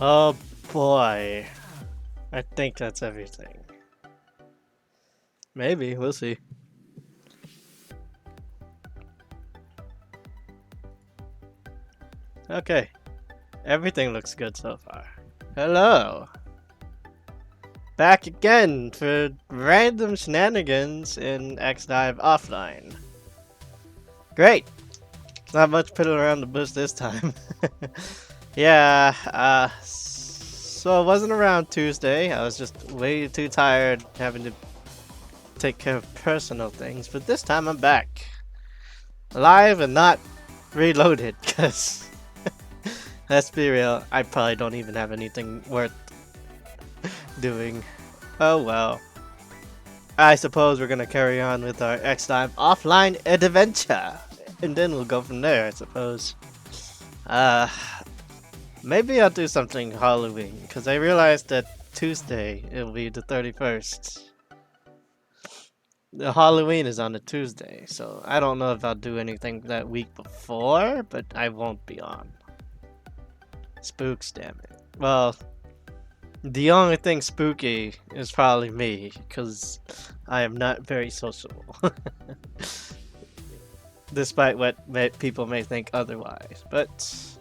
Oh boy. I think that's everything. Maybe, we'll see. Okay, everything looks good so far. Hello! Back again for random shenanigans in X-Dive Offline. Great! Not much putting around the bush this time. Yeah, so I wasn't around Tuesday. I was just way too tired having to take care of personal things, but this time I'm back. Live and not reloaded, because let's be real, I probably don't even have anything worth doing. Oh well. I suppose we're gonna carry on with our X-Time offline adventure. And then we'll go from there, I suppose. Uh, Maybe I'll do something Halloween, because I realized that Tuesday, it'll be the 31st. The Halloween is on a Tuesday, so I don't know if I'll do anything that week before, but I won't be on. Spooks, damn it. Well, the only thing spooky is probably me, because I am not very sociable. Despite what people may think otherwise. But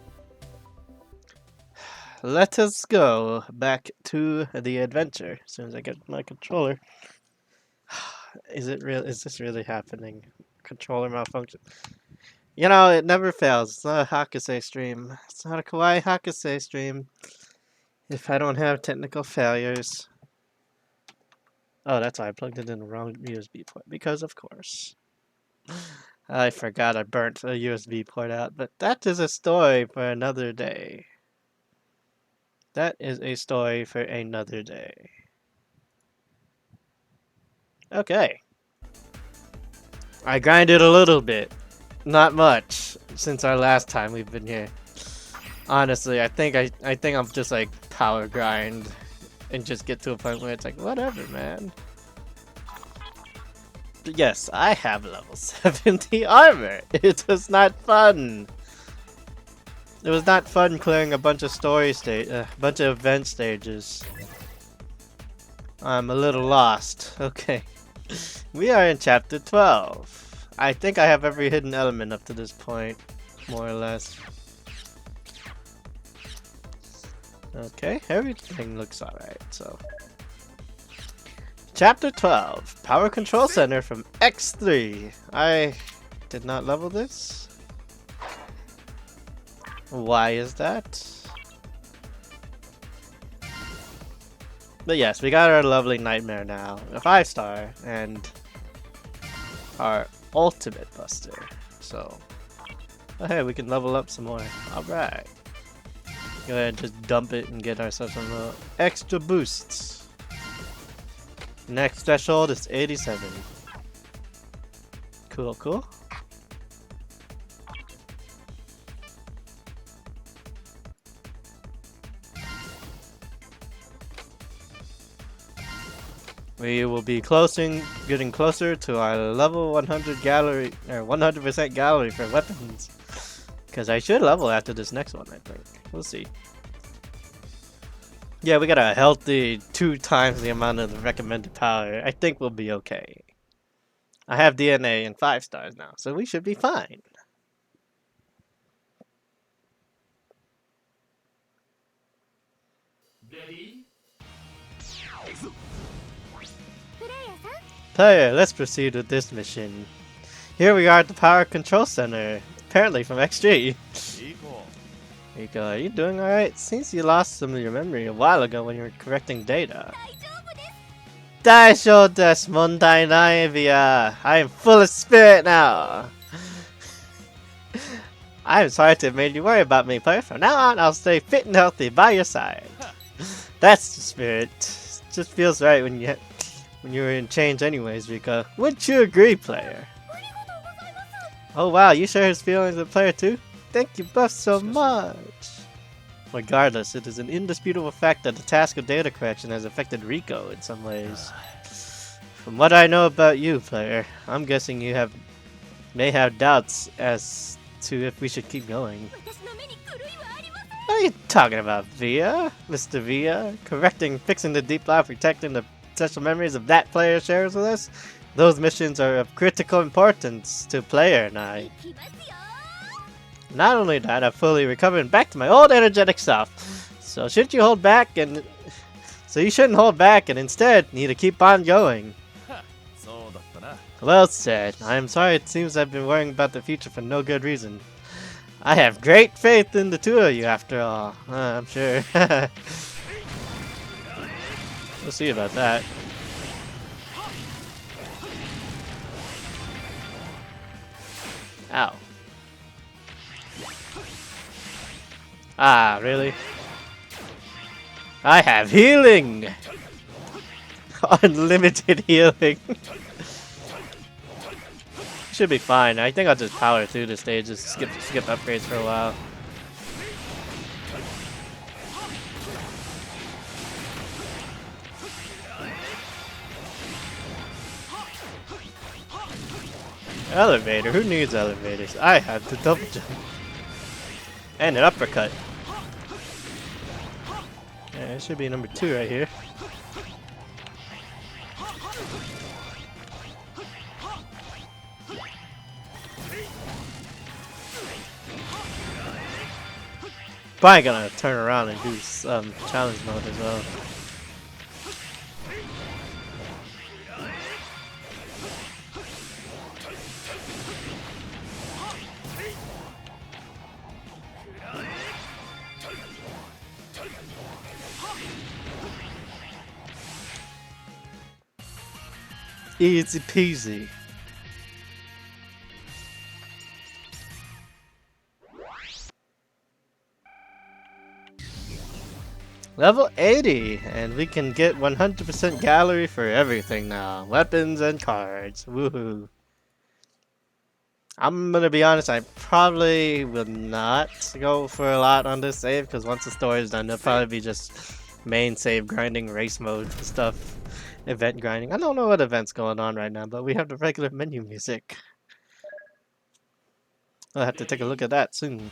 let us go back to the adventure as soon as I get my controller. Is it real? Is this really happening? Controller malfunction. You know, it never fails. It's not a Hakase stream. It's not a Kawaii Hakase stream. If I don't have technical failures. Oh, that's why I plugged it in the wrong USB port. Because of course. I forgot I burnt a USB port out, but that is a story for another day. That is a story for another day. Okay. I grinded a little bit. Not much since our last time we've been here. Honestly, I think I'm just like power grind and just get to a point where it's like whatever, man. But yes, I have level 70 armor. It was not fun. It was not fun clearing a bunch of bunch of event stages. I'm a little lost. Okay. We are in chapter 12. I think I have every hidden element up to this point, more or less. Okay, everything looks alright, so. Chapter 12, Power Control Center from X3. I did not level this. Why is that? But yes, we got our lovely Nightmare now. A 5-star and our Ultimate Buster. So, oh, hey, we can level up some more. Alright. Go ahead and just dump it and get ourselves some extra boosts. Next threshold is 87. Cool, cool. We will be getting closer to our level 100 gallery, or 100% gallery for weapons. Because I should level after this next one, I think. We'll see. Yeah, we got a healthy 2 times the amount of the recommended power. I think we'll be okay. I have DNA and 5 stars now, so we should be fine. Player, let's proceed with this mission. Here we are at the Power Control Center, apparently from XG. Rico, are you doing alright? Seems you lost some of your memory a while ago when you were correcting data. Daisho desu mondai nai via. I am full of spirit now. I'm sorry to have made you worry about me, player. From now on, I'll stay fit and healthy by your side. That's the spirit. Just feels right when you're in change anyways, Rika. Wouldn't you agree, player? Oh wow, you share his feelings with player too? Thank you both so much! Regardless, it is an indisputable fact that the task of data correction has affected Rico in some ways. From what I know about you, player, I'm guessing you may have doubts as to if we should keep going. What are you talking about, Via? Mr. Via? Correcting, fixing the deep lie, protecting the potential memories of that player shares with us? Those missions are of critical importance to player and I. Not only that, I've fully recovered back to my old energetic self. So shouldn't you hold back and... So you shouldn't hold back and instead need to keep on going. Well said. I am sorry it seems I've been worrying about the future for no good reason. I have great faith in the two of you after all. I'm sure. We'll see about that. Ow. Ah, really? I have healing! Unlimited healing. Should be fine. I think I'll just power through the stages, skip upgrades for a while. Elevator? Who needs elevators? I have the double jump. And an uppercut. Yeah, it should be number 2 right here. Probably gonna turn around and do some challenge mode as well. Easy peasy. Level 80, and we can get 100% gallery for everything now. Weapons and cards. Woohoo. I'm gonna be honest, I probably will not go for a lot on this save, because once the story is done, it'll probably be just main save grinding, race mode stuff, event grinding. I don't know what event's going on right now, but we have the regular menu music. I'll have to take a look at that soon.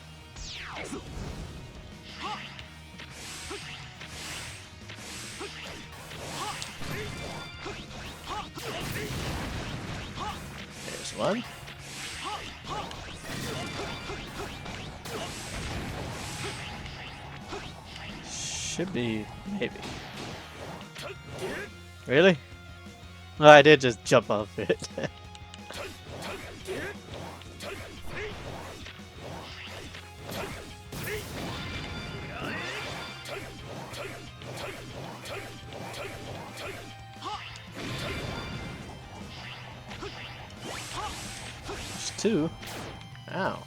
There's one. Should be, maybe. Really? Well, I did just jump off it. There's 2. Ow.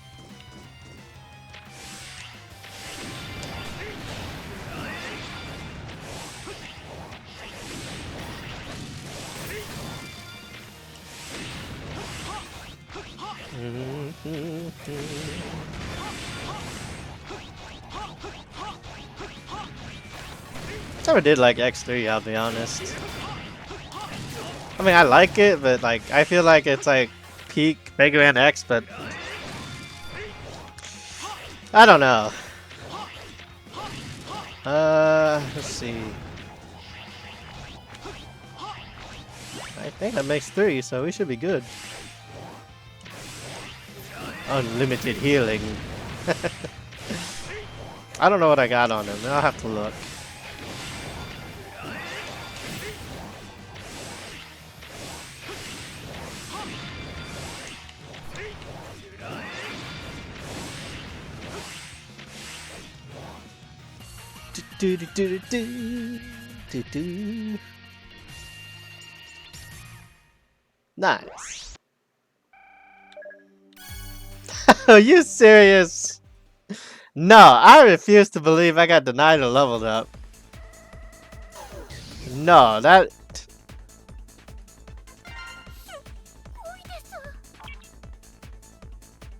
Never did like X3, I'll be honest. I mean, I like it, but like, I feel like it's like peak Mega Man X, but I don't know. Let's see. I think that makes 3, so we should be good. Unlimited healing. I don't know what I got on him. I'll have to look. Do do do do do do. Nice. Are you serious? No, I refuse to believe I got denied or leveled up. No, that...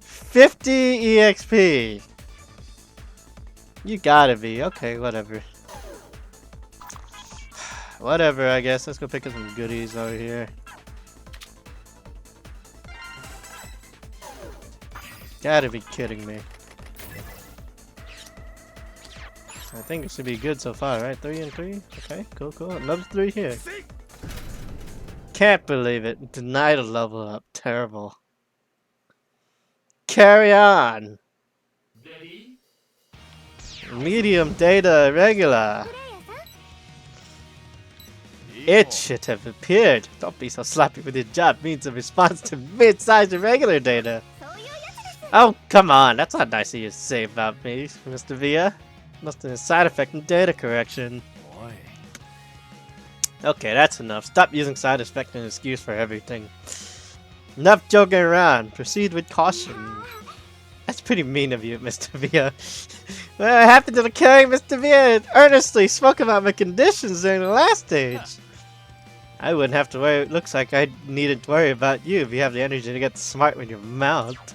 $50 EXP. You gotta be. Okay, whatever. Whatever, I guess. Let's go pick up some goodies over here. Gotta be kidding me. I think it should be good so far, right? 3 and 3? Okay, cool, cool. Another 3 here. Can't believe it. Denied a level up. Terrible. Carry on! Medium data regular. It should have appeared. Don't be so sloppy with your job. Means a response to mid-sized irregular data. Oh, come on. That's not nice of you to say about me, Mr. Via. Must have been a side effect in data correction. Okay, that's enough. Stop using side effect as an excuse for everything. Enough joking around. Proceed with caution. That's pretty mean of you, Mr. Via. What happened to the caring Mr. Via earnestly spoke about my conditions during the last stage? I wouldn't have to worry. It looks like I needed to worry about you if you have the energy to get smart with your mouth.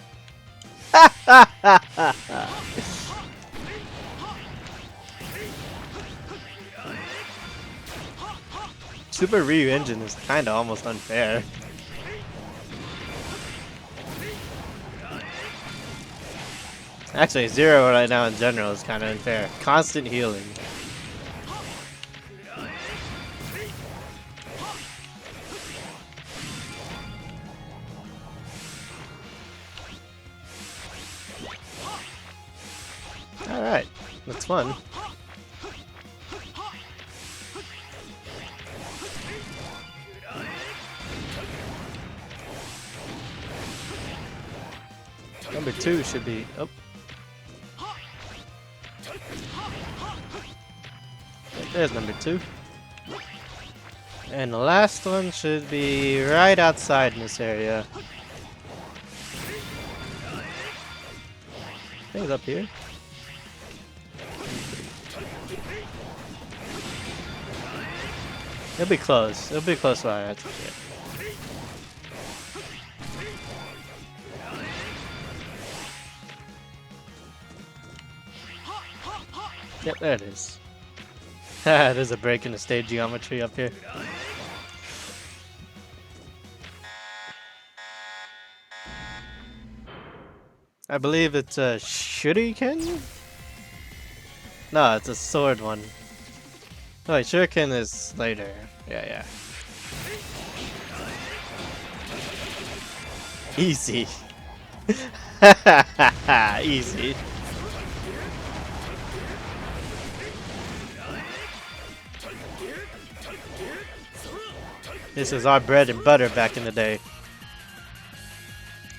Super Ryu engine is kinda almost unfair. Actually, Zero right now in general is kinda unfair. Constant healing. Alright, that's fun. Number 2 should be... Oh. There's number 2. And the last one should be right outside in this area. I think it's up here. It'll be close. It'll be close by. That's okay. Yep, there it is. There's a break in the stage geometry up here. I believe it's a shuriken? No, it's a sword one. Oh wait, shuriken is later. Yeah. Easy. Easy. This is our bread and butter back in the day.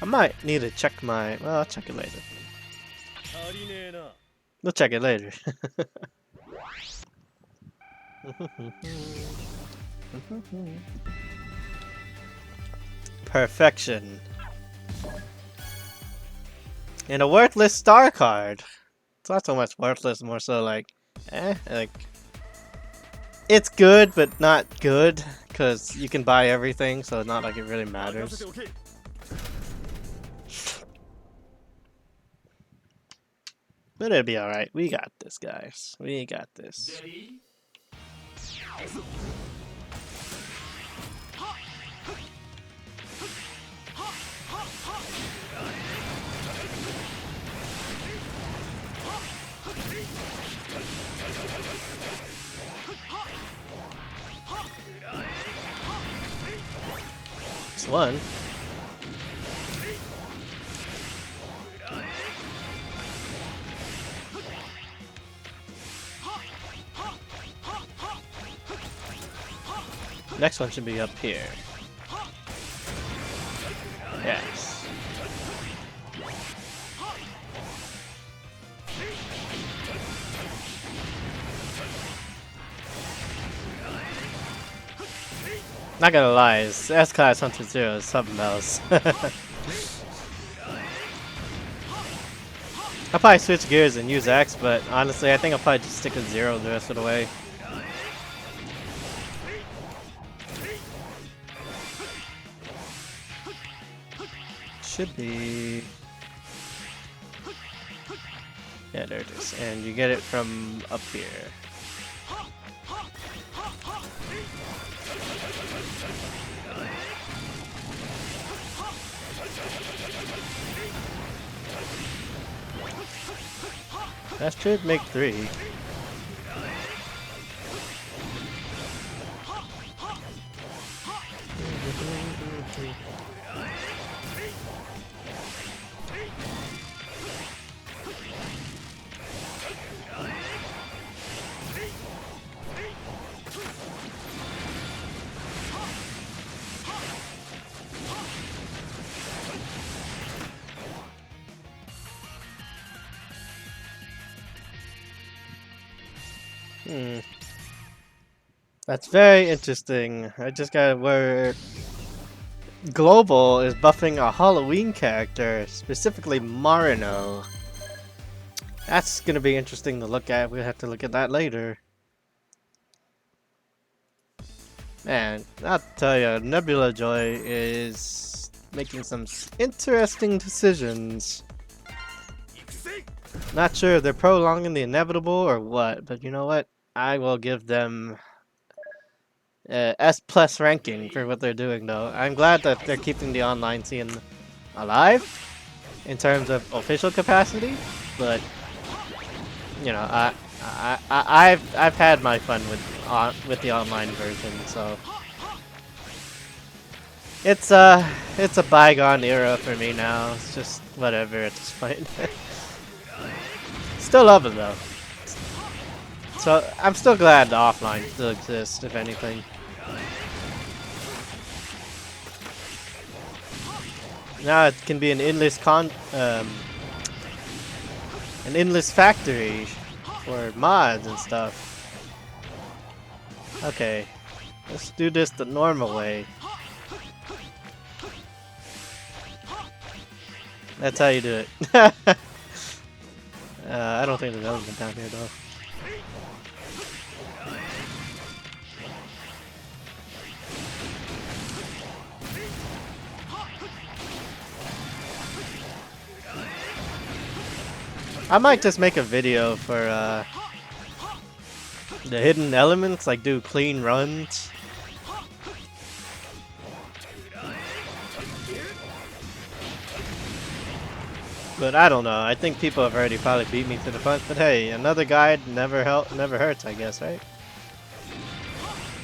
I might need to check my... Well, I'll check it later. We'll check it later. Perfection. And a worthless star card. It's not so much worthless, more so like... like... It's good, but not good. Because you can buy everything, so it's not like it really matters. But it'll be alright. We got this, guys. We got this. It's one. Next one should be up here. Yes. Not gonna lie, S-Class Hunter Zero is something else. I'll probably switch gears and use X, but honestly, I think I'll probably just stick with Zero the rest of the way. Should be... Yeah, there it is. And you get it from up here. That should make 3. Hmm. That's very interesting. I just got where Global is buffing a Halloween character, specifically Marino. That's gonna be interesting to look at. We'll have to look at that later. Man, I'll tell you, Nebula Joy is making some interesting decisions. Not sure if they're prolonging the inevitable or what, but you know what? I will give them S+ ranking for what they're doing, though. I'm glad that they're keeping the online scene alive in terms of official capacity, but you know, I've had my fun with the online version, so it's a bygone era for me now. It's just whatever at this point. Still love it though. So I'm still glad the offline still exists, if anything. Now it can be an endless factory for mods and stuff. Okay, let's do this the normal way. That's how you do it. I don't think there's an element down here though. I might just make a video for the hidden elements, like do clean runs. But I don't know. I think people have already probably beat me to the punch. But hey, another guide never hurts, I guess, right?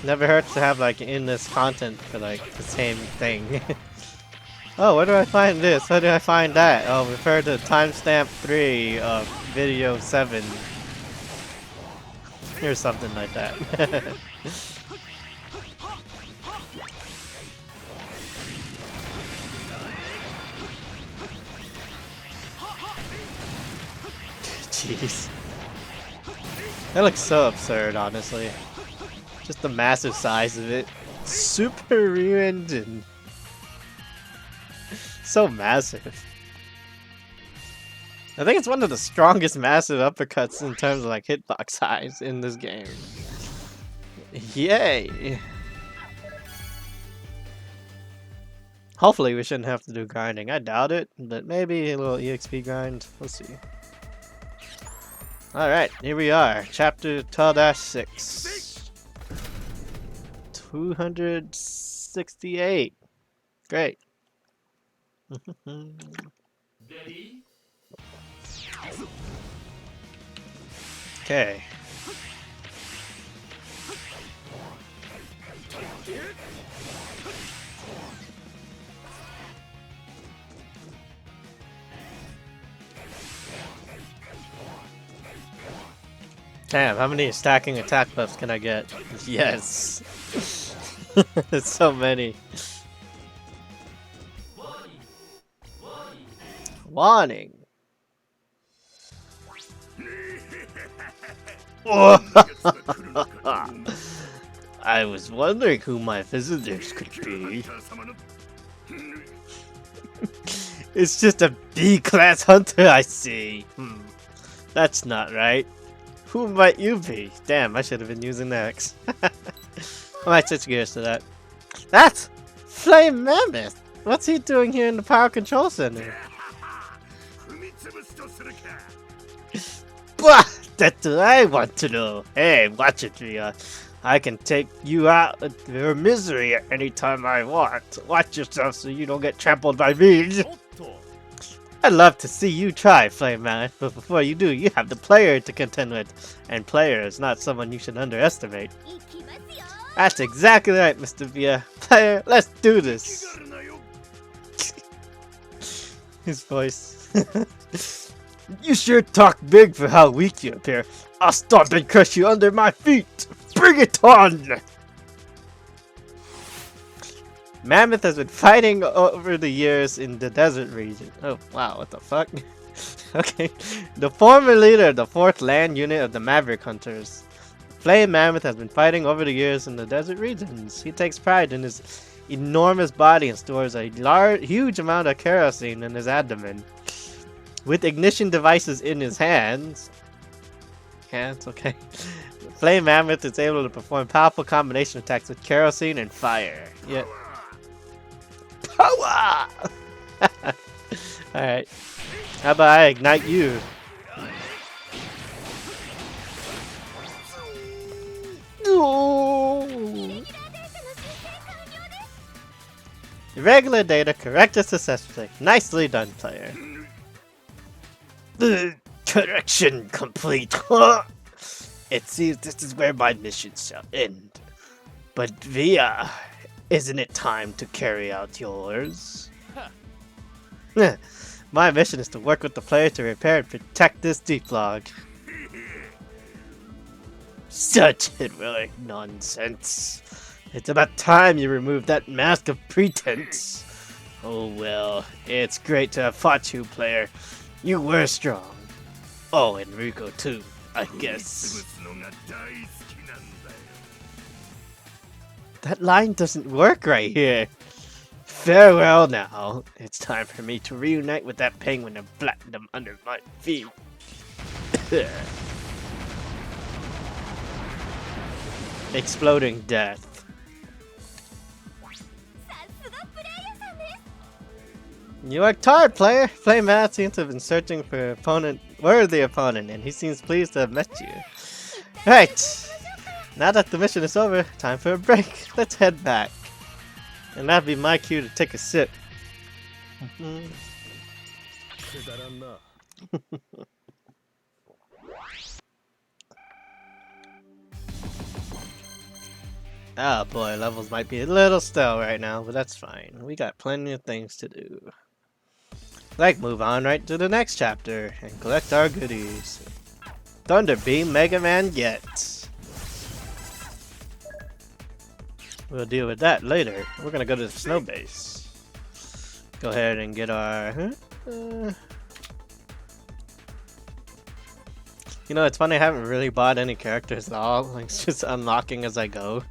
Never hurts to have like endless content for like the same thing. Oh, where do I find this? Where do I find that? Oh, refer to timestamp 3 of video 7. Or something like that. Jeez. That looks so absurd, honestly. Just the massive size of it. Super re-engine. So massive. I think it's one of the strongest massive uppercuts in terms of like hitbox size in this game. Yay! Hopefully we shouldn't have to do grinding. I doubt it, but maybe a little EXP grind. We'll see. Alright, here we are. Chapter 12-6. 268. Great. Okay. Damn, how many stacking attack buffs can I get? Yes. It's so many. Warning. I was wondering who my visitors could be. It's just a B-class hunter I see. That's not right. Who might you be? Damn, I should have been using the X. I might switch gears to that. That's Flame Mammoth! What's he doing here in the Power Control Center? Bah! That's what I want to know. Hey, watch it, Ria. I can take you out of your misery at any time I want. Watch yourself so you don't get trampled by me. I'd love to see you try, Flame Man, but before you do, you have the player to contend with. And player is not someone you should underestimate. That's exactly right, Mr. Via. Player, let's do this. His voice. You sure talk big for how weak you appear. I'll stomp and crush you under my feet. Bring it on! Mammoth has been fighting over the years in the desert region. Oh, wow, what the fuck? Okay. The former leader of the 4th Land Unit of the Maverick Hunters. Flame Mammoth has been fighting over the years in the desert regions. He takes pride in his enormous body and stores a huge amount of kerosene in his abdomen. With ignition devices in his hands, okay. Flame Mammoth is able to perform powerful combination attacks with kerosene and fire. Yeah. Power! Alright. How about I ignite you? No! Irregular data corrected successfully. Nicely done, player. Correction complete. It seems this is where my mission shall end. But Via, isn't it time to carry out yours? My mission is to work with the player to repair and protect this deep log. Such heroic nonsense. It's about time you remove that mask of pretense. Oh well, it's great to have fought you, player. You were strong. Oh, and Rico too, I guess. That line doesn't work right here. Farewell now. It's time for me to reunite with that penguin and flatten them under my feet. Exploding death. You worked hard, player. Flame Mammoth seems to have been searching for an worthy opponent, and he seems pleased to have met you. Right. Now that the mission is over, time for a break. Let's head back. And that'd be my cue to take a sip. Oh boy, levels might be a little stale right now, but that's fine. We got plenty of things to do. Like move on right to the next chapter and collect our goodies. Thunder Beam Mega Man gets. We'll deal with that later. We're gonna go to the snow base. Go ahead and get our... You know, it's funny, I haven't really bought any characters at all. Like, it's just unlocking as I go.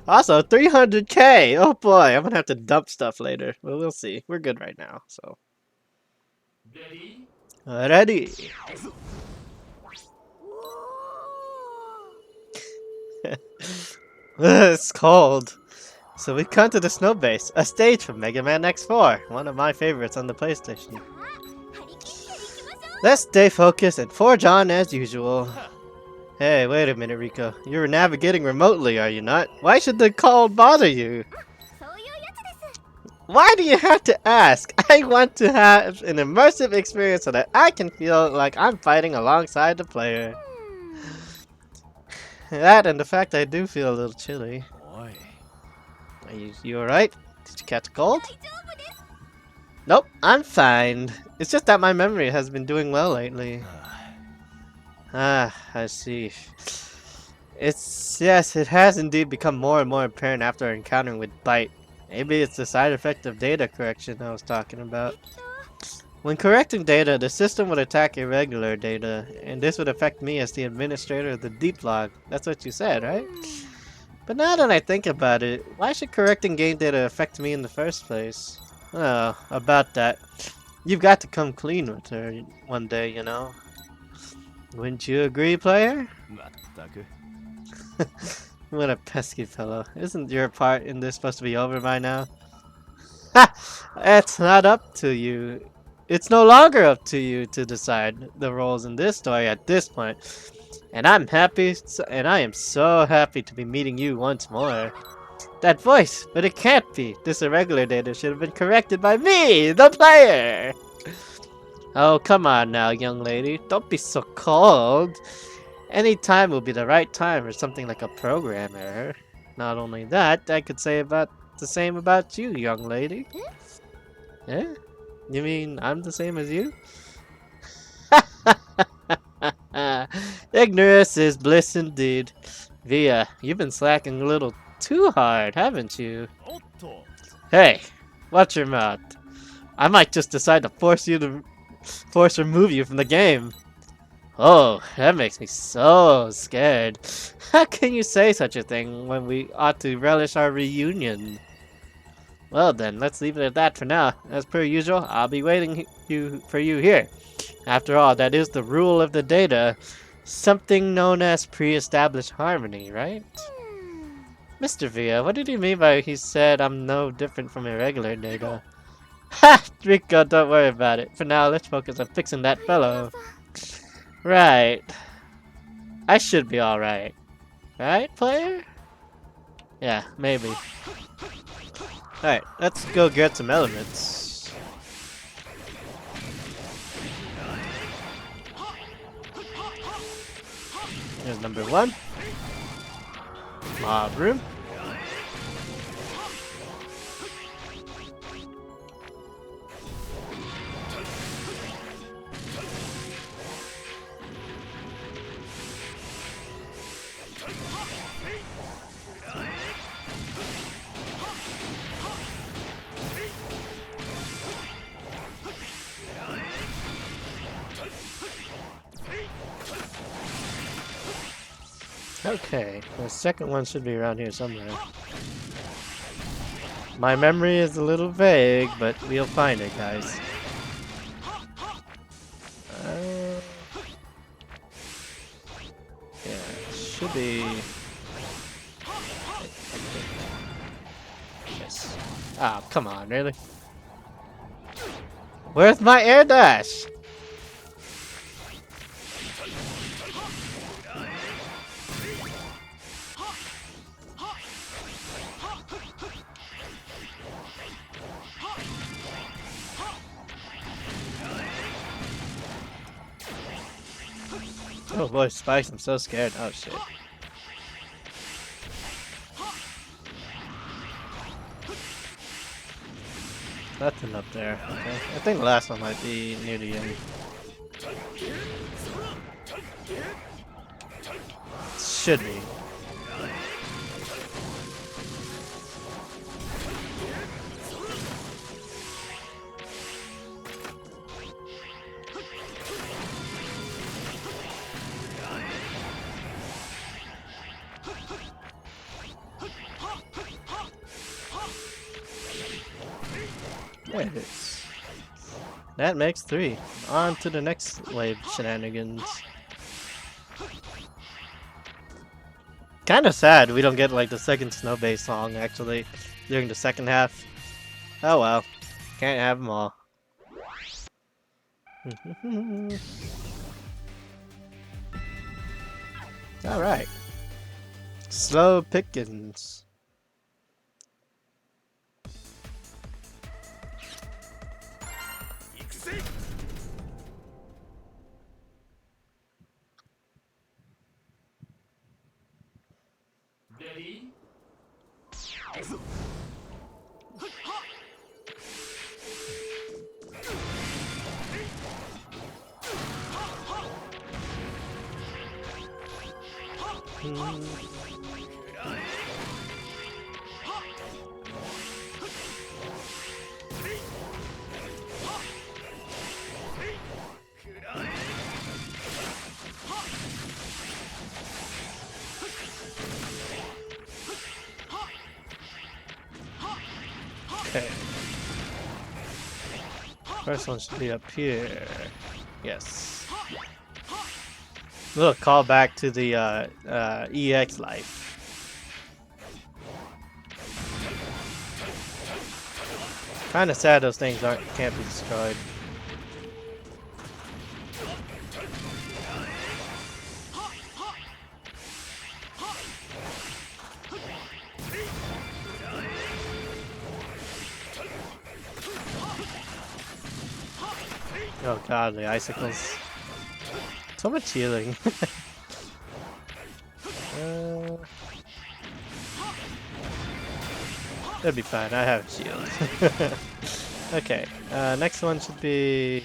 Also, 300k! Oh boy, I'm gonna have to dump stuff later. But we'll see. We're good right now, so. Ready? It's cold. So we come to the snow base, a stage from Mega Man X4, one of my favorites on the PlayStation. Let's stay focused and forge on as usual. Hey, wait a minute, Rico. You're navigating remotely, are you not? Why should the cold bother you? Why do you have to ask? I want to have an immersive experience so that I can feel like I'm fighting alongside the player. That and the fact I do feel a little chilly. Are you alright? Did you catch a cold? Nope, I'm fine. It's just that my memory has been doing well lately. Ah, I see. Yes, it has indeed become more and more apparent after encountering with Bite. Maybe it's the side effect of data correction I was talking about. When correcting data, the system would attack irregular data, and this would affect me as the administrator of the deep log. That's what you said, right? But now that I think about it, why should correcting game data affect me in the first place? Oh, about that. You've got to come clean with her one day, you know? Wouldn't you agree, player? What a pesky fellow. Isn't your part in this supposed to be over by now? Ha! It's not up to you. It's no longer up to you to decide the roles in this story at this point. And I'm happy, and I am so happy to be meeting you once more. That voice, but it can't be. This irregular data should have been corrected by me, the player. Oh, come on now, young lady. Don't be so cold. Any time will be the right time for something like a program error. Not only that, I could say about the same about you, young lady. Eh? You mean I'm the same as you? Ignorance is bliss indeed. Via, you've been slacking a little too hard, haven't you? Hey, watch your mouth. I might just decide to force remove you from the game. Oh, that makes me so scared. How can you say such a thing when we ought to relish our reunion? Well then, let's leave it at that for now. As per usual, I'll be waiting for you here. After all, that is the rule of the data. Something known as pre-established harmony, right? Mr. Via, what did he mean by he said I'm no different from irregular data? Ha! Rico, don't worry about it. For now, let's focus on fixing that fellow. Right. I should be alright. Right, player? Yeah, maybe. Alright, let's go get some elements. Here's number 1. Mob room. Okay, the second one should be around here somewhere. My memory is a little vague, but we'll find it, guys. Yeah, it should be... Yes. Ah, come on, really? Where's my air dash? Oh boy, spikes, I'm so scared. Oh shit. Nothing up there. Okay. I think the last one might be near the end. Should be. There it is. That makes 3. On to the next wave shenanigans. Kinda sad we don't get like the second snow base song actually during the second half. Oh well. Can't have them all. Alright. Slow pickings. Ready? Okay. First one should be up here. Yes. Little callback to the EX life. Kinda sad those things can't be destroyed. Oh god, the icicles. So much healing. That'd be fine, I have a shield. Okay, next one should be...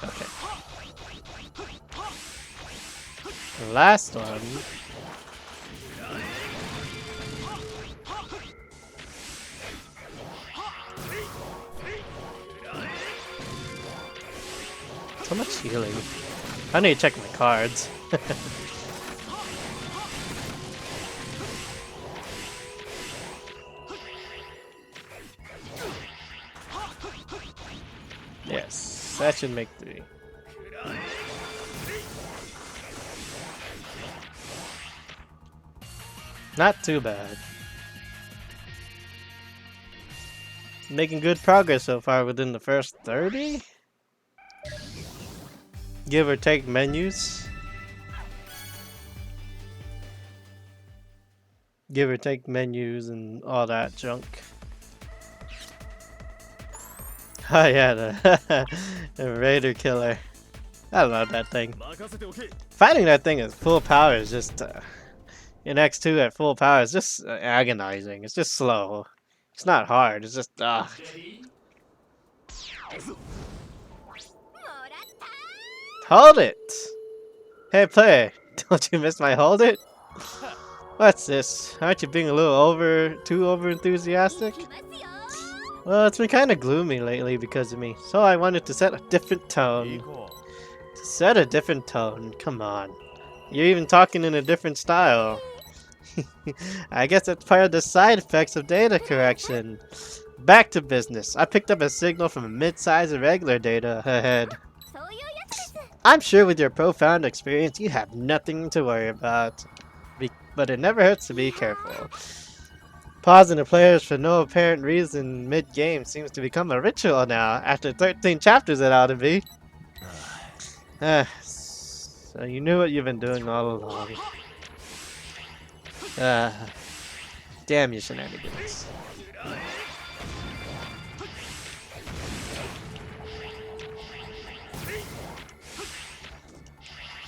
Okay. The last one... So much healing. I need to check my cards. Yes, that should make 3. Not too bad. Making good progress so far within the first 30? Give or take menus. Give or take menus and all that junk. Oh yeah, the Raider Killer. I love that thing. Fighting that thing at full power is just... in X2 at full power is just agonizing. It's just slow. It's not hard, it's just... Hold it! Hey player, don't you miss my hold it? What's this? Aren't you being a little too over enthusiastic? Well, it's been kind of gloomy lately because of me, so I wanted to set a different tone. To set a different tone? Come on. You're even talking in a different style. I guess that's part of the side effects of data correction. Back to business. I picked up a signal from a mid-size irregular data ahead. I'm sure with your profound experience, you have nothing to worry about. But it never hurts to be careful. Pausing the players for no apparent reason mid-game seems to become a ritual now, after 13 chapters it ought to be. So you knew what you've been doing all along. Damn you shenanigans.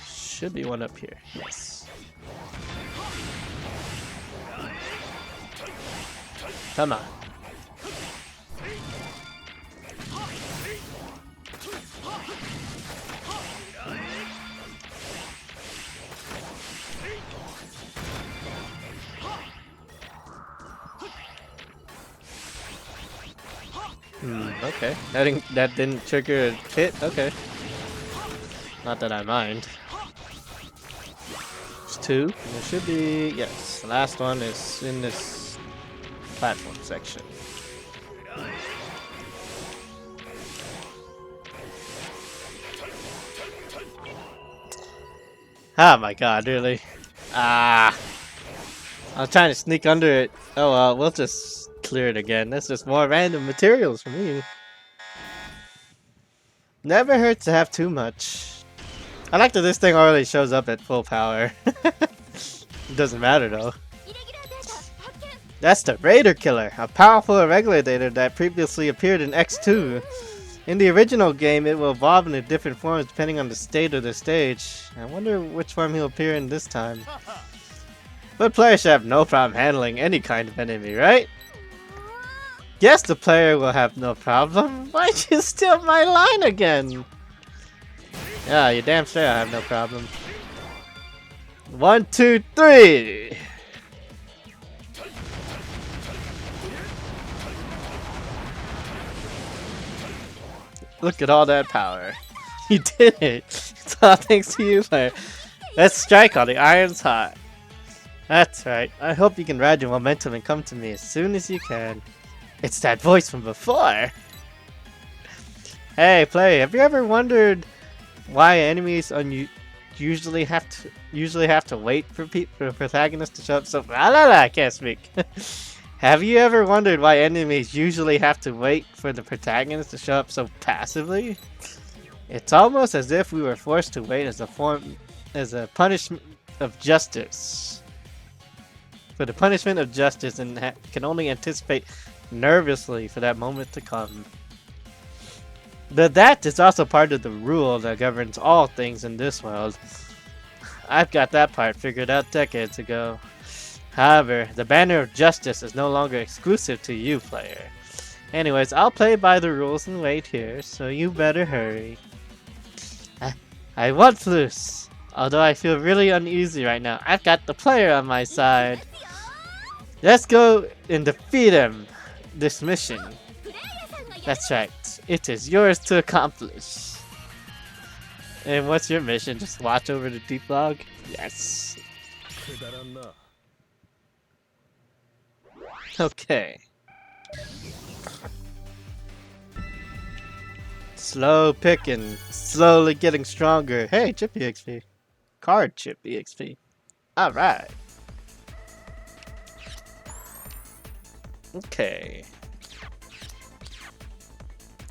Should be one up here, yes. Come on. Okay. That didn't trigger a hit? Okay. Not that I mind. There's 2. There should be... yes. The last one is in this platform section. Oh my god, really? I was trying to sneak under it. Oh well, we'll just clear it again. That's just more random materials for me. Never hurts to have too much. I like that this thing already shows up at full power. It doesn't matter though. That's the Raider Killer, a powerful irregular data that previously appeared in X2. In the original game, it will evolve into different forms depending on the state of the stage. I wonder which form he'll appear in this time. But players should have no problem handling any kind of enemy, right? Yes, the player will have no problem. Why'd you steal my line again? Yeah, you're damn straight I have no problem. 1, 2, 3! Look at all that power. You did it! It's all thanks to you, player. Let's strike while the iron's hot. That's right. I hope you can ride your momentum and come to me as soon as you can. It's that voice from before! Hey, play, have you ever wondered why enemies usually have to wait for protagonists to show up I can't speak. Have you ever wondered why enemies usually have to wait for the protagonist to show up so passively? It's almost as if we were forced to wait as a punishment of justice. For the punishment of justice, and can only anticipate nervously for that moment to come. But that is also part of the rule that governs all things in this world. I've got that part figured out decades ago. However, the banner of justice is no longer exclusive to you, player. Anyways, I'll play by the rules and wait here, so you better hurry. I want loose. Although I feel really uneasy right now, I've got the player on my side. Let's go and defeat him. This mission. That's right. It is yours to accomplish. And what's your mission? Just watch over the deep log? Yes. Okay. Slow picking, slowly getting stronger. Hey, chip EXP. Card chip EXP. Alright. Okay.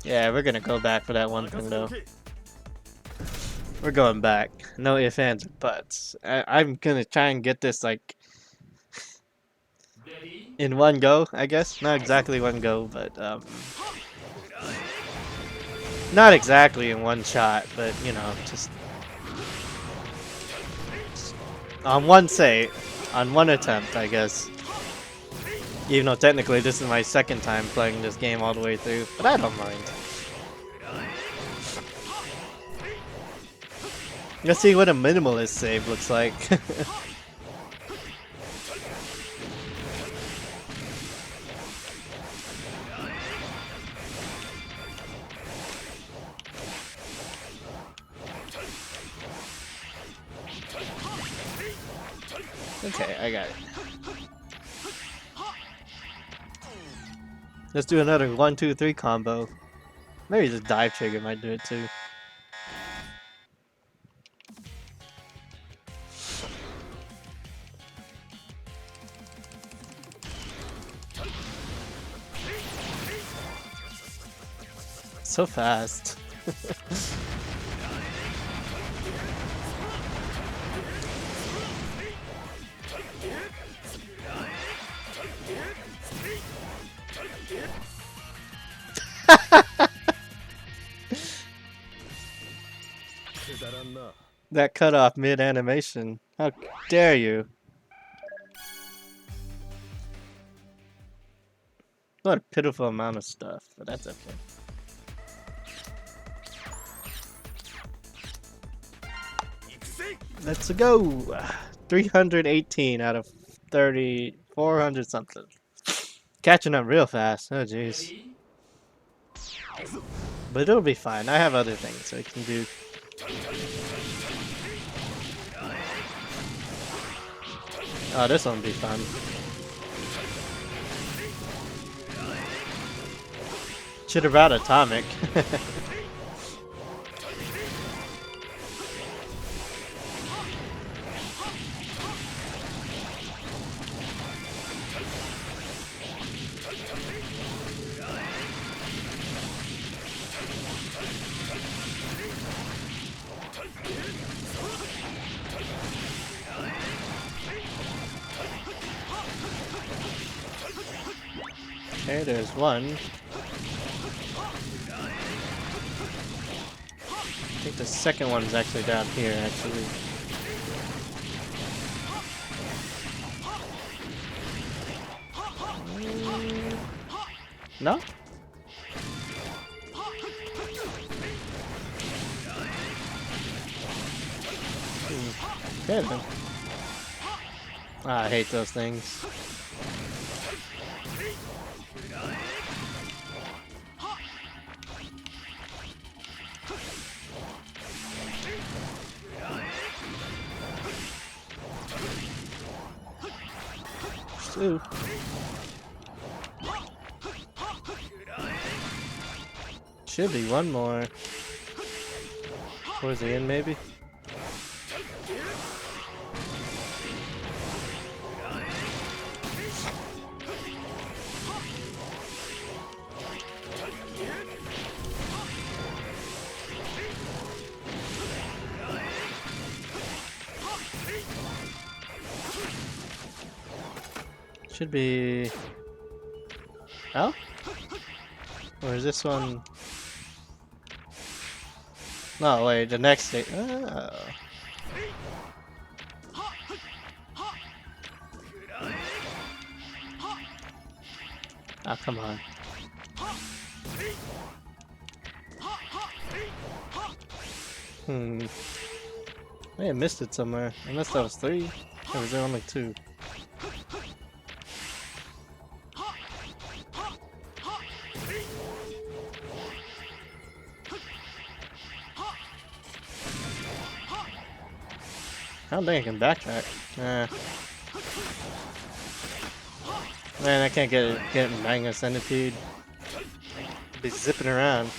Yeah, we're gonna go back for that one thing though. We're going back. No ifs, ands, or buts. I'm gonna try and get this like in one go, I guess. Not exactly one go, but not exactly in one shot, but you know, just on one on one attempt, I guess. Even though technically this is my second time playing this game all the way through, but I don't mind. Let's see what a minimalist save looks like. Okay, I got it. Let's do another 1-2-3 combo. Maybe the dive trigger might do it too. So fast. That cut off mid-animation. How dare you? What a pitiful amount of stuff, but that's okay. Let's go! 318 out of 30, 400 something. Catching up real fast. Oh jeez. But it'll be fine. I have other things I can do. Oh, this one'll be fun. Should have brought Atomic. Okay, there's one. I think the second one's actually down here, actually. No? Okay then. Ah, I hate those things. Ooh. Should be one more. Towards the end, maybe? Should be... Oh? Or is this one... No, wait, the next stage... Oh. Oh, come on. I may have missed it somewhere. Unless that was 3. Or was there only 2? don't think I can backtrack. Man, I can't get Manga Centipede. Be zipping around.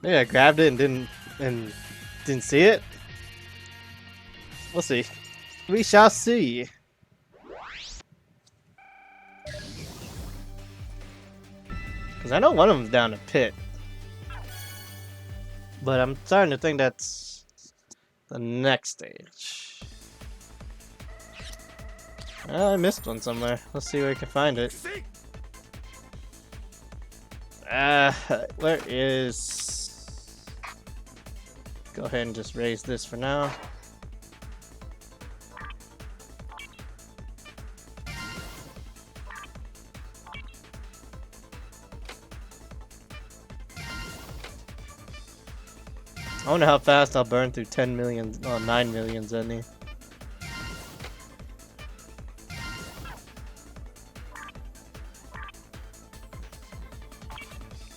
Maybe I grabbed it and didn't see it. We'll see. We shall see. Because I know one of them's down a pit. But I'm starting to think that's the next stage. I missed one somewhere. Let's see where we can find it. Where is... Go ahead and just raise this for now. I wonder how fast I'll burn through 10 million, 9 million Zenny.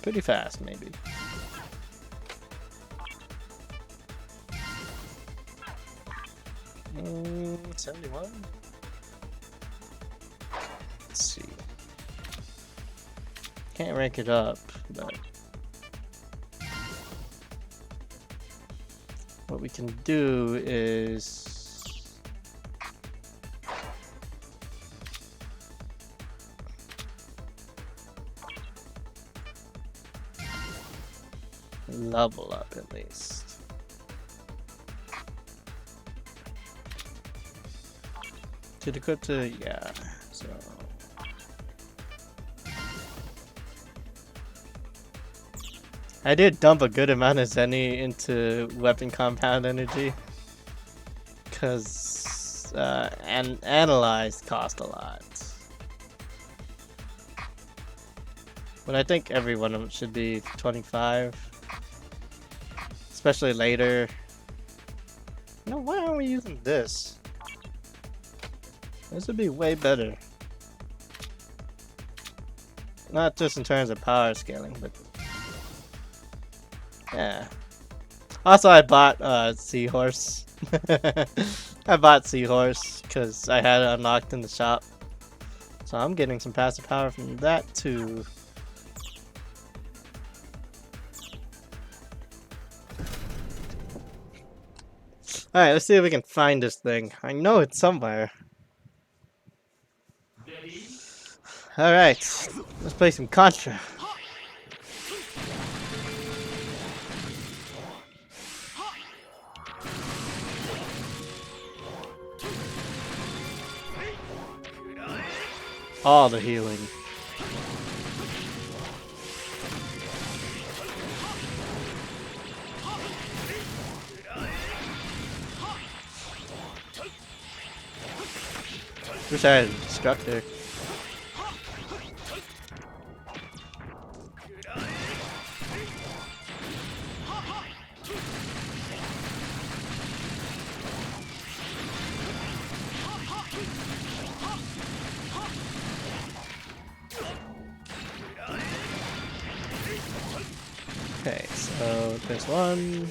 Pretty fast, maybe. 71? Let's see. Can't rank it up, but... What we can do is level up at least. To the equip to, yeah, so I did dump a good amount of Zenny into weapon compound energy, cause and analyze cost a lot. But I think every one of them should be 25, especially later. No, why aren't we using this? This would be way better. Not just in terms of power scaling, but yeah. Also, I bought Seahorse. I bought Seahorse because I had it unlocked in the shop. So I'm getting some passive power from that too. Alright, let's see if we can find this thing. I know it's somewhere. Alright, let's play some Contra. All the healing. Wish I had an instructor. Okay, so there's one.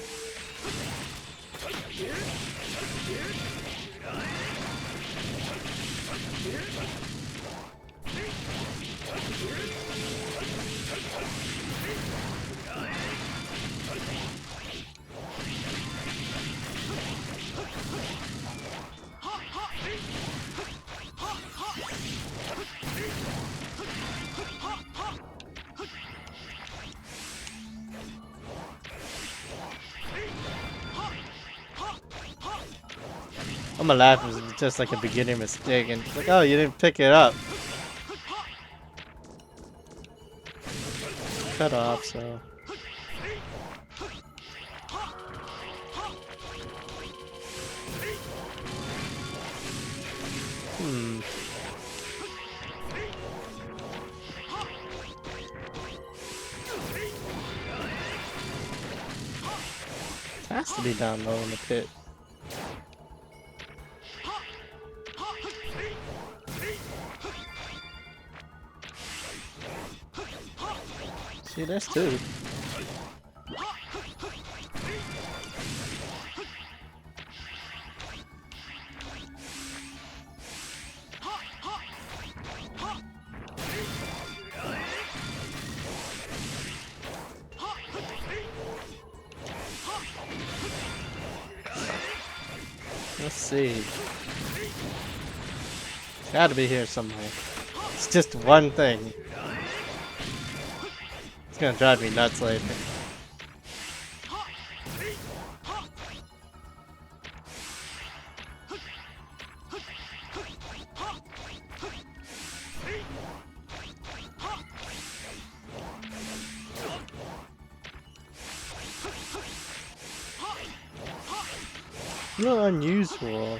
I'm gonna laugh if it's just like a beginner mistake and it's like, oh, you didn't pick it up. Cut off, so. It has to be down low in the pit. See, there's two. Let's see. Gotta be here somewhere. It's just one thing. It's gonna drive me nuts later. Not unusual.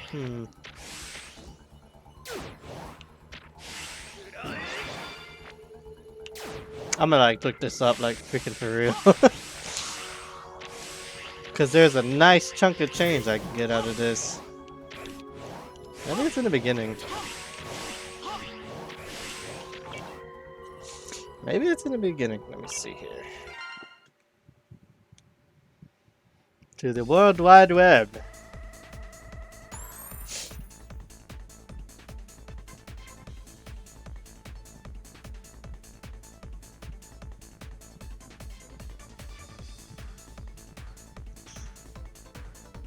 I'm gonna like look this up like freaking for real. Cause there's a nice chunk of change I can get out of this. I think it's in the beginning. Maybe it's in the beginning. Let me see here. To the World Wide Web.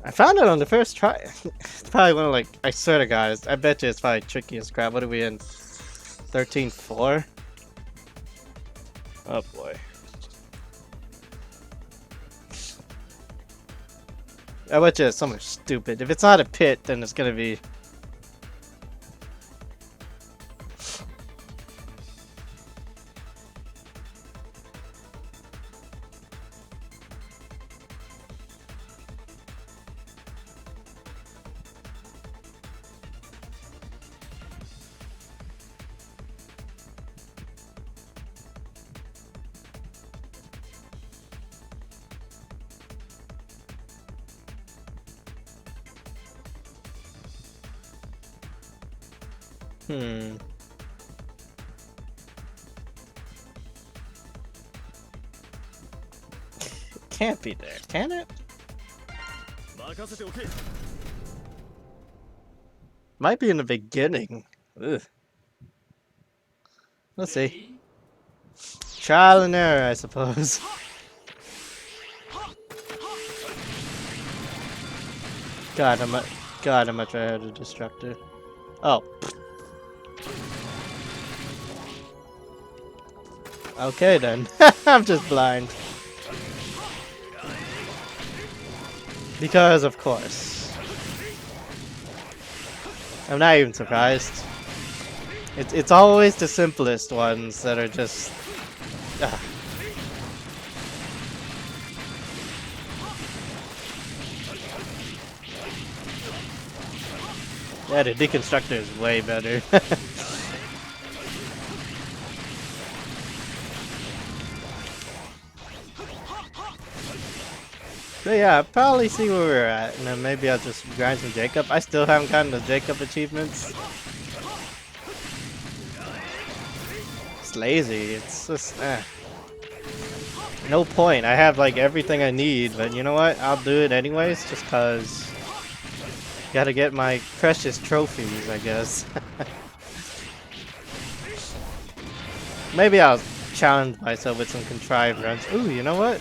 I found it on the first try. It's probably one of like, I swear to God, I bet you it's probably tricky as crap. What are we in? 13.4? Oh boy. I bet you it's somewhere stupid. If it's not a pit, then it's gonna be... Can't be there, can it? Might be in the beginning. Ugh. Let's see. Trial and error, I suppose. God, how much I had a destructor. Oh. Okay then. I'm just blind. Because of course. I'm not even surprised. It's always the simplest ones that are just... Yeah, the deconstructor is way better. But yeah, I'll probably see where we're at, and then maybe I'll just grind some Jacob. I still haven't gotten the Jacob achievements. It's lazy, it's just, no point. I have like everything I need, but you know what? I'll do it anyways, just cause gotta get my precious trophies, I guess. Maybe I'll challenge myself with some contrived runs. Ooh, you know what?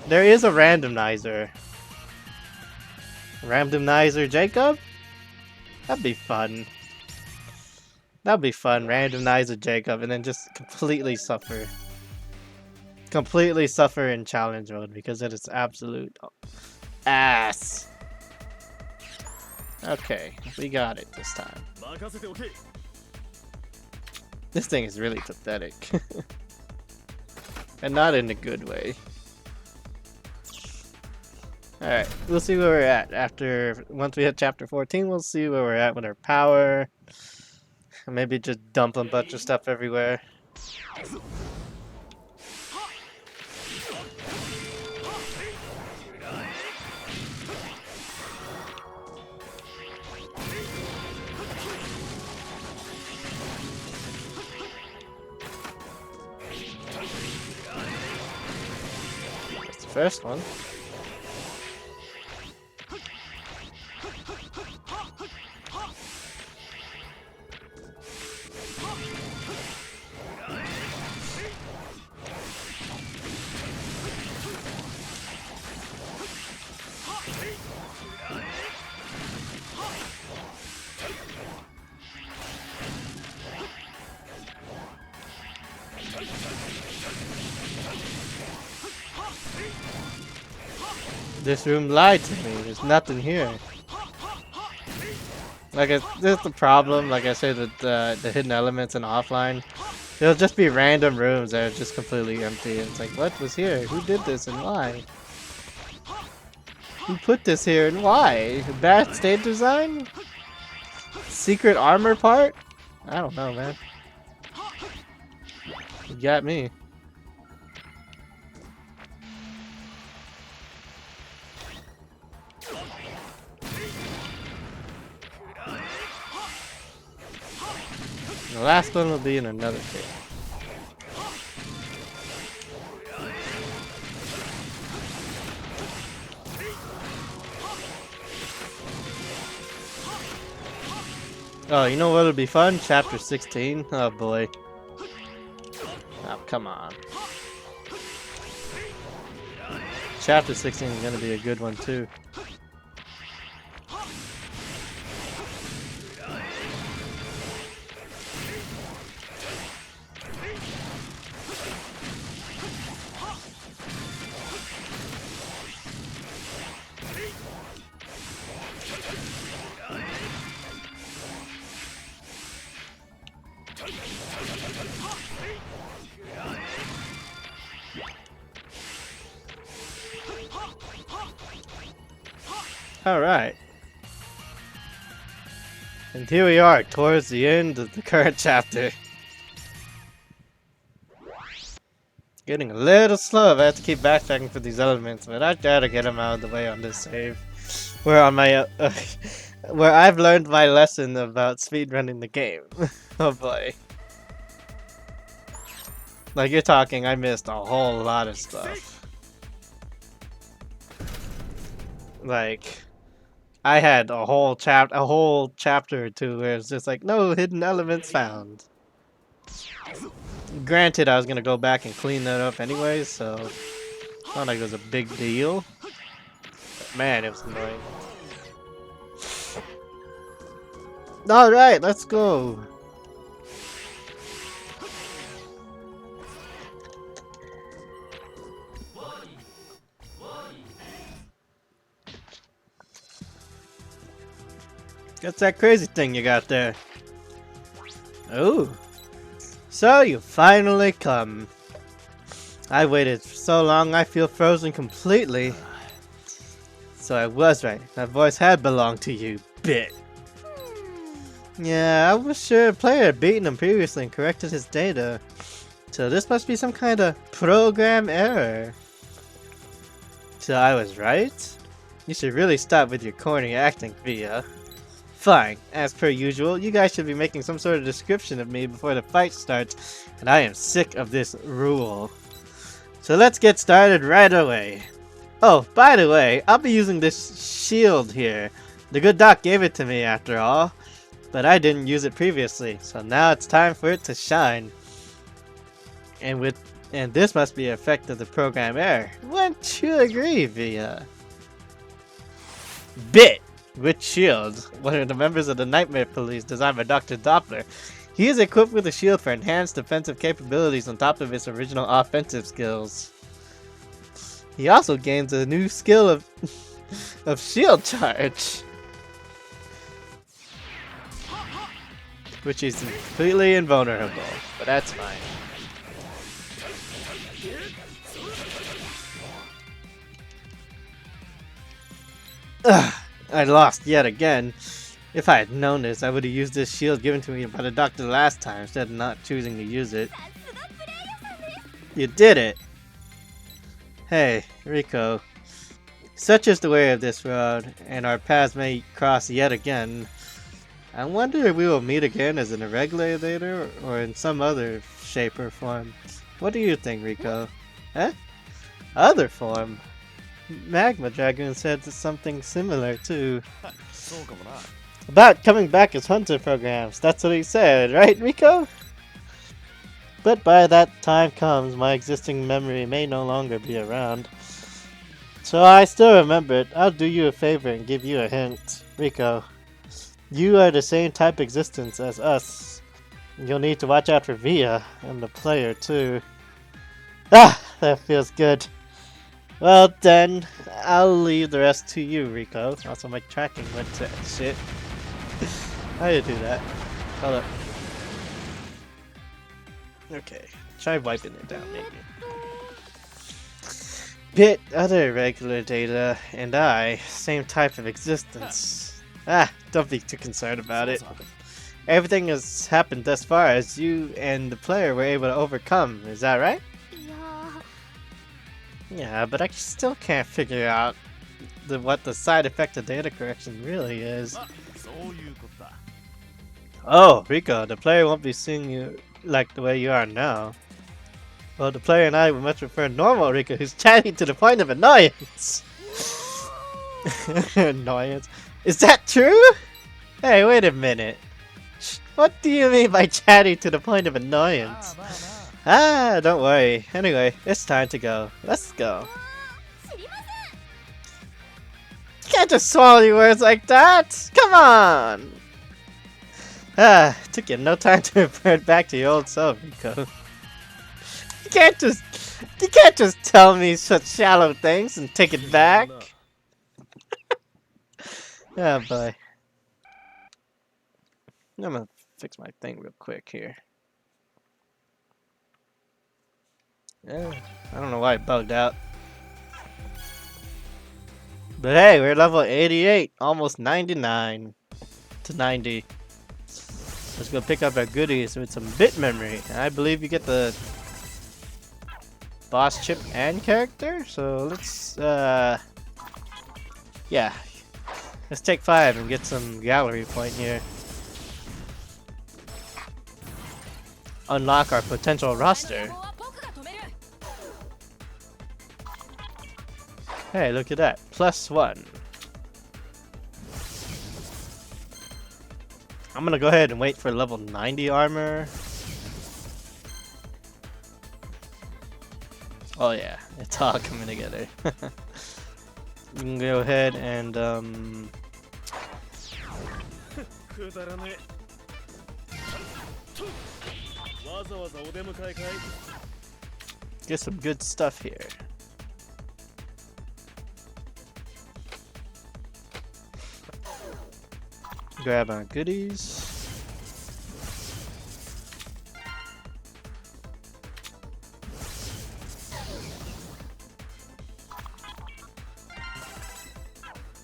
There is a randomizer. Randomizer Jacob? That'd be fun. That'd be fun. Randomizer Jacob and then just completely suffer. Completely suffer in challenge mode because it is absolute ass. Okay, we got it this time. This thing is really pathetic. And not in a good way. Alright, we'll see where we're at after, once we hit chapter 14, we'll see where we're at with our power. Maybe just dump a bunch of stuff everywhere. first one. This room lied to me. There's nothing here. Like, this is the problem. Like I said, that the hidden elements in offline, there'll just be random rooms that are just completely empty. And it's like, what was here? Who did this and why? Who put this here and why? Bad stage design? Secret armor part? I don't know, man. You got me. The last one will be in another cave. Oh, you know what'll be fun? Chapter 16. Oh boy. Oh, come on. Chapter 16 is gonna be a good one too. Alright. And here we are, towards the end of the current chapter. Getting a little slow. I have to keep backtracking for these elements, but I gotta get them out of the way on this save. Where on my where I've learned my lesson about speedrunning the game. Oh boy. Like, you're talking, I missed a whole lot of stuff. Like, I had a whole chapter or two where it's just like, no hidden elements found. Granted, I was gonna go back and clean that up anyways, so it's not like it was a big deal. But man, it was annoying. Alright, let's go. What's that crazy thing you got there? Oh. So you finally come. I waited for so long I feel frozen completely. So I was right. That voice had belonged to you, bit. Yeah, I was sure a player had beaten him previously and corrected his data. So this must be some kind of program error. So I was right? You should really stop with your corny acting, Via. Fine, as per usual, you guys should be making some sort of description of me before the fight starts, and I am sick of this rule. So let's get started right away. Oh, by the way, I'll be using this shield here. The good doc gave it to me after all, but I didn't use it previously, so now it's time for it to shine. And this must be an effect of the program error. Wouldn't you agree, Via? Bit! Which shield? One of the members of the Nightmare Police designed by Dr. Doppler. He is equipped with a shield for enhanced defensive capabilities on top of his original offensive skills. He also gains a new skill of shield charge, which is completely invulnerable, but that's fine. Ugh. I lost yet again. If I had known this, I would have used this shield given to me by the doctor last time instead of not choosing to use it. You did it! Hey, Rico. Such is the way of this road, and our paths may cross yet again. I wonder if we will meet again as an irregular later or in some other shape or form. What do you think, Rico? Huh? Other form? Magma Dragoon said something similar too. About coming back as hunter programs. That's what he said, right, Rico? But by that time comes, my existing memory may no longer be around. So I still remember it. I'll do you a favor and give you a hint. Rico, you are the same type existence as us. You'll need to watch out for Via and the player too. Ah, that feels good. Well then, I'll leave the rest to you, Rico. Also, my tracking went to shit. How do you do that? Hold up. Okay, try wiping it down maybe. Bit other regular data, and I, same type of existence. Ah, don't be too concerned about it. Everything has happened thus far as you and the player were able to overcome, is that right? Yeah, but I still can't figure out what the side effect of data correction really is. Oh, Rico, the player won't be seeing you like the way you are now. Well, the player and I would much prefer normal Rico who's chatty to the point of annoyance. Annoyance? Is that true? Hey, wait a minute. What do you mean by chatty to the point of annoyance? Ah, don't worry. Anyway, it's time to go. Let's go. You can't just swallow your words like that! Come on! Ah, took you no time to revert back to your old self, Rico. You can't just tell me such shallow things and take it back. Oh boy. I'm gonna fix my thing real quick here. Yeah, I don't know why it bugged out. But hey, we're level 88, almost 99 to 90. Let's go pick up our goodies with some bit memory. And I believe you get the boss chip and character. So let's yeah. Let's take 5 and get some gallery point here. Unlock our potential roster. Hey, look at that. +1. I'm gonna go ahead and wait for level 90 armor. Oh yeah, it's all coming together. We can go ahead and get some good stuff here. Grab our goodies.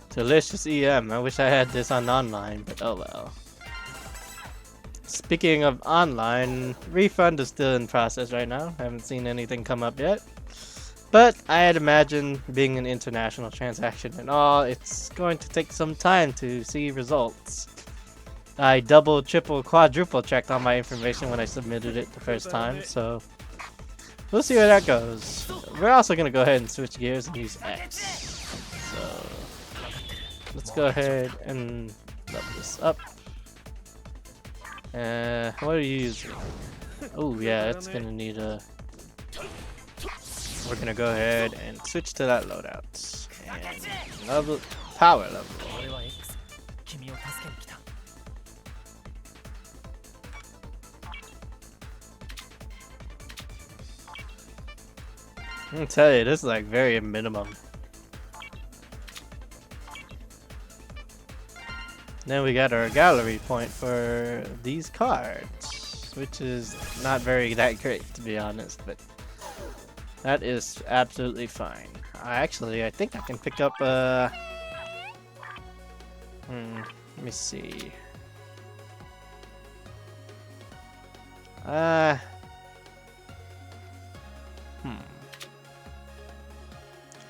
Delicious EM. I wish I had this on online, but oh well. Speaking of online, refund is still in process right now. I haven't seen anything come up yet. But I'd imagine, being an international transaction and all, it's going to take some time to see results. I double, triple, quadruple checked on my information when I submitted it the first time, so we'll see where that goes. We're also going to go ahead and switch gears and use X. So let's go ahead and level this up. What are you using? Oh yeah, it's going to need a... We're gonna go ahead and switch to that loadout and level power level. I'm gonna tell you, this is like very minimum. Then we got our gallery point for these cards, which is not that great to be honest, but that is absolutely fine. I think I can pick up let me see. I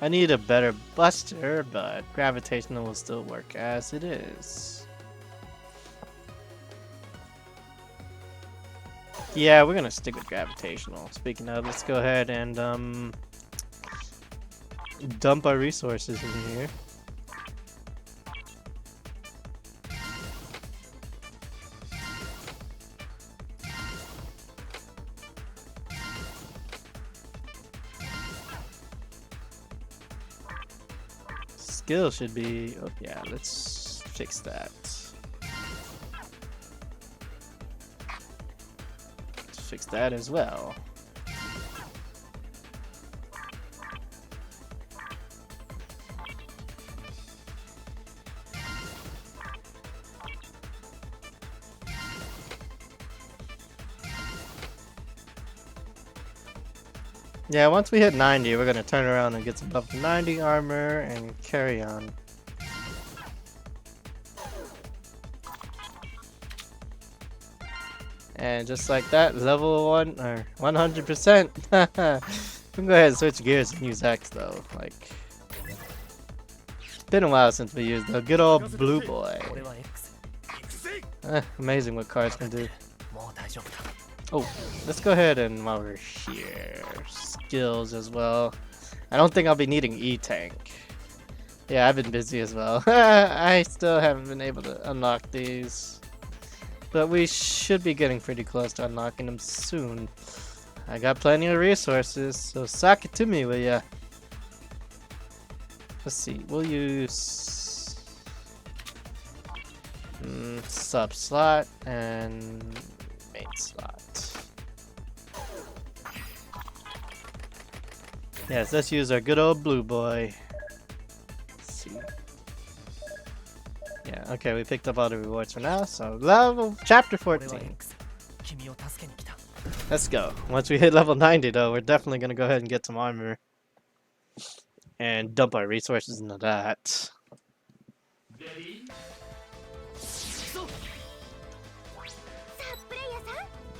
need a better buster, but gravitational will still work as it is. Yeah, we're gonna stick with gravitational. Speaking of, let's go ahead and dump our resources in here. Skill should be. Oh, yeah, let's fix that. Let's fix that as well. Yeah, once we hit 90, we're gonna turn around and get some level 90 armor and carry on. And just like that, level 1 or 100%. We can go ahead and switch gears and use X though. Like, it's been a while since we used the good old blue boy. Amazing what cards can do. Oh, let's go ahead and while we're here, skills as well. I don't think I'll be needing E-Tank. Yeah, I've been busy as well. I still haven't been able to unlock these. But we should be getting pretty close to unlocking them soon. I got plenty of resources, so sock it to me, will ya? Let's see, we'll use sub slot and main slot. Yes, let's use our good old blue boy. Let's see. Yeah, okay, we picked up all the rewards for now, so level chapter 14. Let's go. Once we hit level 90 though, we're definitely gonna go ahead and get some armor. And dump our resources into that.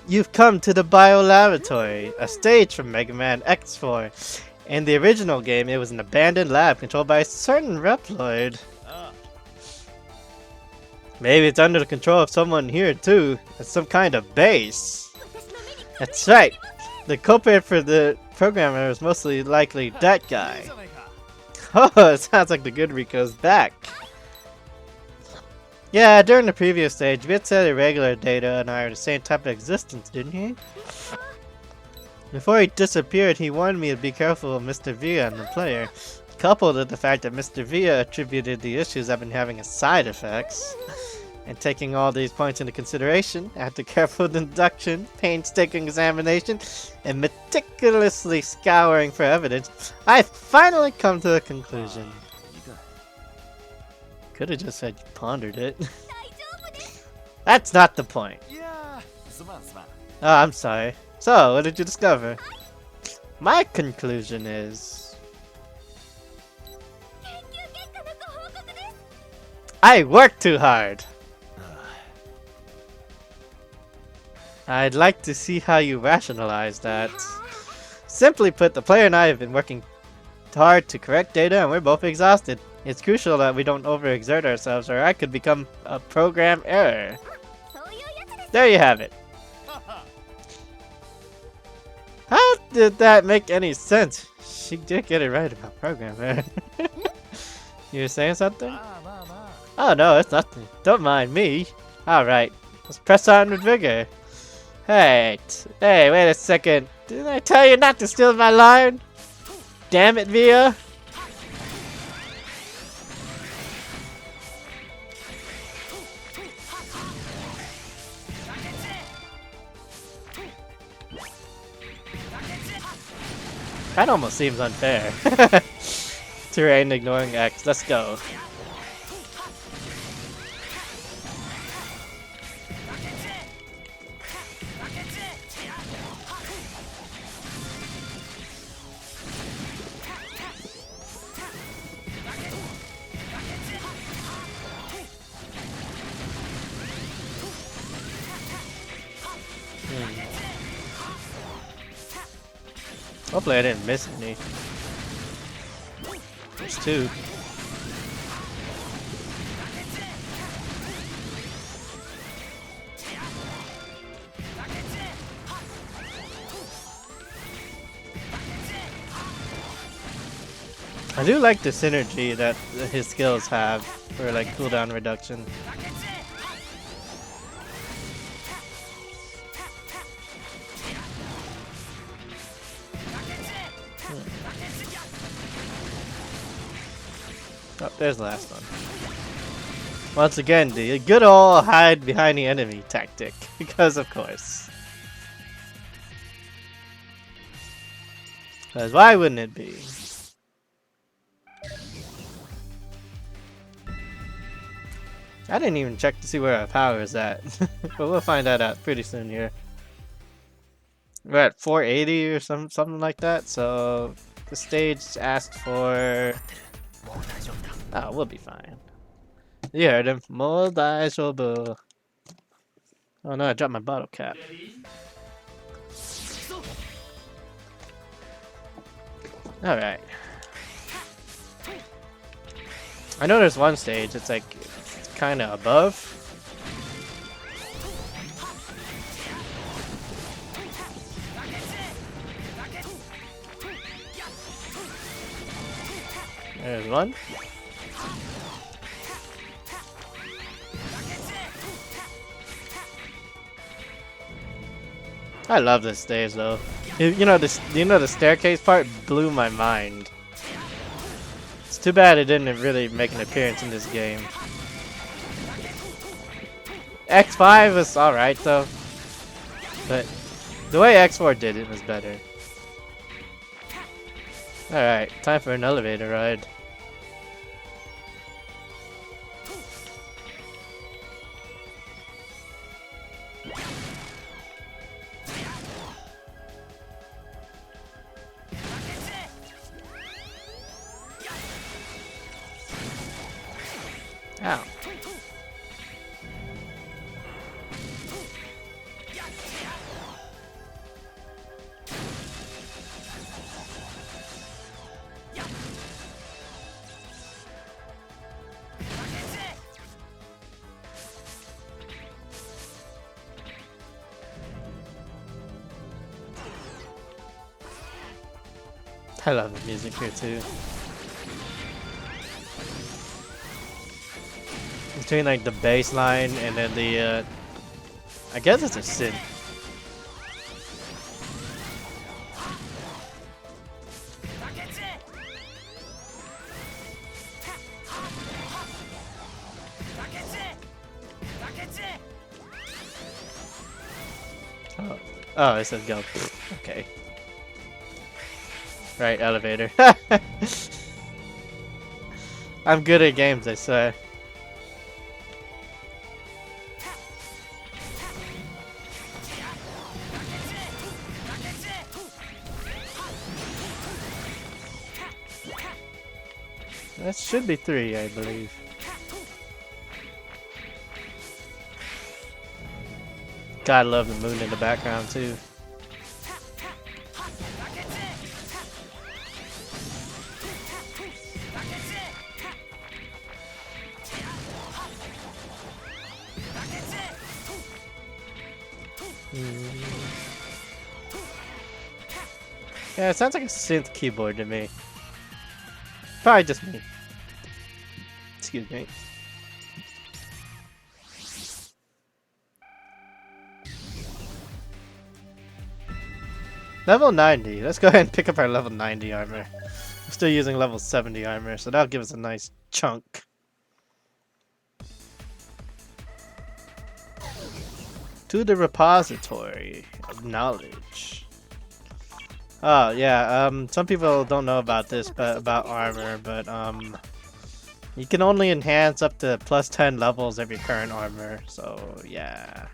You've come to the Bio Laboratory, a stage from Mega Man X4. In the original game, it was an abandoned lab controlled by a certain Reploid. Maybe it's under the control of someone here too. It's some kind of base. That's right. The culprit for the programmer is mostly likely that guy. Oh, it sounds like the good Rico's back. Yeah, during the previous stage, Bit said irregular data and I are the same type of existence, didn't he? Before he disappeared, he warned me to be careful of Mr. Villa and the player, coupled with the fact that Mr. Villa attributed the issues I've been having as side effects. And taking all these points into consideration, after careful deduction, painstaking examination, and meticulously scouring for evidence, I finally come to a conclusion. Could have just said you pondered it. That's not the point. Oh, I'm sorry. So, what did you discover? My conclusion is... I worked too hard! I'd like to see how you rationalize that. Simply put, the player and I have been working hard to correct data and we're both exhausted. It's crucial that we don't overexert ourselves or I could become a program error. There you have it. How did that make any sense? She did get it right about program error. You were saying something? Oh no, it's nothing. Don't mind me. Alright, let's press on with vigor. Hey, wait a second. Didn't I tell you not to steal my line? Damn it, Via. That almost seems unfair. Terrain ignoring X. Let's go. Hopefully I didn't miss any. There's two. I do like the synergy that his skills have for like cooldown reduction. Oh, there's the last one. Once again, the good old hide behind the enemy tactic. Because of course. Because why wouldn't it be? I didn't even check to see where our power is at. But we'll find that out pretty soon here. We're at 480 or something like that, so the stage asked for... Oh, we'll be fine. You heard him. Mo daijoubu. Oh no, I dropped my bottle cap. Alright. I know there's one stage, it's like kinda above. There's one. I love this stage though. You know the staircase part blew my mind. It's too bad it didn't really make an appearance in this game. X5 was alright though, but the way X4 did it was better. Alright, time for an elevator ride. Ow. I love the music here too. Between like the bass line and then the I guess it's a synth. Oh, it says go. Okay. Right, elevator. I'm good at games, I swear. That should be 3, I believe. God, love the moon in the background too. Yeah, it sounds like a synth keyboard to me. Probably just me. Excuse me. Level 90. Let's go ahead and pick up our level 90 armor. I'm still using level 70 armor, so that'll give us a nice chunk. To the repository of knowledge. Oh yeah, some people don't know about this, but about armor, but you can only enhance up to plus 10 levels of your current armor, so yeah.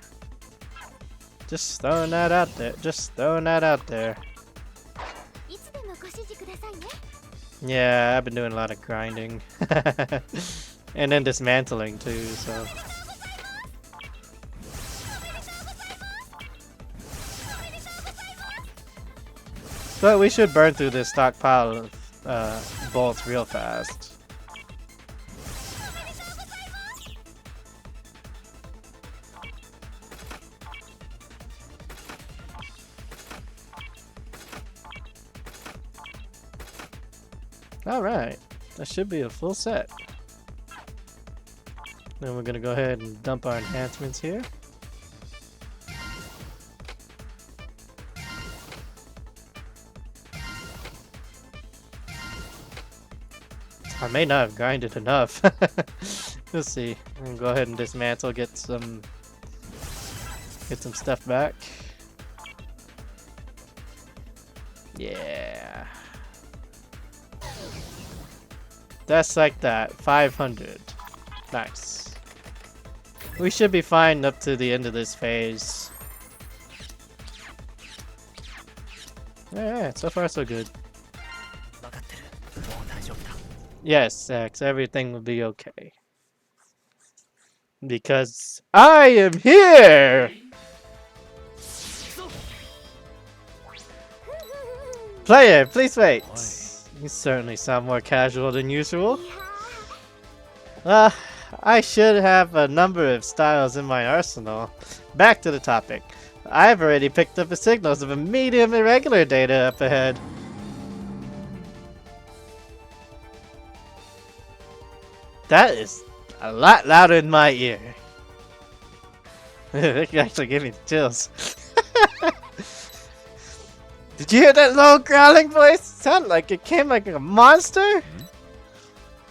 Just throwing that out there. Just throwing that out there. Yeah, I've been doing a lot of grinding. And then dismantling too, so. But we should burn through this stockpile of bolts real fast. Alright, that should be a full set. Then we're gonna go ahead and dump our enhancements here. I may not have grinded enough. Let's see. I'm gonna go ahead and dismantle, get some stuff back. Yeah. That's like that. 500. Nice. We should be fine up to the end of this phase. Alright, so far so good. Yes, X, everything will be okay. Because I am here! Player, please wait. You certainly sound more casual than usual. I should have a number of styles in my arsenal. Back to the topic. I've already picked up the signals of a medium irregular data up ahead. That is a lot louder in my ear. It actually gave me the chills. Did you hear that low growling voice? It sounded like it came like a monster?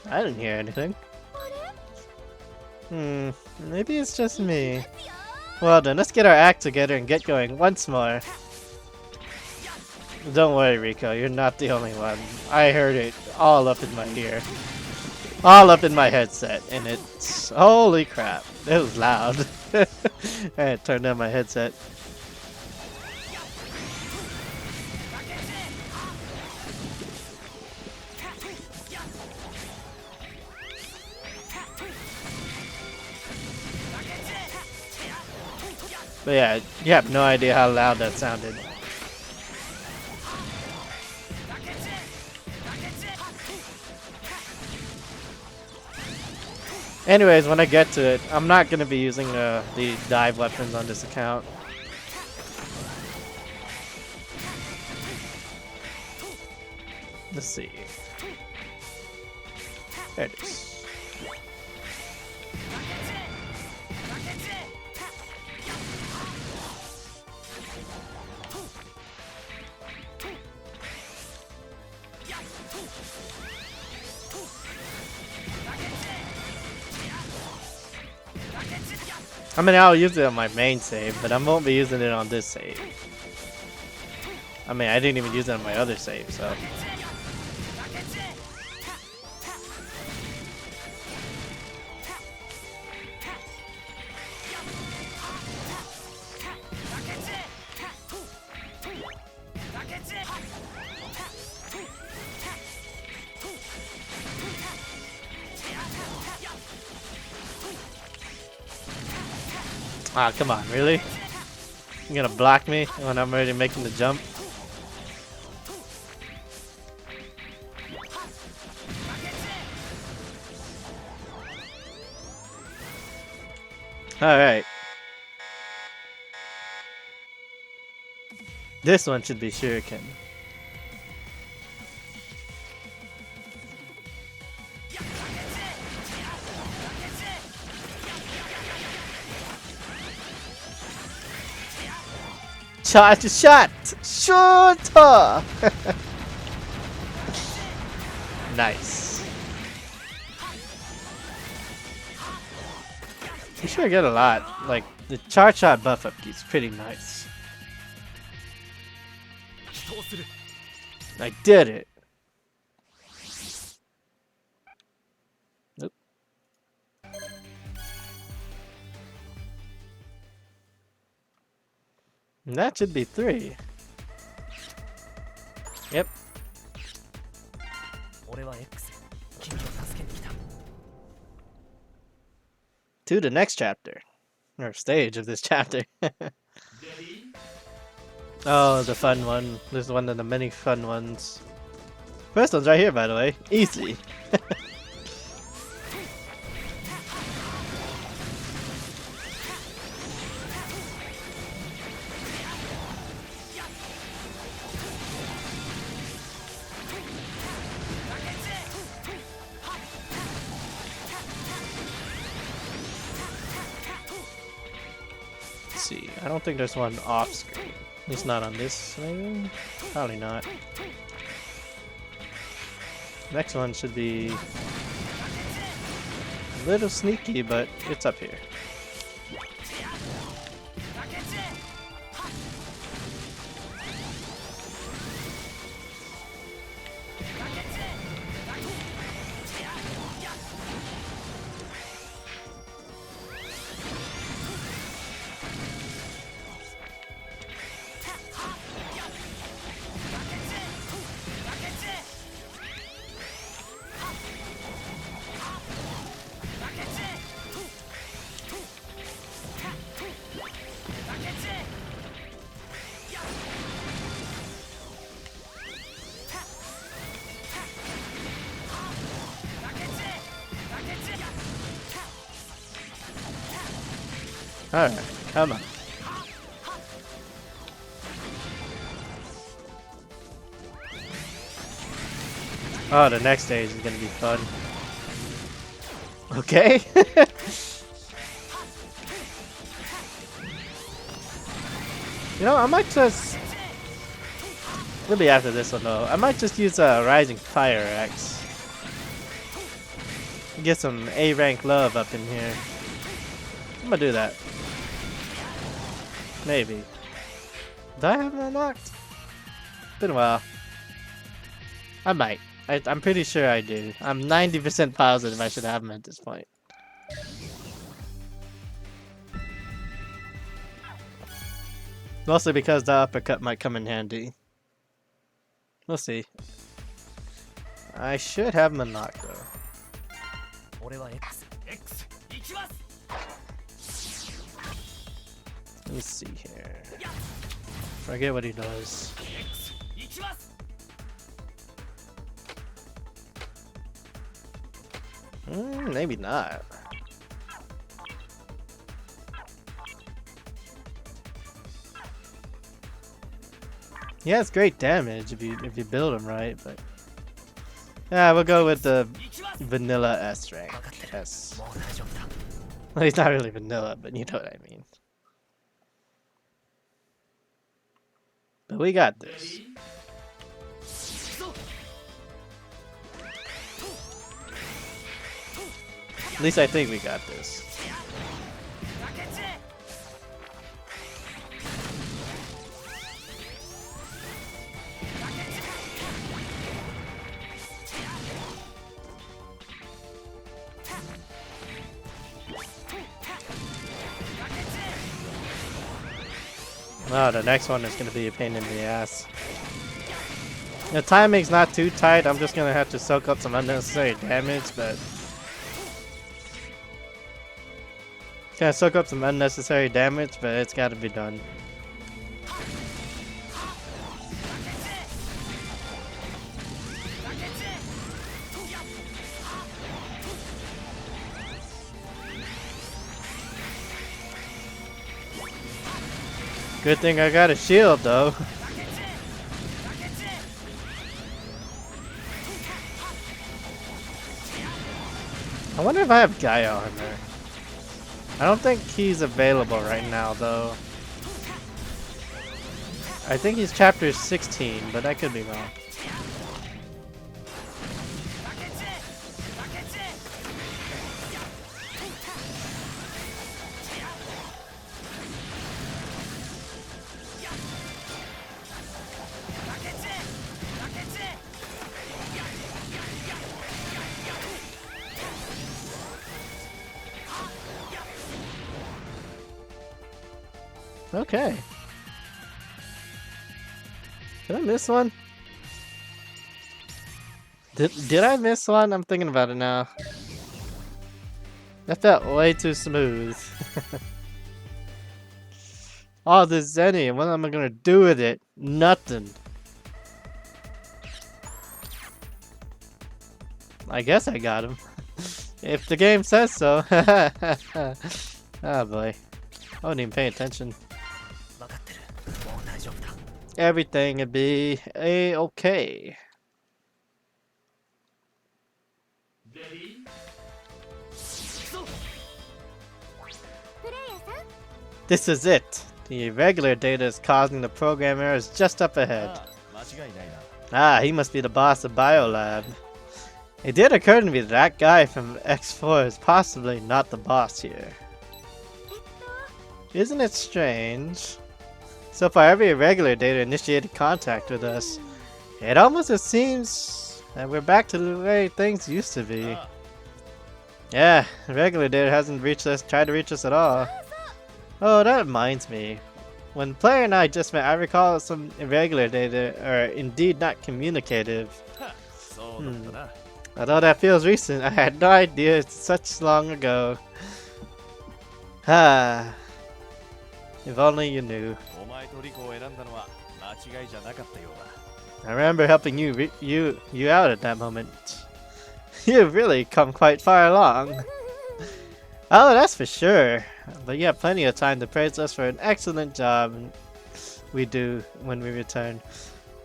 I didn't hear anything. Maybe it's just me. Well then, let's get our act together and get going once more. Don't worry, Rico, you're not the only one. I heard it all up in my ear. All up in my headset, and it's... holy crap, it was loud. I had to turn down my headset. But yeah, you have no idea how loud that sounded. Anyways, when I get to it, I'm not going to be using the DiVE weapons on this account. Let's see. There it is. I mean, I'll use it on my main save, but I won't be using it on this save. I mean, I didn't even use it on my other save, so... Ah, come on, really? You're gonna block me when I'm already making the jump? Alright. This one should be Shuriken. Charge shot! Shoot! Nice. You sure get a lot. Like, the charge shot buff up is pretty nice. I did it! Nope. And that should be 3. Yep. To the next chapter. Or stage of this chapter. Oh, the fun one. This is one of the many fun ones. First one's right here, by the way. Easy. Let's see. I don't think there's one off screen. At least not on this, maybe? Probably not. Next one should be a little sneaky, but it's up here. Alright, come on. Oh, the next stage is gonna be fun. Okay. You know, I might just... Maybe after this one though. I might just use a Rising Fire Axe. Get some A rank love up in here. I'm gonna do that. Maybe. Do I have it unlocked? Been a while. I might. I'm pretty sure I do. I'm 90% positive I should have them at this point. Mostly because the uppercut might come in handy. We'll see. I should have them unlocked though. Let's see here. Forget what he does. Maybe not. Yeah, it's great damage if you build him right, but yeah, we'll go with the vanilla S rank. S. Well, he's not really vanilla, but you know what I mean. But we got this. At least I think we got this. Oh, the next one is going to be a pain in the ass. The timing's not too tight. I'm just going to have to soak up some unnecessary damage, but... Gonna soak up some unnecessary damage, but it's got to be done. Good thing I got a shield, though. I wonder if I have Gaia armor. I don't think he's available right now, though. I think he's chapter 16, but I could be wrong. Okay. Did I miss one? Did I miss one? I'm thinking about it now. That felt way too smooth. Oh, the Zenny. What am I gonna do with it? Nothing. I guess I got him. If the game says so. Oh boy. I wasn't even paying attention. Everything would be a-okay. This is it. The irregular data is causing the program errors just up ahead. Ah, he must be the boss of Biolab. It did occur to me that guy from X4 is possibly not the boss here. Isn't it strange? So far, every irregular data initiated contact with us. It almost seems that we're back to the way things used to be. Yeah, irregular data hasn't tried to reach us at all. Oh, that reminds me. When Player and I just met, I recall some irregular data are indeed not communicative. Although that feels recent, I had no idea it's such long ago. Ah, if only you knew. I remember helping you out at that moment. You've really come quite far along. Oh, that's for sure. But you have plenty of time to praise us for an excellent job we do when we return.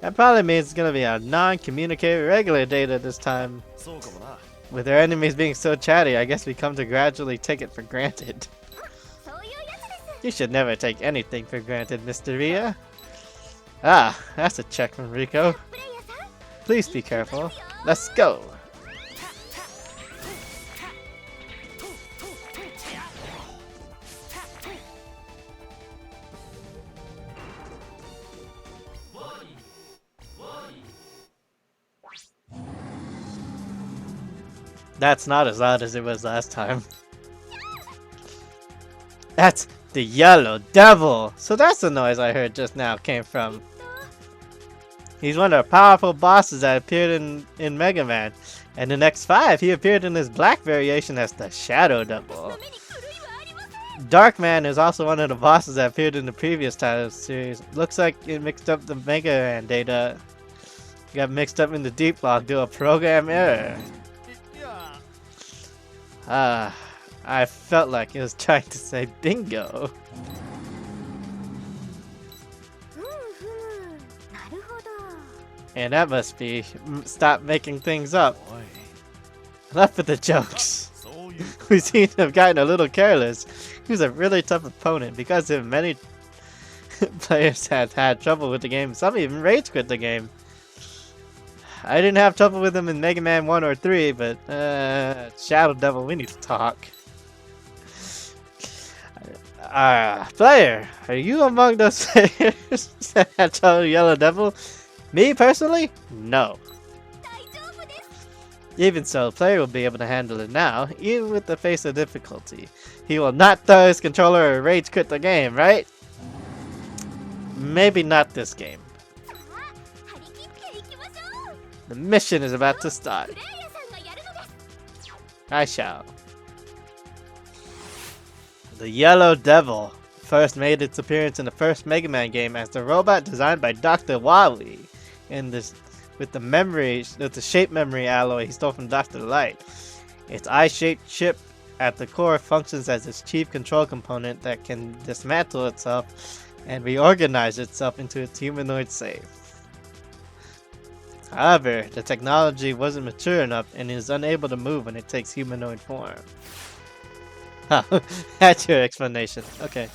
That probably means it's gonna be a non-communicative regular data this time. With our enemies being so chatty, I guess we come to gradually take it for granted. You should never take anything for granted, Mr. Ria. Ah, that's a check from Rico. Please be careful. Let's go. That's not as loud as it was last time. That's the Yellow Devil! So that's the noise I heard just now came from. He's one of the powerful bosses that appeared in Mega Man. And in X5, he appeared in his black variation as the Shadow Devil. Darkman is also one of the bosses that appeared in the previous title series. Looks like it mixed up the Mega Man data. Got mixed up in the deep log due to a program error. Ah, I felt like it was trying to say bingo. And that must be stop making things up. Enough with the jokes. We seem to have gotten a little careless. He was a really tough opponent. Because of many players have had trouble with the game. Some even rage quit the game. I didn't have trouble with him in Mega Man 1 or 3, but Shadow Devil, we need to talk. Player, are you among those players that had trouble with Yellow Devil? Me personally? No. Even so, player will be able to handle it now, even with the face of difficulty. He will not throw his controller or rage quit the game, right? Maybe not this game. The mission is about to start. I shall. The Yellow Devil first made its appearance in the first Mega Man game as the robot designed by Dr. Wily, with the shape memory alloy he stole from Dr. Light. Its eye-shaped chip at the core functions as its chief control component that can dismantle itself and reorganize itself into its humanoid slave. However, the technology wasn't mature enough and is unable to move when it takes humanoid form. That's your explanation. Okay.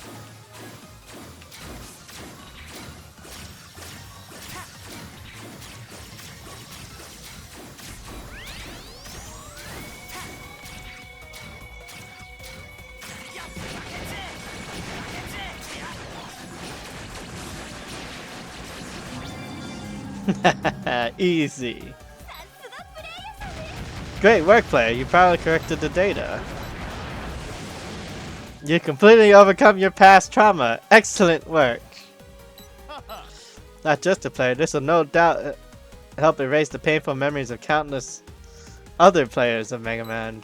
Easy. Great work, player. You probably corrected the data. You completely overcome your past trauma. Excellent work. Not just a player, this will no doubt help erase the painful memories of countless other players of Mega Man.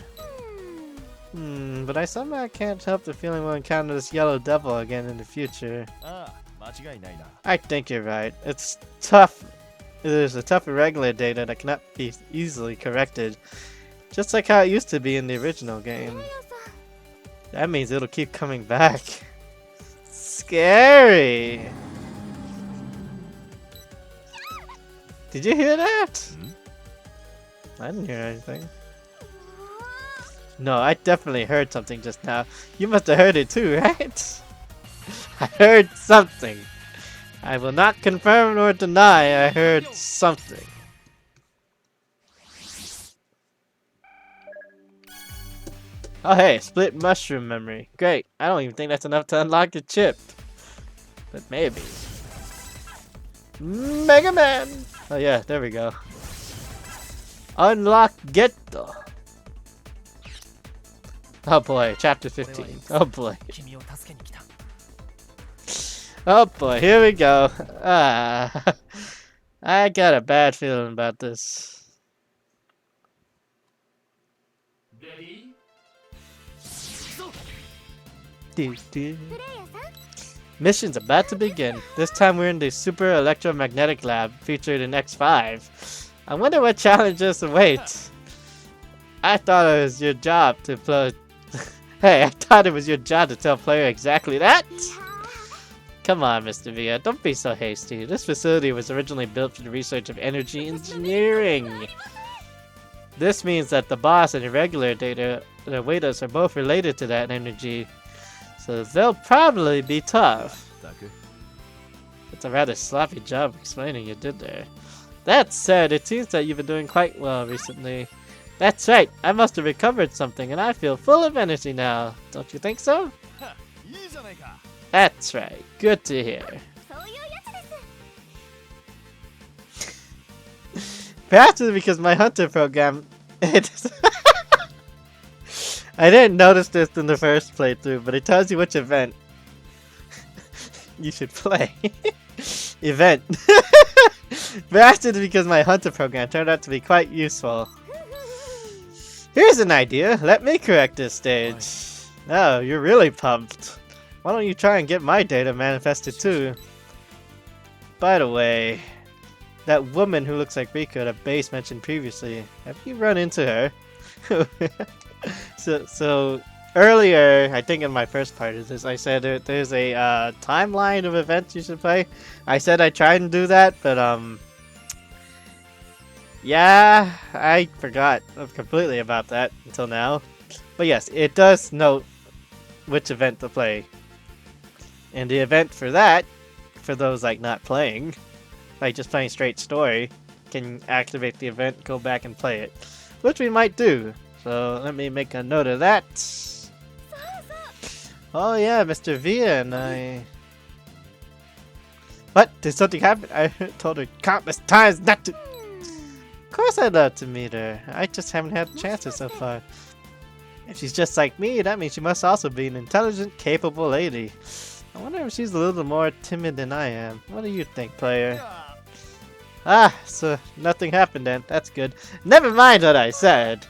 But I somehow can't help the feeling we'll encounter this Yellow Devil again in the future. I think you're right. It's tough. There's a tough irregular data that cannot be easily corrected. Just like how it used to be in the original game. That means it'll keep coming back. Scary! Did you hear that? I didn't hear anything. No, I definitely heard something just now. You must have heard it too, right? I heard something. I will not confirm nor deny I heard something. Oh hey, split mushroom memory. Great. I don't even think that's enough to unlock a chip. But maybe. Mega Man! Oh yeah, there we go. Unlock Ghetto. Oh boy, chapter 15. Oh boy. Oh boy, here we go. Ah, I got a bad feeling about this. Mission's about to begin. This time we're in the Super Electromagnetic Lab featured in X5. I wonder what challenges await. I thought it was your job to play. Hey, I thought it was your job to tell player exactly that. Come on, Mr. Via, don't be so hasty. This facility was originally built for the research of energy engineering. This means that the boss and irregular data that await us are both related to that energy. So they'll probably be tough. It's a rather sloppy job explaining you did there. That said, it seems that you've been doing quite well recently. That's right, I must have recovered something and I feel full of energy now. Don't you think so? That's right, good to hear. Perhaps it's because my hunter program... I didn't notice this in the first playthrough, but it tells you which event you should play. Event. Perhaps it's because my hunter program turned out to be quite useful. Here's an idea. Let me correct this stage. Oh, you're really pumped. Why don't you try and get my data manifested too? By the way, that woman who looks like Rika that Base mentioned previously, have you run into her? so earlier, I think in my first part of this, I said there's a timeline of events you should play. I said I tried and do that, but yeah, I forgot completely about that until now. But yes, it does note which event to play. And the event for that, for those like not playing, like just playing straight story, can activate the event, go back and play it. Which we might do. So let me make a note of that. Oh yeah, Mr. Via and I... What? Did something happen? I told her countless times not to... Of course I'd love to meet her. I just haven't had chances so far. If she's just like me, that means she must also be an intelligent, capable lady. I wonder if she's a little more timid than I am. What do you think, player? Ah, so nothing happened then. That's good. Never mind what I said.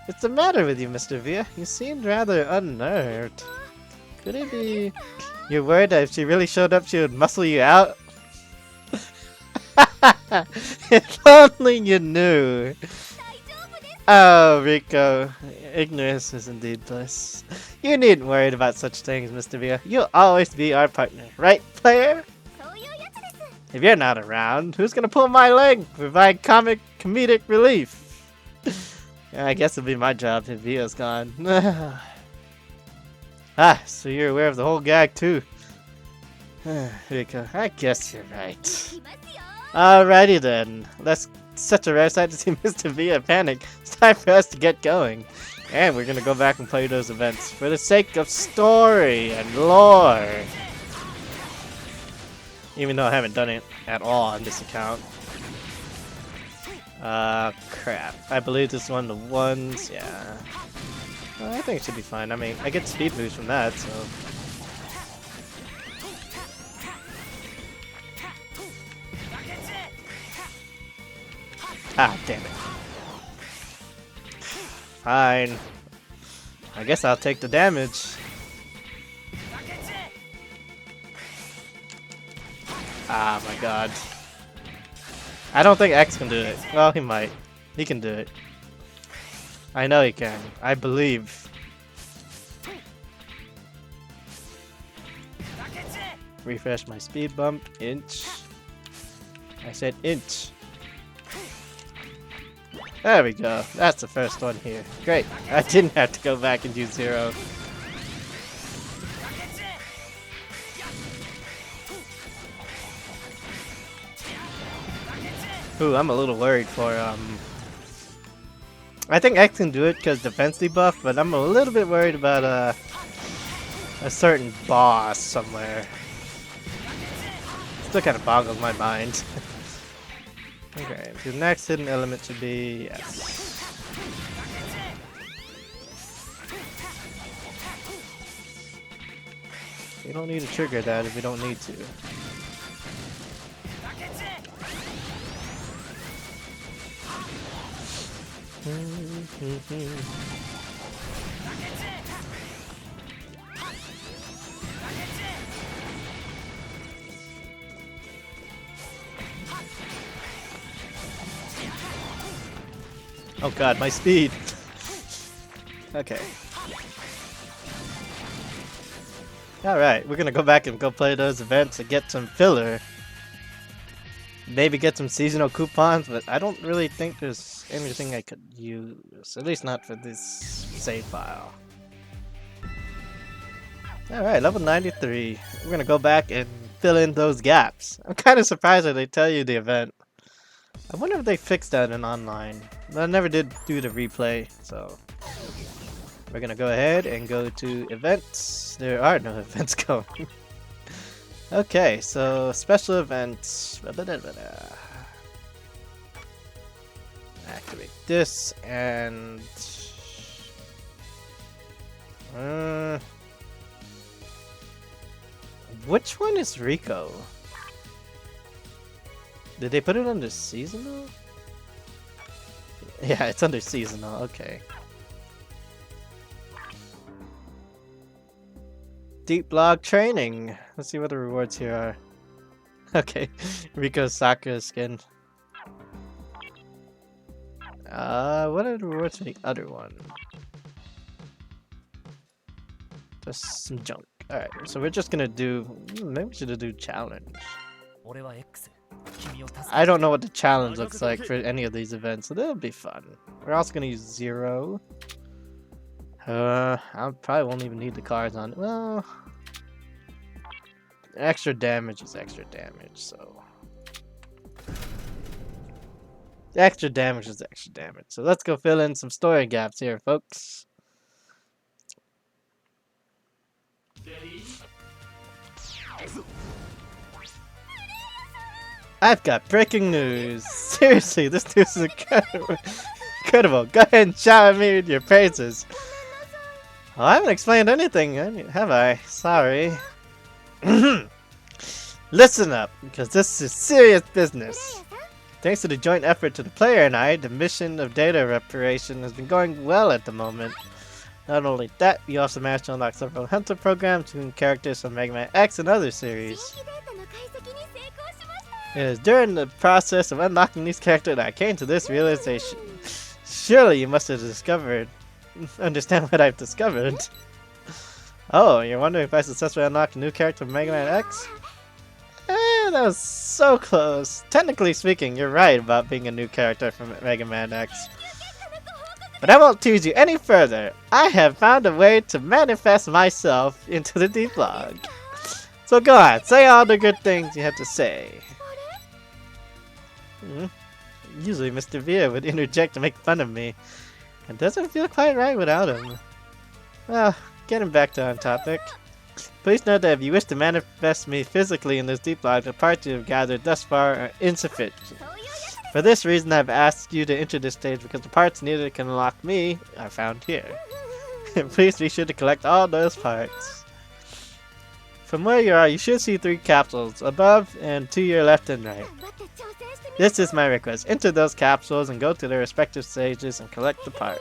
What's the matter with you, Mr. Via? You seemed rather unnerved. Could it be you're worried that if she really showed up, she would muscle you out? If only you knew. Oh, Rico. Ignorance is indeed bliss. You needn't worry about such things, Mr. Via. You'll always be our partner, right, player? If you're not around, who's gonna pull my leg? Provide comedic relief. I guess it'll be my job if Via's gone. Ah, so you're aware of the whole gag too. Rico, I guess you're right. Alrighty then, let's such a rare sight to see Mr. Via panic. It's time for us to get going. And we're gonna go back and play those events for the sake of story and lore. Even though I haven't done it at all on this account. Crap. I believe this is one of the ones, yeah. Well, I think it should be fine. I mean, I get speed boost from that, so... Ah, damn it. Fine. I guess I'll take the damage. Ah, my god. I don't think X can do it. Well, he might. He can do it. I know he can. I believe. Refresh my speed bump. Inch. I said inch. There we go. That's the first one here. Great. I didn't have to go back and do 0. Ooh, I'm a little worried for I think X can do it because defense debuff, but I'm a little bit worried about a certain boss somewhere. Still kind of boggles my mind. Okay, the next hidden element should be yes. We don't need to trigger that if we don't need to. Oh god, my speed! Okay. Alright, we're gonna go back and go play those events and get some filler. Maybe get some seasonal coupons, but I don't really think there's anything I could use. At least not for this save file. Alright, level 93. We're gonna go back and fill in those gaps. I'm kinda surprised that they tell you the event. I wonder if they fixed that in online. I never did do the replay, so we're gonna go ahead and go to events. There are no events going. Okay, so special events. Activate this and which one is Rico? Did they put it under seasonal? Yeah, it's under seasonal, okay. Deep log training. Let's see what the rewards here are. Okay, Rico's Sakura skin. What are the rewards for the other one? Just some junk. Alright, so we're just gonna do... maybe we should do challenge. I don't know what the challenge looks like for any of these events, so that'll be fun. We're also gonna use 0. I probably won't even need the cards on it. Well, extra damage is extra damage, so extra damage is extra damage. So let's go fill in some story gaps here, folks. I've got breaking news. Seriously, this news is incredible. Incredible. Go ahead and shower me with your praises. Well, I haven't explained anything, have I? Sorry. Listen up, because this is serious business. Thanks to the joint effort to the player and I, the mission of data reparation has been going well at the moment. Not only that, we also managed to unlock several hunter programs, including characters from Mega Man X and other series. It is during the process of unlocking these characters that I came to this realization. Surely you must have understand what I've discovered. Oh, you're wondering if I successfully unlocked a new character from Mega Man X? That was so close. Technically speaking, you're right about being a new character from Mega Man X. But I won't tease you any further. I have found a way to manifest myself into the DiVE log. So go on, say all the good things you have to say. Usually Mr. Via would interject to make fun of me. It doesn't feel quite right without him. Well, getting back to on topic. Please note that if you wish to manifest me physically in this DiVE log, the parts you have gathered thus far are insufficient. For this reason, I've asked you to enter this stage because the parts needed to unlock me are found here. Please be sure to collect all those parts. From where you are, you should see 3 capsules, above and to your left and right. This is my request. Enter those capsules and go to their respective stages and collect the part.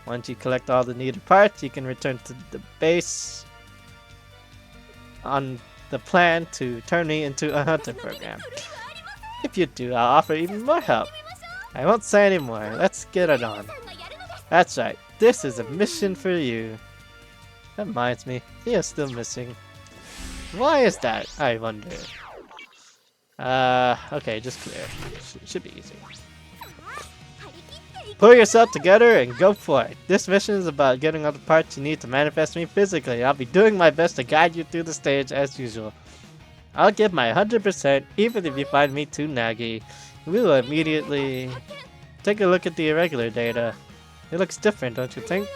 Once you collect all the needed parts, you can return to the base on the plan to turn me into a hunter program. If you do, I'll offer even more help. I won't say any more. Let's get it on. That's right. This is a mission for you. That reminds me, he is still missing. Why is that, I wonder? Okay, just clear. Should be easy. Pull yourself together and go for it. This mission is about getting all the parts you need to manifest me physically. I'll be doing my best to guide you through the stage as usual. I'll give my 100% even if you find me too naggy. We will immediately take a look at the irregular data. It looks different, don't you think?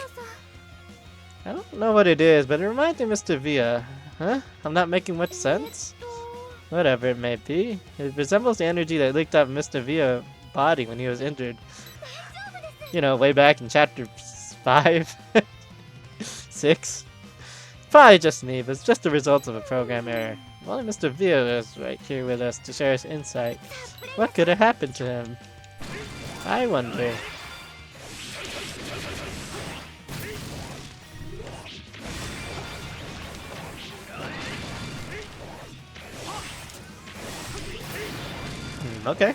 I don't know what it is, but it reminds me of Mr. Via. Huh? I'm not making much sense? Whatever it may be. It resembles the energy that leaked out of Mr. Via's body when he was injured. You know, way back in chapter 5? 6? Probably just me, but it's just the result of a program error. Only Mr. Via is right here with us to share his insight. What could have happened to him? I wonder. Okay.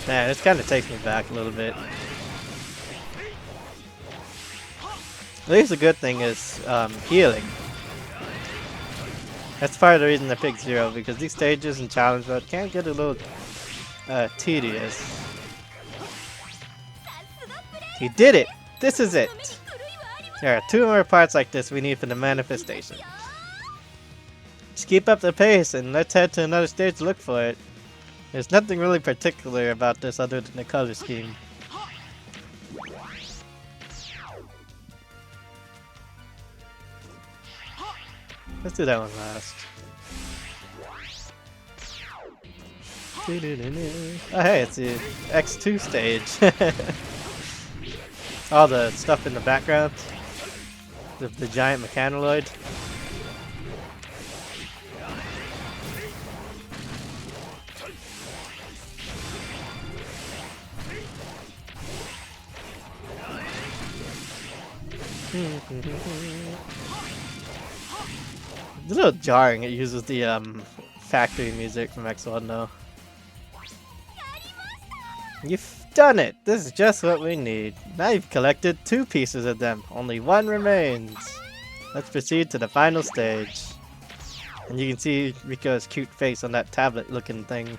Man, this kind of takes me back a little bit. At least the good thing is healing. That's part of the reason I picked Zero, because these stages and challenge mode can get a little tedious. He did it! This is it! There are 2 more parts like this we need for the manifestation. Just keep up the pace and let's head to another stage to look for it. There's nothing really particular about this other than the color scheme. Let's do that one last. Oh hey, it's the X2 stage. All the stuff in the background. The giant mechanoid. It's a little jarring. It uses the factory music from X1 though. You've done it! This is just what we need. Now you've collected 2 pieces of them. Only 1 remains. Let's proceed to the final stage. And you can see Rico's cute face on that tablet looking thing.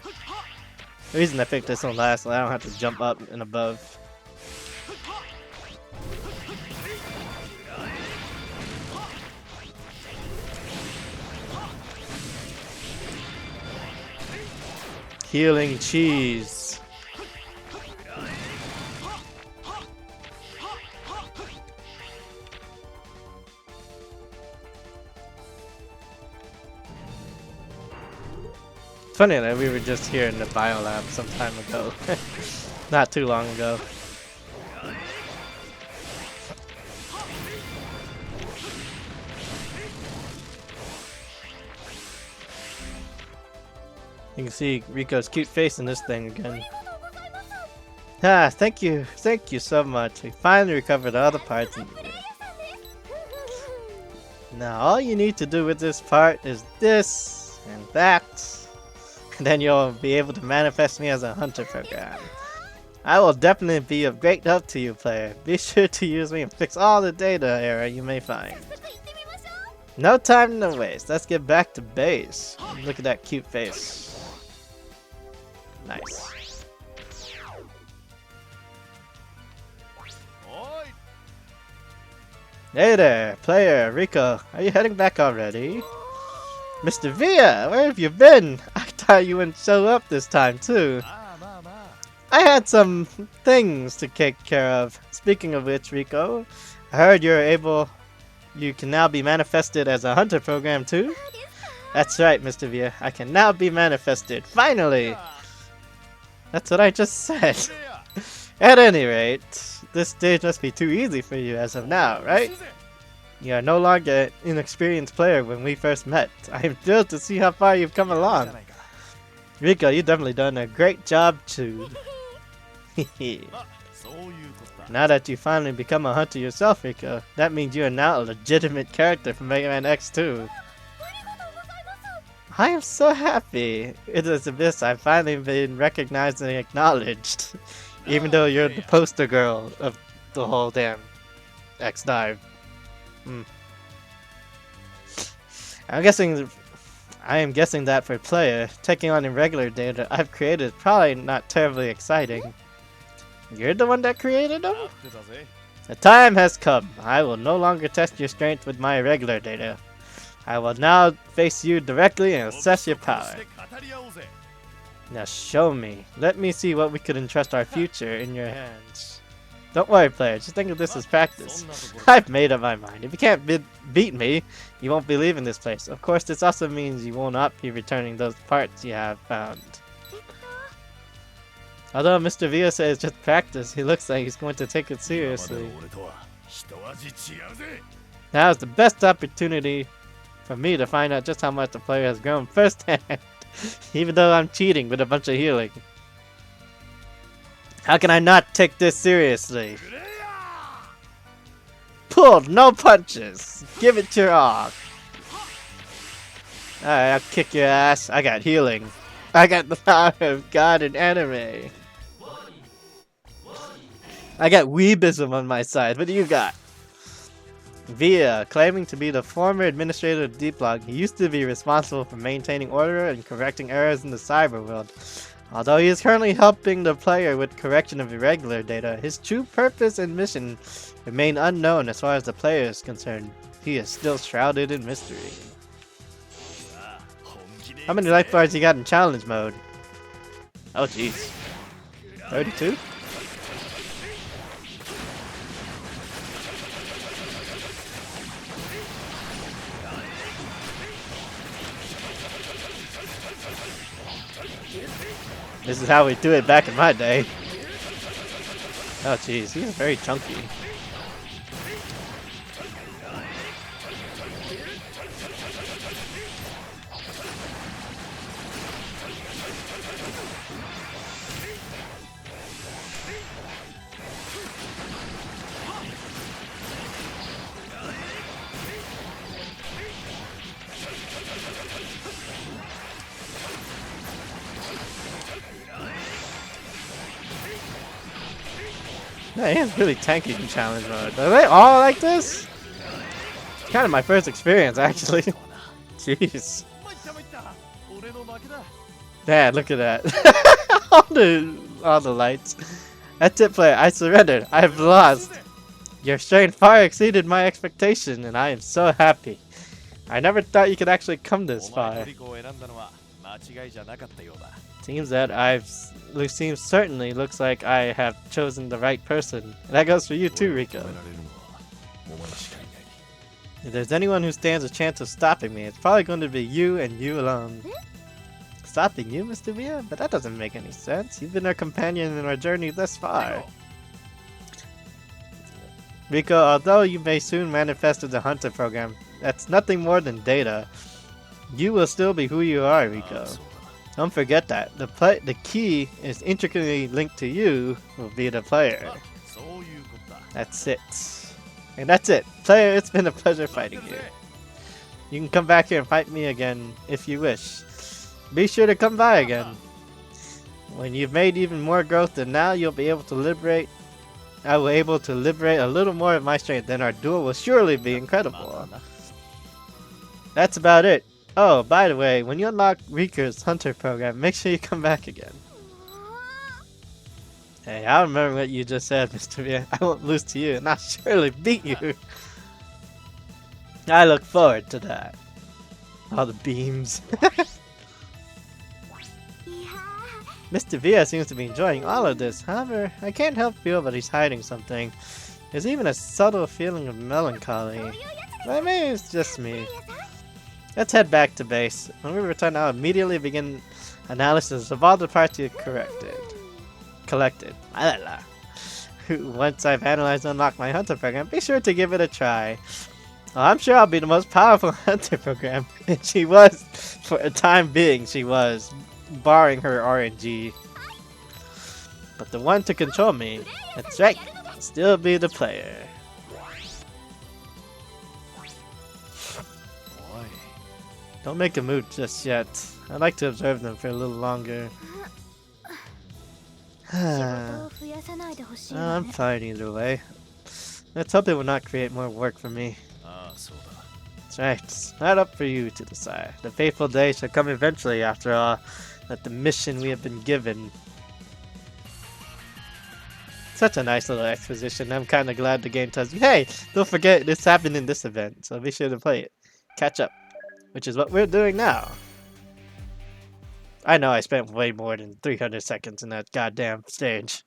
The reason I picked this one last so I don't have to jump up and above. Healing cheese. It's funny that we were just here in the biolab some time ago. Not too long ago. You can see Rico's cute face in this thing again. Ah, thank you so much. We finally recovered the other parts. Now all you need to do with this part is this and that. And then you'll be able to manifest me as a hunter program. I will definitely be of great help to you, player. Be sure to use me and fix all the data error you may find. No time to waste. Let's get back to base. Look at that cute face. Nice. Hey there, player, Rico. Are you heading back already? Mr. Via, where have you been? I thought you wouldn't show up this time too. I had some things to take care of. Speaking of which, Rico, I heard you can now be manifested as a hunter program too? That's right, Mr. Via. I can now be manifested. Finally! That's what I just said. At any rate, this stage must be too easy for you as of now, right? You are no longer an inexperienced player when we first met. I am thrilled to see how far you've come along. Rico, you've definitely done a great job too. Now that you finally become a hunter yourself, Rico, that means you are now a legitimate character from Mega Man X2. I am so happy. It is this I've finally been recognized and acknowledged. Even though you're the poster girl of the whole damn X-Dive. I am guessing that for a player, taking on irregular data I've created is probably not terribly exciting. You're the one that created them? The time has come. I will no longer test your strength with my regular data. I will now face you directly and assess your power. Now show me. Let me see what we could entrust our future in your hands. Don't worry, player. Just think of this as practice. I've made up my mind. If you can't beat me, you won't be leaving this place. Of course, this also means you will not be returning those parts you have found. Although Mr. Villa says just practice, he looks like he's going to take it seriously. Now is the best opportunity for me to find out just how much the player has grown firsthand. Even though I'm cheating with a bunch of healing. How can I not take this seriously? Pulled, no punches. Give it your all. Alright, I'll kick your ass. I got healing. I got the power of God in anime. I got weebism on my side. What do you got? Via, claiming to be the former administrator of DiVE, he used to be responsible for maintaining order and correcting errors in the cyber world. Although he is currently helping the player with correction of irregular data, his true purpose and mission remain unknown as far as the player is concerned. He is still shrouded in mystery. How many life bars you got in challenge mode? Oh jeez. 32? This is how we do it back in my day. Oh jeez, he's very chunky. Yeah, he is really tanky in challenge mode. Are they all like this? It's kind of my first experience, actually. Jeez. Dad, look at that. all the lights. That's it, player. I surrendered. I've lost. Your strength far exceeded my expectation, and I am so happy. I never thought you could actually come this far. Seems that certainly looks like I have chosen the right person. And that goes for you too, Rico. If there's anyone who stands a chance of stopping me, it's probably going to be you and you alone. Stopping you, Mr. Villa? But that doesn't make any sense. You've been our companion in our journey thus far. Rico, although you may soon manifest as a hunter program, that's nothing more than data. You will still be who you are, Rico. Don't forget that. The key is intricately linked to you will be the player. That's it. And that's it. Player, it's been a pleasure fighting you. You can come back here and fight me again if you wish. Be sure to come by again. When you've made even more growth than now, you'll be able to liberate. I will be able to liberate a little more of my strength, then our duel will surely be incredible. That's about it. Oh, by the way, when you unlock Rika's Hunter program, make sure you come back again. Hey, I remember what you just said, Mr. Villa. I won't lose to you, and I'll surely beat you. I look forward to that. All the beams. Mr. Villa seems to be enjoying all of this. However, I can't help feel that he's hiding something. There's even a subtle feeling of melancholy. But maybe it's just me. Let's head back to base. When we return, I'll immediately begin analysis of all the parts you collected. Once I've analyzed and unlocked my hunter program, be sure to give it a try. Well, I'm sure I'll be the most powerful hunter program. And she was, for a time being, she was, barring her RNG. But the one to control me, that's right, still be the player. Don't make a move just yet. I'd like to observe them for a little longer. I'm fine either way. Let's hope it will not create more work for me. That's right. It's not up for you to decide. The fateful day shall come eventually, after all. That the mission we have been given. Such a nice little exposition. I'm kind of glad the game tells you, hey, don't forget this happened in this event, so be sure to play it. Catch up, which is what we're doing now. I know I spent way more than 300 seconds in that goddamn stage.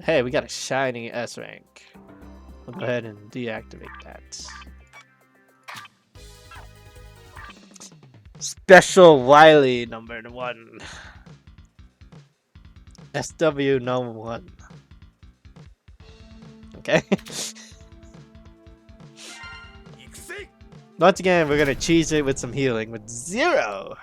Hey, we got a shiny S rank. We'll go ahead and deactivate that. Special Wily number 1. SW number 1. Okay. Once again, we're gonna cheese it with some healing with 0.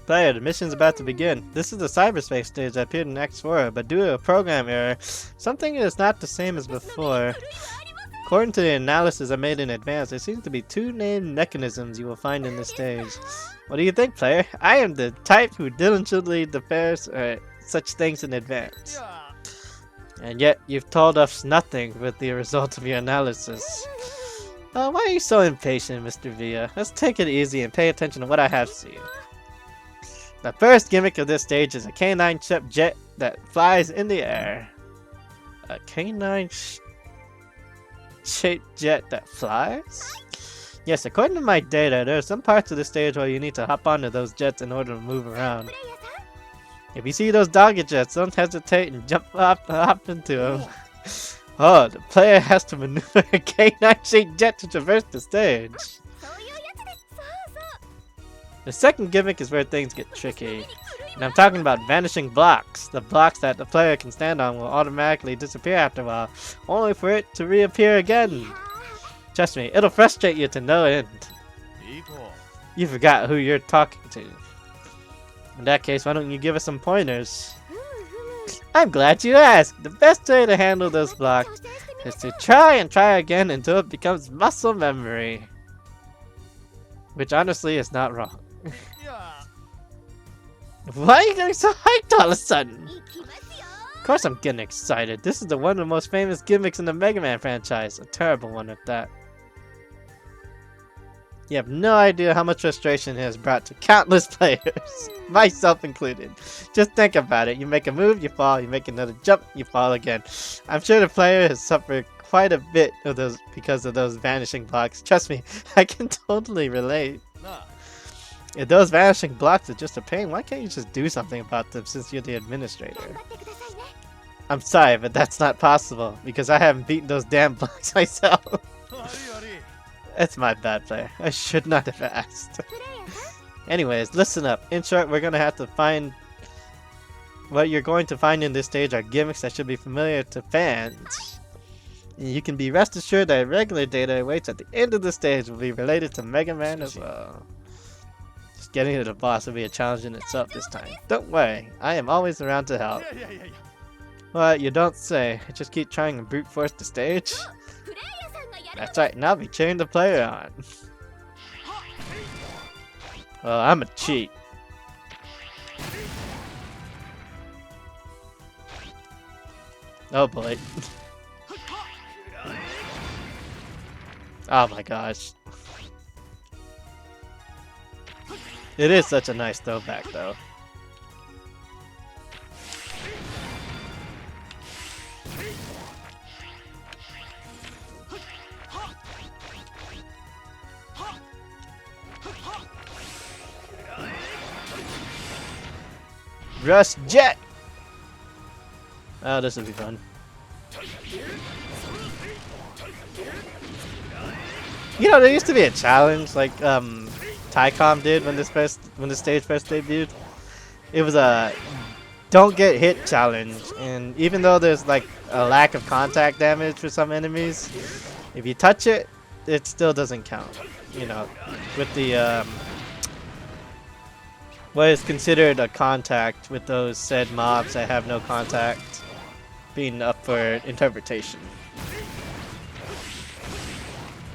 Player, the mission's about to begin. This is the cyberspace stage that appeared in Act 4, but due to a program error, something is not the same as before. According to the analysis I made in advance, there seems to be 2 named mechanisms you will find in this stage. What do you think, player? I am the type who diligently prepares such things in advance. And yet, you've told us nothing with the result of your analysis. Why are you so impatient, Mr. Villa? Let's take it easy and pay attention to what I have seen. The first gimmick of this stage is a canine-shaped jet that flies in the air. A canine-shaped jet that flies? Yes, according to my data, there are some parts of the stage where you need to hop onto those jets in order to move around. If you see those doggy jets, don't hesitate and hop into them. Oh, the player has to maneuver a canine-shaped jet to traverse the stage. The second gimmick is where things get tricky, and I'm talking about vanishing blocks. The blocks that the player can stand on will automatically disappear after a while, only for it to reappear again. Trust me, it'll frustrate you to no end. You forgot who you're talking to. In that case, why don't you give us some pointers? I'm glad you asked. The best way to handle those blocks is to try again until it becomes muscle memory. Which honestly is not wrong. Why are you getting so hyped all of a sudden? Of course I'm getting excited. This is one of the most famous gimmicks in the Mega Man franchise. A terrible one at that. You have no idea how much frustration it has brought to countless players, myself included. Just think about it. You make a move, you fall. You make another jump, you fall again. I'm sure the player has suffered quite a bit of those because of those vanishing blocks. Trust me, I can totally relate. If those vanishing blocks are just a pain, why can't you just do something about them since you're the administrator? I'm sorry, but that's not possible because I haven't beaten those damn blocks myself. That's my bad, player. I should not have asked. Anyways, listen up. In short, we're gonna have to find... What you're going to find in this stage are gimmicks that should be familiar to fans. And you can be rest assured that regular data awaits at the end of the stage will be related to Mega Man as well. Just getting to the boss will be a challenge in itself this time. Don't worry, I am always around to help. Well, you don't say. Just keep trying and brute force the stage. That's right, now be cheering the player on. Well, I'm a cheat. Oh boy. Oh my gosh. It is such a nice throwback though. Rush Jet! Oh, this will be fun. You know, there used to be a challenge like Tycom did when the stage first debuted. It was a don't get hit challenge, and even though there's like a lack of contact damage for some enemies, if you touch it, it still doesn't count. You know, with the what is considered a contact with those said mobs that have no contact being up for interpretation.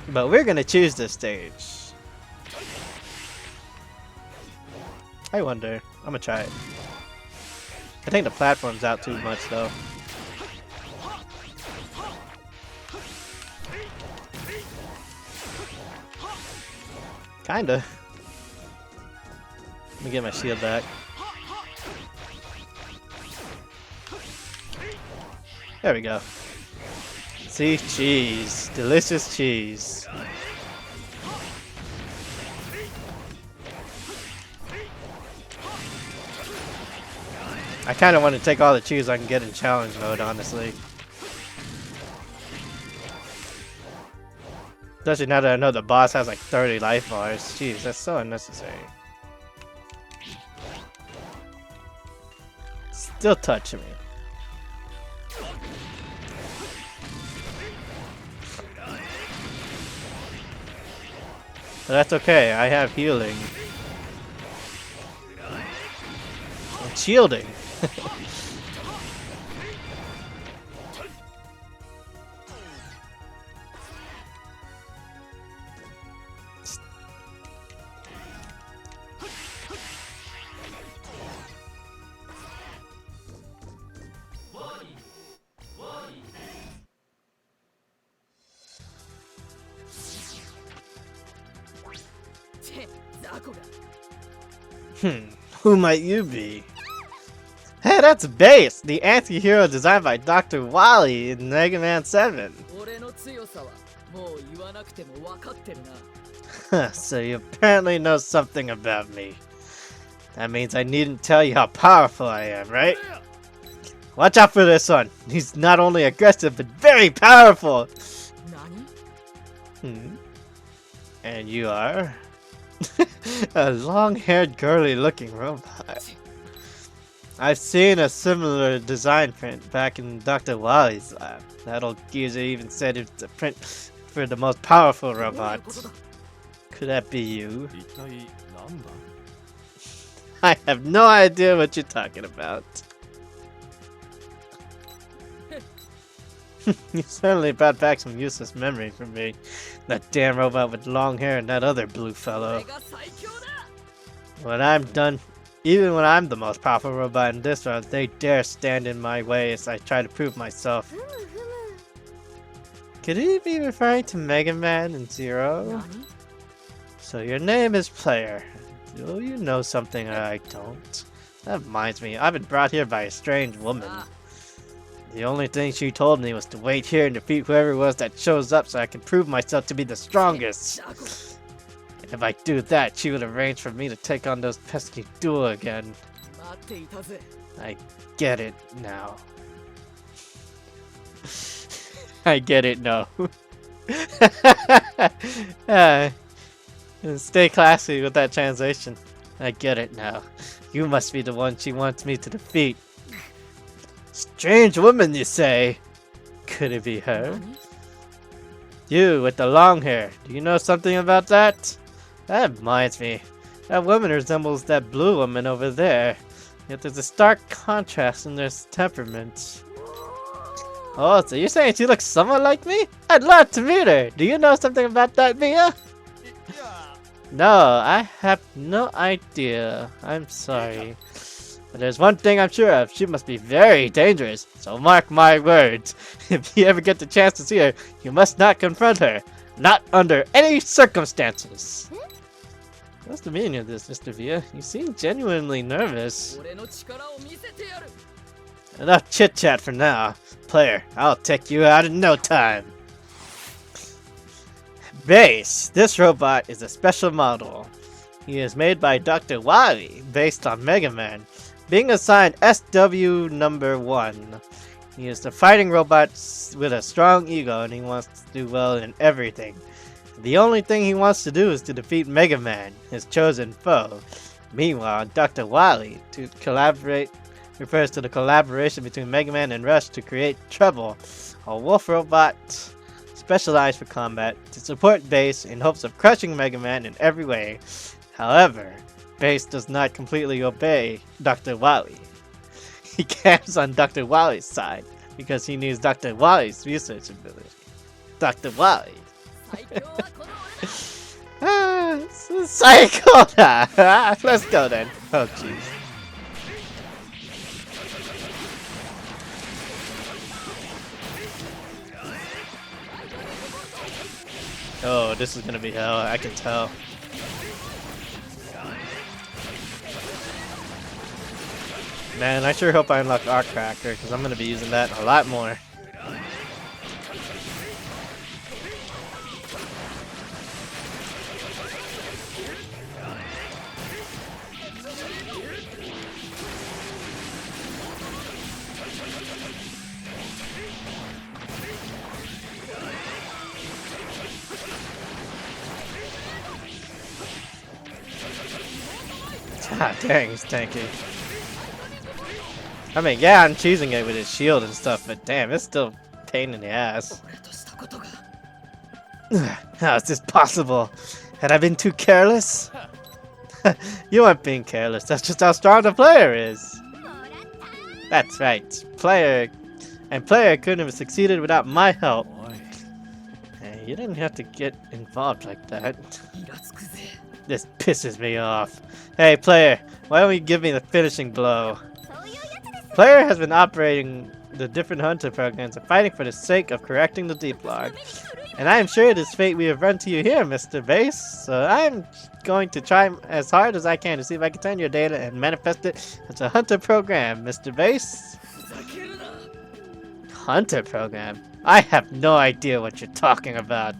But we're gonna choose this stage. I wonder. I'm gonna try it. I think the platform's out too much though. Kinda. Let me get my shield back. There we go. See? Cheese. Delicious cheese. I kind of want to take all the cheese I can get in challenge mode, honestly. Especially now that I know the boss has like 30 life bars. Jeez, that's so unnecessary. Still touching me. But that's okay, I have healing. And shielding. Who might you be? Hey, that's Base, the anti-hero designed by Dr. Wily in Mega Man 7. So you apparently know something about me. That means I needn't tell you how powerful I am, right? Watch out for this one. He's not only aggressive, but very powerful. And you are? A long-haired, girly-looking robot. I've seen a similar design print back in Dr. Wally's lab. That old geezer even said it's a print for the most powerful robot. Could that be you? I have no idea what you're talking about. You certainly brought back some useless memory for me. That damn robot with long hair and that other blue fellow. When I'm done, even when I'm the most powerful robot in this round, they dare stand in my way as I try to prove myself. Could he be referring to Mega Man and Zero? So your name is Player. Do you know something I don't? That reminds me, I've been brought here by a strange woman. The only thing she told me was to wait here and defeat whoever it was that shows up so I can prove myself to be the strongest. And if I do that, she would arrange for me to take on those pesky duel again. I get it now. I get it now. Stay classy with that translation. I get it now. You must be the one she wants me to defeat. Strange woman, you say? Could it be her? You, with the long hair. Do you know something about that? That reminds me. That woman resembles that blue woman over there. Yet there's a stark contrast in their temperaments. Oh, so you're saying she looks somewhat like me? I'd love to meet her. Do you know something about that, Mia? No, I have no idea. I'm sorry. But there's one thing I'm sure of. She must be very dangerous. So mark my words. If you ever get the chance to see her, you must not confront her. Not under any circumstances. What's the meaning of this, Mr. Via? You seem genuinely nervous. Enough chit-chat for now. Player, I'll take you out in no time. Base. This robot is a special model. He is made by Dr. Wily, based on Mega Man. Being assigned SW number 1. He is the fighting robot with a strong ego and he wants to do well in everything. The only thing he wants to do is to defeat Mega Man, his chosen foe. Meanwhile, Dr. Wily, to collaborate, refers to the collaboration between Mega Man and Rush to create Trouble, a wolf robot specialized for combat to support Base in hopes of crushing Mega Man in every way. However, Base does not completely obey Dr. Wily. He camps on Dr. Wally's side because he needs Dr. Wally's research ability. Dr. Wily. Psycho! Let's go then. Oh jeez. Oh, this is gonna be hell, I can tell. Man, I sure hope I unlock Arc Cracker, because I'm going to be using that a lot more. Ah, dang, he's tanky. I mean, yeah, I'm choosing it with his shield and stuff, but damn, it's still a pain in the ass. How is this possible? Had I been too careless? You aren't being careless, that's just how strong the player is. That's right, player couldn't have succeeded without my help. Hey, you didn't have to get involved like that. This pisses me off. Hey, player, why don't you give me the finishing blow? Player has been operating the different hunter programs and fighting for the sake of correcting the deep log. And I am sure it is fate we have run to you here, Mr. Base. So I'm going to try as hard as I can to see if I can turn your data and manifest it as a hunter program, Mr. Base. Hunter program? I have no idea what you're talking about.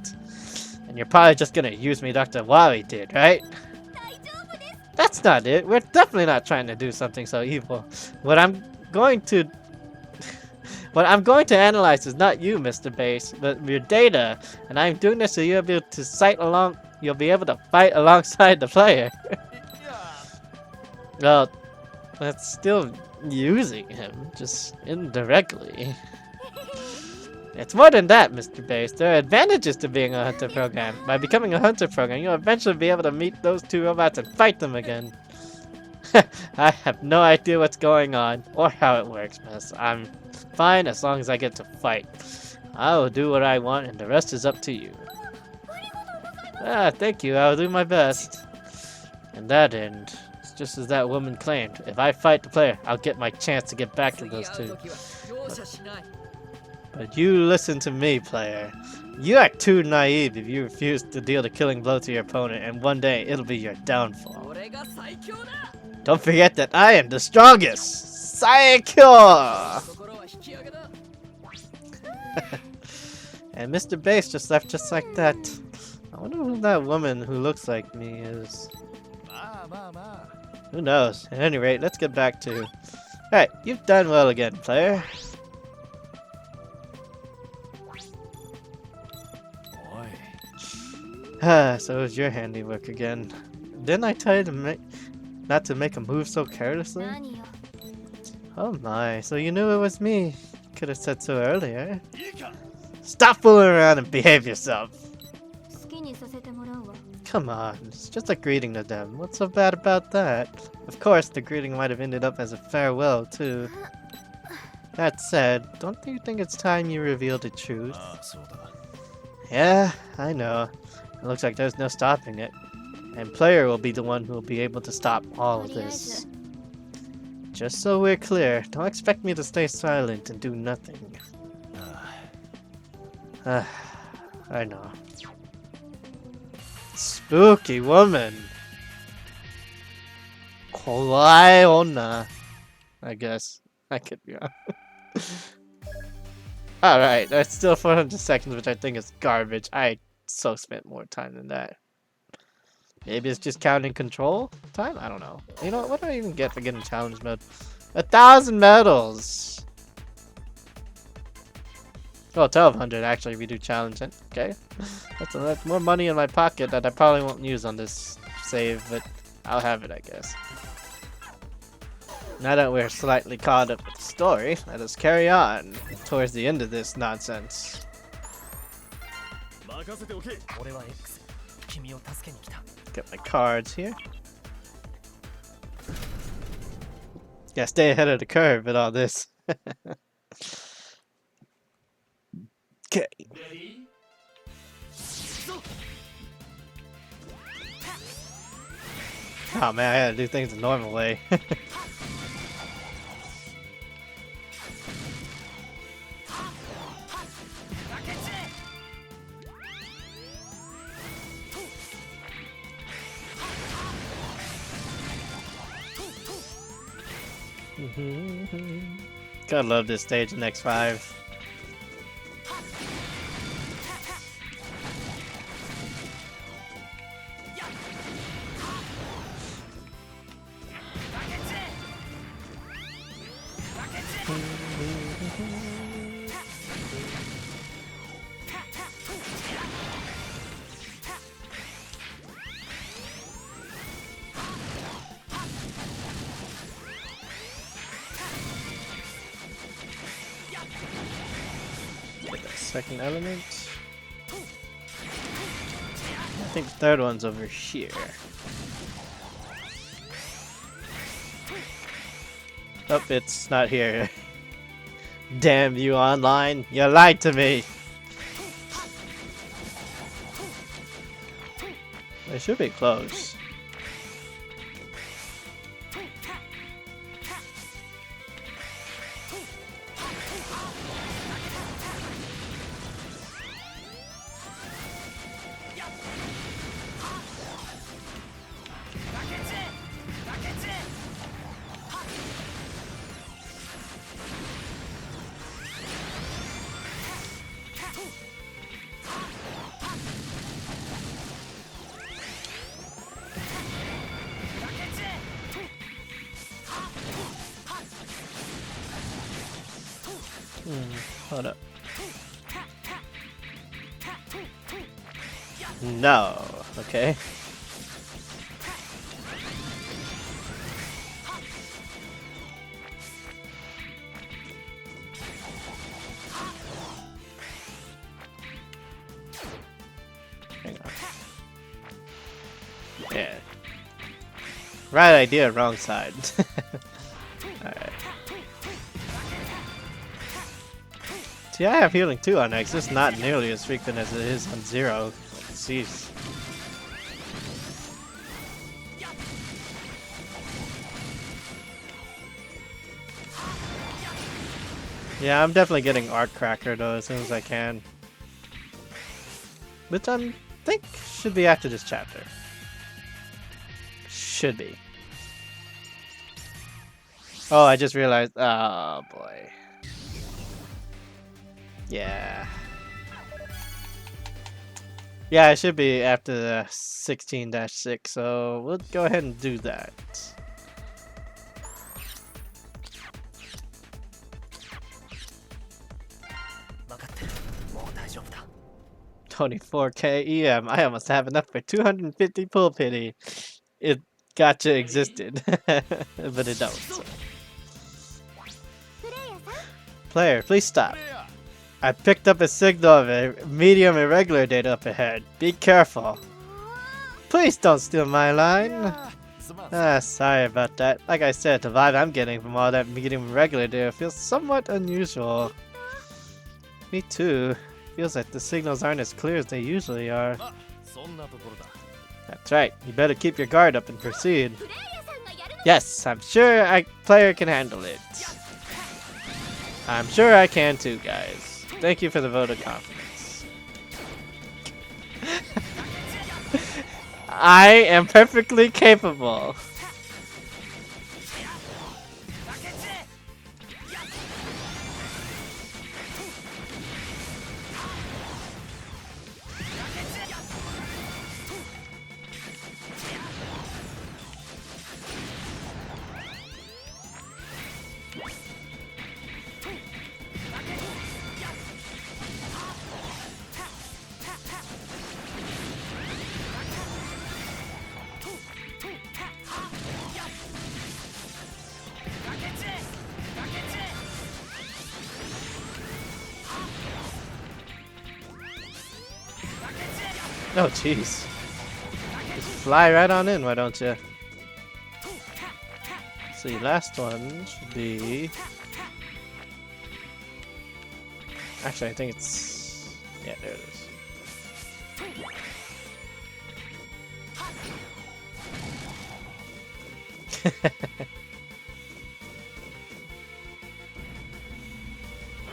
And you're probably just gonna use me Dr. Wally did, right? That's not it. We're definitely not trying to do something so evil. What I'm going to analyze is not you, Mr. Base, but your data. And I'm doing this so you'll be able to fight alongside the player. Well, that's still using him, just indirectly. It's more than that, Mr. Base. There are advantages to being a hunter program. By becoming a hunter program, you'll eventually be able to meet those two robots and fight them again. I have no idea what's going on or how it works, miss. I'm fine as long as I get to fight. I will do what I want and the rest is up to you. Ah, thank you. I'll do my best. And that end, it's just as that woman claimed. If I fight the player, I'll get my chance to get back to those two. But you listen to me, player. You are too naive if you refuse to deal the killing blow to your opponent, and one day it'll be your downfall. Don't forget that I am the strongest! Saikyo! And Mr. Base just left just like that. I wonder who that woman who looks like me is. Who knows? At any rate, let's get back to... Alright, you've done well again, player. So it was your handiwork again. Didn't I tell you to not to make a move so carelessly? Oh my, so you knew it was me. Could have said so earlier. Stop fooling around and behave yourself. Come on, it's just a greeting to them. What's so bad about that? Of course, the greeting might have ended up as a farewell, too. That said, don't you think it's time you reveal the truth? Yeah, I know. It looks like there's no stopping it. And player will be the one who will be able to stop all of this. Just so we're clear, don't expect me to stay silent and do nothing. I know. Spooky woman. Kawaii onna. I guess. I could be wrong. Alright, that's still 400 seconds, which I think is garbage. I so spent more time than that. Maybe it's just counting control time? I don't know. You know, what do I even get for getting challenge mode? 1,000 medals! Oh, 1,200 actually if we do challenge it. Okay. That's more money in my pocket that I probably won't use on this save, but I'll have it, I guess. Now that we're slightly caught up with the story, let us carry on towards the end of this nonsense. Get my cards here. Gotta stay ahead of the curve with all this. Okay. Oh man, I gotta do things the normal way. Gotta love this stage in X5. Get that second element. I think the third one's over here. Oh, it's not here. Damn you, online. You lied to me. It should be close. Hold up. No. Okay. Hang on. Yeah. Right idea, wrong side. Alright. See, I have healing too on X, just not nearly as frequent as it is on Zero. Jeez. Yeah, I'm definitely getting Arc Cracker though as soon as I can. Which I think should be after this chapter. Should be. Oh, I just realized. Oh boy. Yeah. Yeah, it should be after the 16-6, so we'll go ahead and do that. $24K EM. I almost have enough for 250 pull pity. It gotcha existed, but it don't. So. Player, please stop. I picked up a signal of a medium irregular data up ahead. Be careful. Please don't steal my line. Sorry about that. Like I said, the vibe I'm getting from all that medium irregular data feels somewhat unusual. Me too. Feels like the signals aren't as clear as they usually are. That's right. You better keep your guard up and proceed. Yes, I'm sure a player can handle it. I'm sure I can too, guys. Thank you for the vote of confidence. I am perfectly capable. Oh, jeez. Just fly right on in, why don't you? Let's see, last one should be... Actually, I think it's... Yeah, there it is.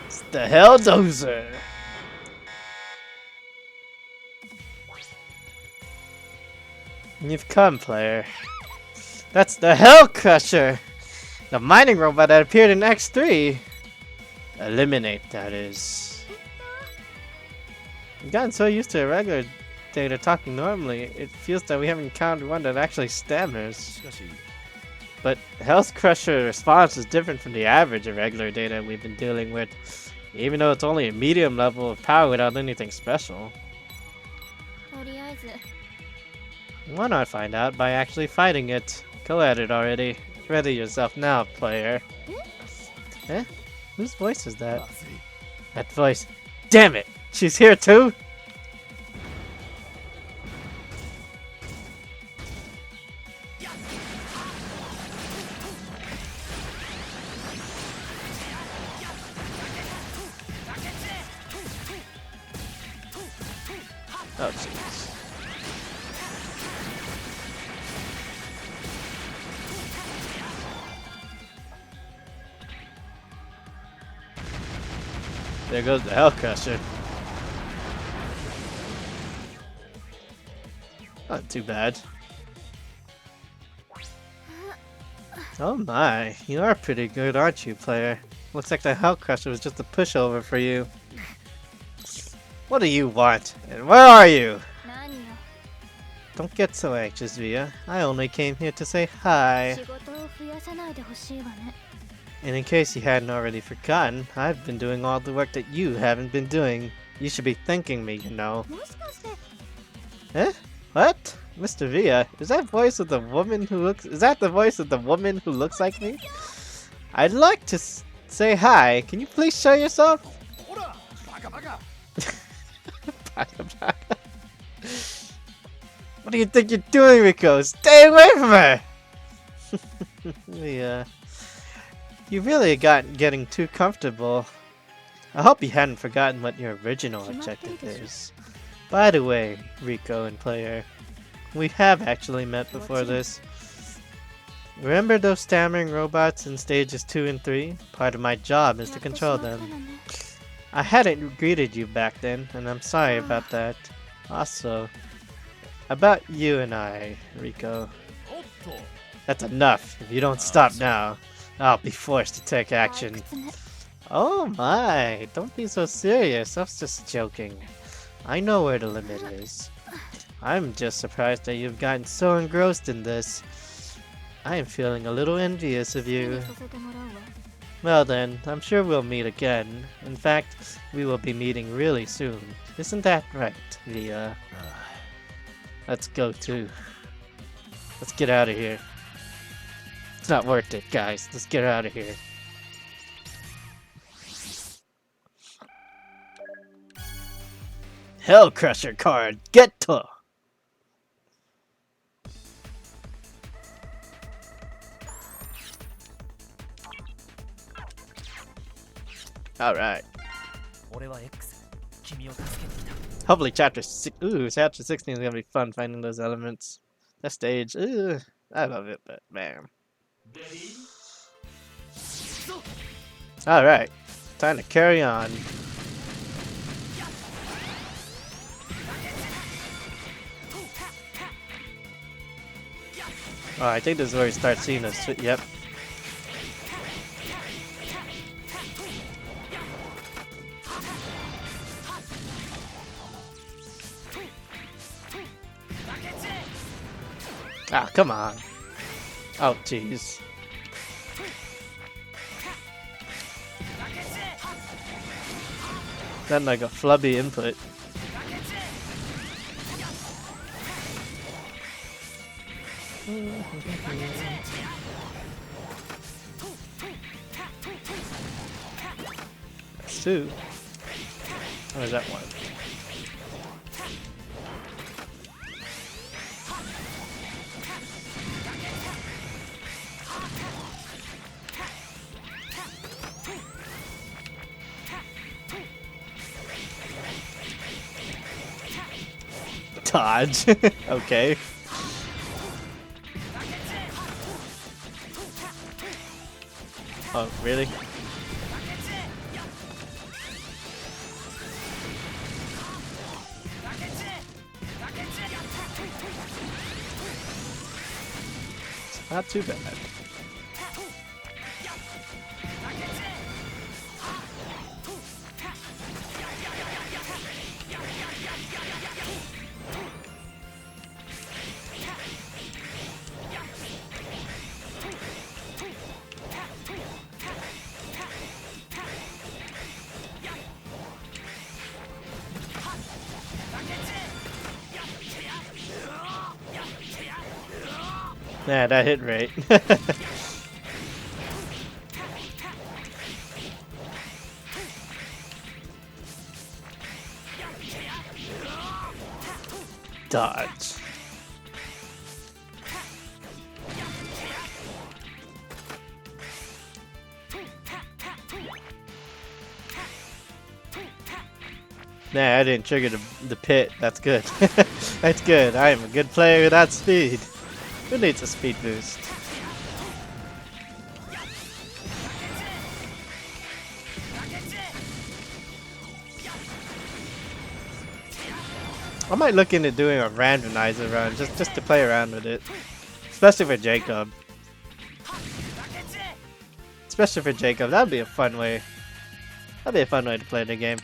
It's the Helldozer! You've come, player. That's the Hell Crusher! The mining robot that appeared in X3. Eliminate, that is. I've gotten so used to a regular data talking normally, it feels that we haven't encountered one that actually stammers. But Health Crusher's response is different from the average of regular data we've been dealing with, even though it's only a medium level of power without anything special. Why not find out by actually fighting it? Go at it already. Ready yourself now, player. Eh? Whose voice is that? That voice. Damn it! She's here too? Oh, jeez. There goes the Hell Crusher. Not too bad. Oh my, you are pretty good, aren't you, player? Looks like the Hell Crusher was just a pushover for you. What do you want? And where are you? Don't get so anxious, Via. I only came here to say hi. And in case you hadn't already forgotten, I've been doing all the work that you haven't been doing. You should be thanking me, you know. Eh? What? Mr. Via, is that voice of the woman who looks— is that the voice of the woman who looks like me? I'd like to say hi. Can you please show yourself? What do you think you're doing, Rico? Stay away from her! Yeah. You really getting too comfortable. I hope you hadn't forgotten what your original objective is. By the way, Rico and player, we have actually met before this. Remember those stammering robots in stages 2 and 3? Part of my job is to control them. I hadn't greeted you back then, and I'm sorry about that. Also, about you and I, Rico. That's enough. If you don't stop now, I'll be forced to take action. Oh my, don't be so serious. I was just joking. I know where the limit is. I'm just surprised that you've gotten so engrossed in this. I am feeling a little envious of you. Well then, I'm sure we'll meet again. In fact, we will be meeting really soon. Isn't that right, Via? Let's go too. Let's get out of here. It's not worth it, guys. Let's get out of here. Hell Crusher card, get to! Alright. Hopefully chapter 16 is gonna be fun finding those elements. That stage, I love it, but man. Alright, time to carry on. Oh, I think this is where we start seeing us. Yep. Ah, come on. Oh, jeez. Then like a flubby input. That's two. Where's that one? Dodge. Okay. Oh, really? Not too bad. Yeah, that hit rate. Dodge. Nah, I didn't trigger the pit. That's good. That's good. I am a good player without speed. Who needs a speed boost? I might look into doing a randomizer run just to play around with it. Especially for Jacob. Especially for Jacob. That'd be a fun way. That'd be a fun way to play the game.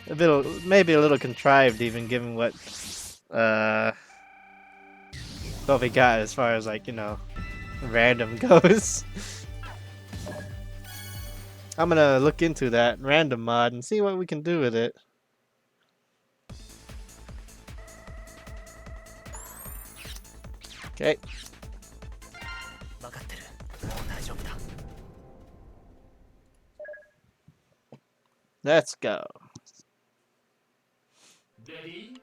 Maybe a little contrived even given what we got as far as like, you know, random goes. I'm gonna look into that random mod and see what we can do with it. Okay. Let's go. Ready?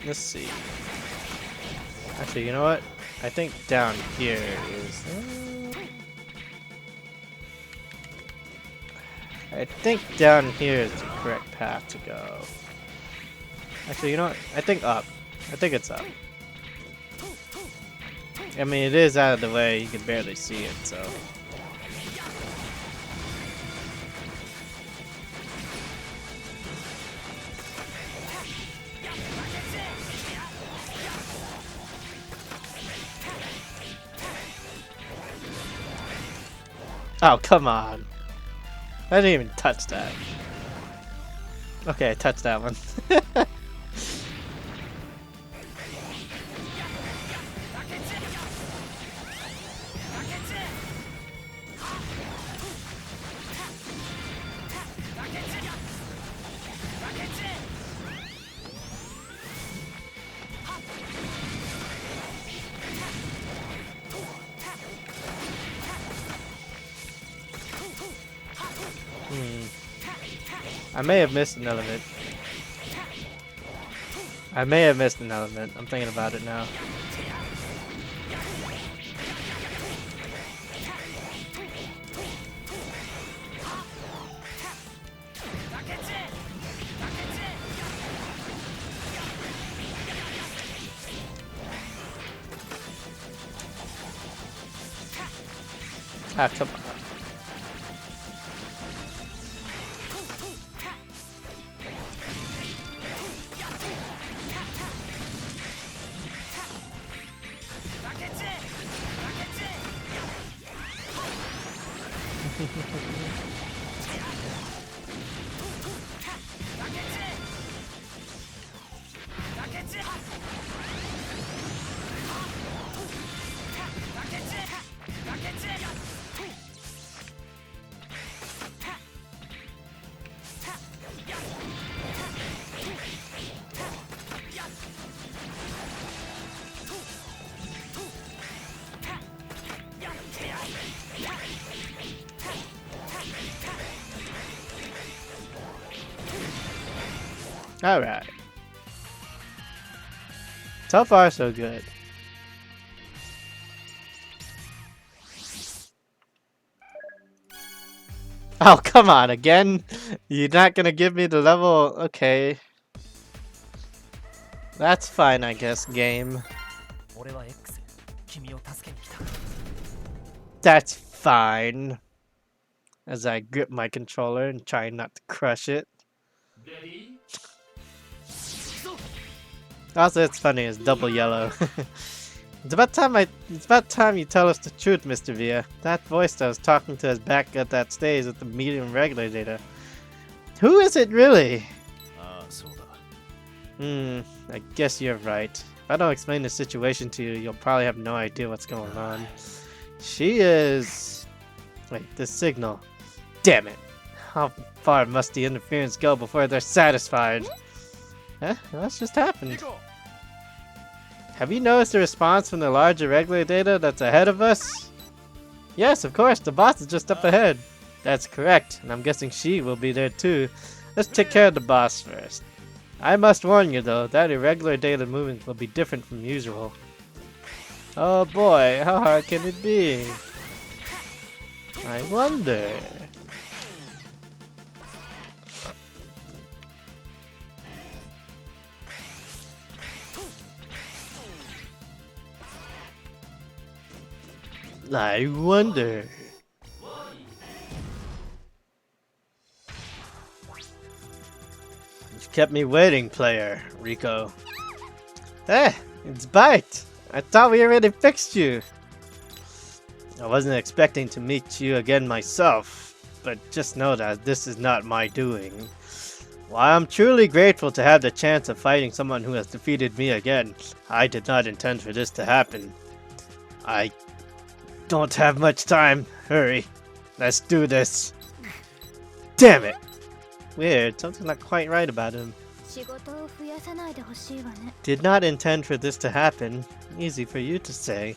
Let's see. Actually, you know what? I think down here is... I think down here is the correct path to go. Actually, you know what? I think up. I think it's up. I mean, it is out of the way. You can barely see it, so... Oh, come on. I didn't even touch that. Okay, I touched that one. I may have missed an element. I may have missed an element. I'm thinking about it now. Ah, come on. Alright. So far, so good. Oh, come on, again? You're not gonna give me the level? Okay. That's fine, I guess, game. That's fine. As I grip my controller and try not to crush it. Also, it's funny, it's double yellow. It's about time you tell us the truth, Mr. Via. That voice that was talking to us back at that stage at the medium regular data. Who is it really? I guess you're right. If I don't explain the situation to you, you'll probably have no idea what's going on. She is... Wait, the signal. Damn it! How far must the interference go before they're satisfied? Huh? What's just happened? Have you noticed the response from the larger regular data that's ahead of us? Yes, of course, the boss is just up ahead. That's correct, and I'm guessing she will be there too. Let's take care of the boss first. I must warn you though, that irregular data movement will be different from usual. Oh boy, how hard can it be? I wonder. I wonder. You've kept me waiting, player, Rico. Eh, it's Bite. I thought we already fixed you. I wasn't expecting to meet you again myself, but just know that this is not my doing. While I'm truly grateful to have the chance of fighting someone who has defeated me again, I did not intend for this to happen. I don't have much time. Hurry. Let's do this. Damn it. Weird. Something's not quite right about him. Did not intend for this to happen. Easy for you to say.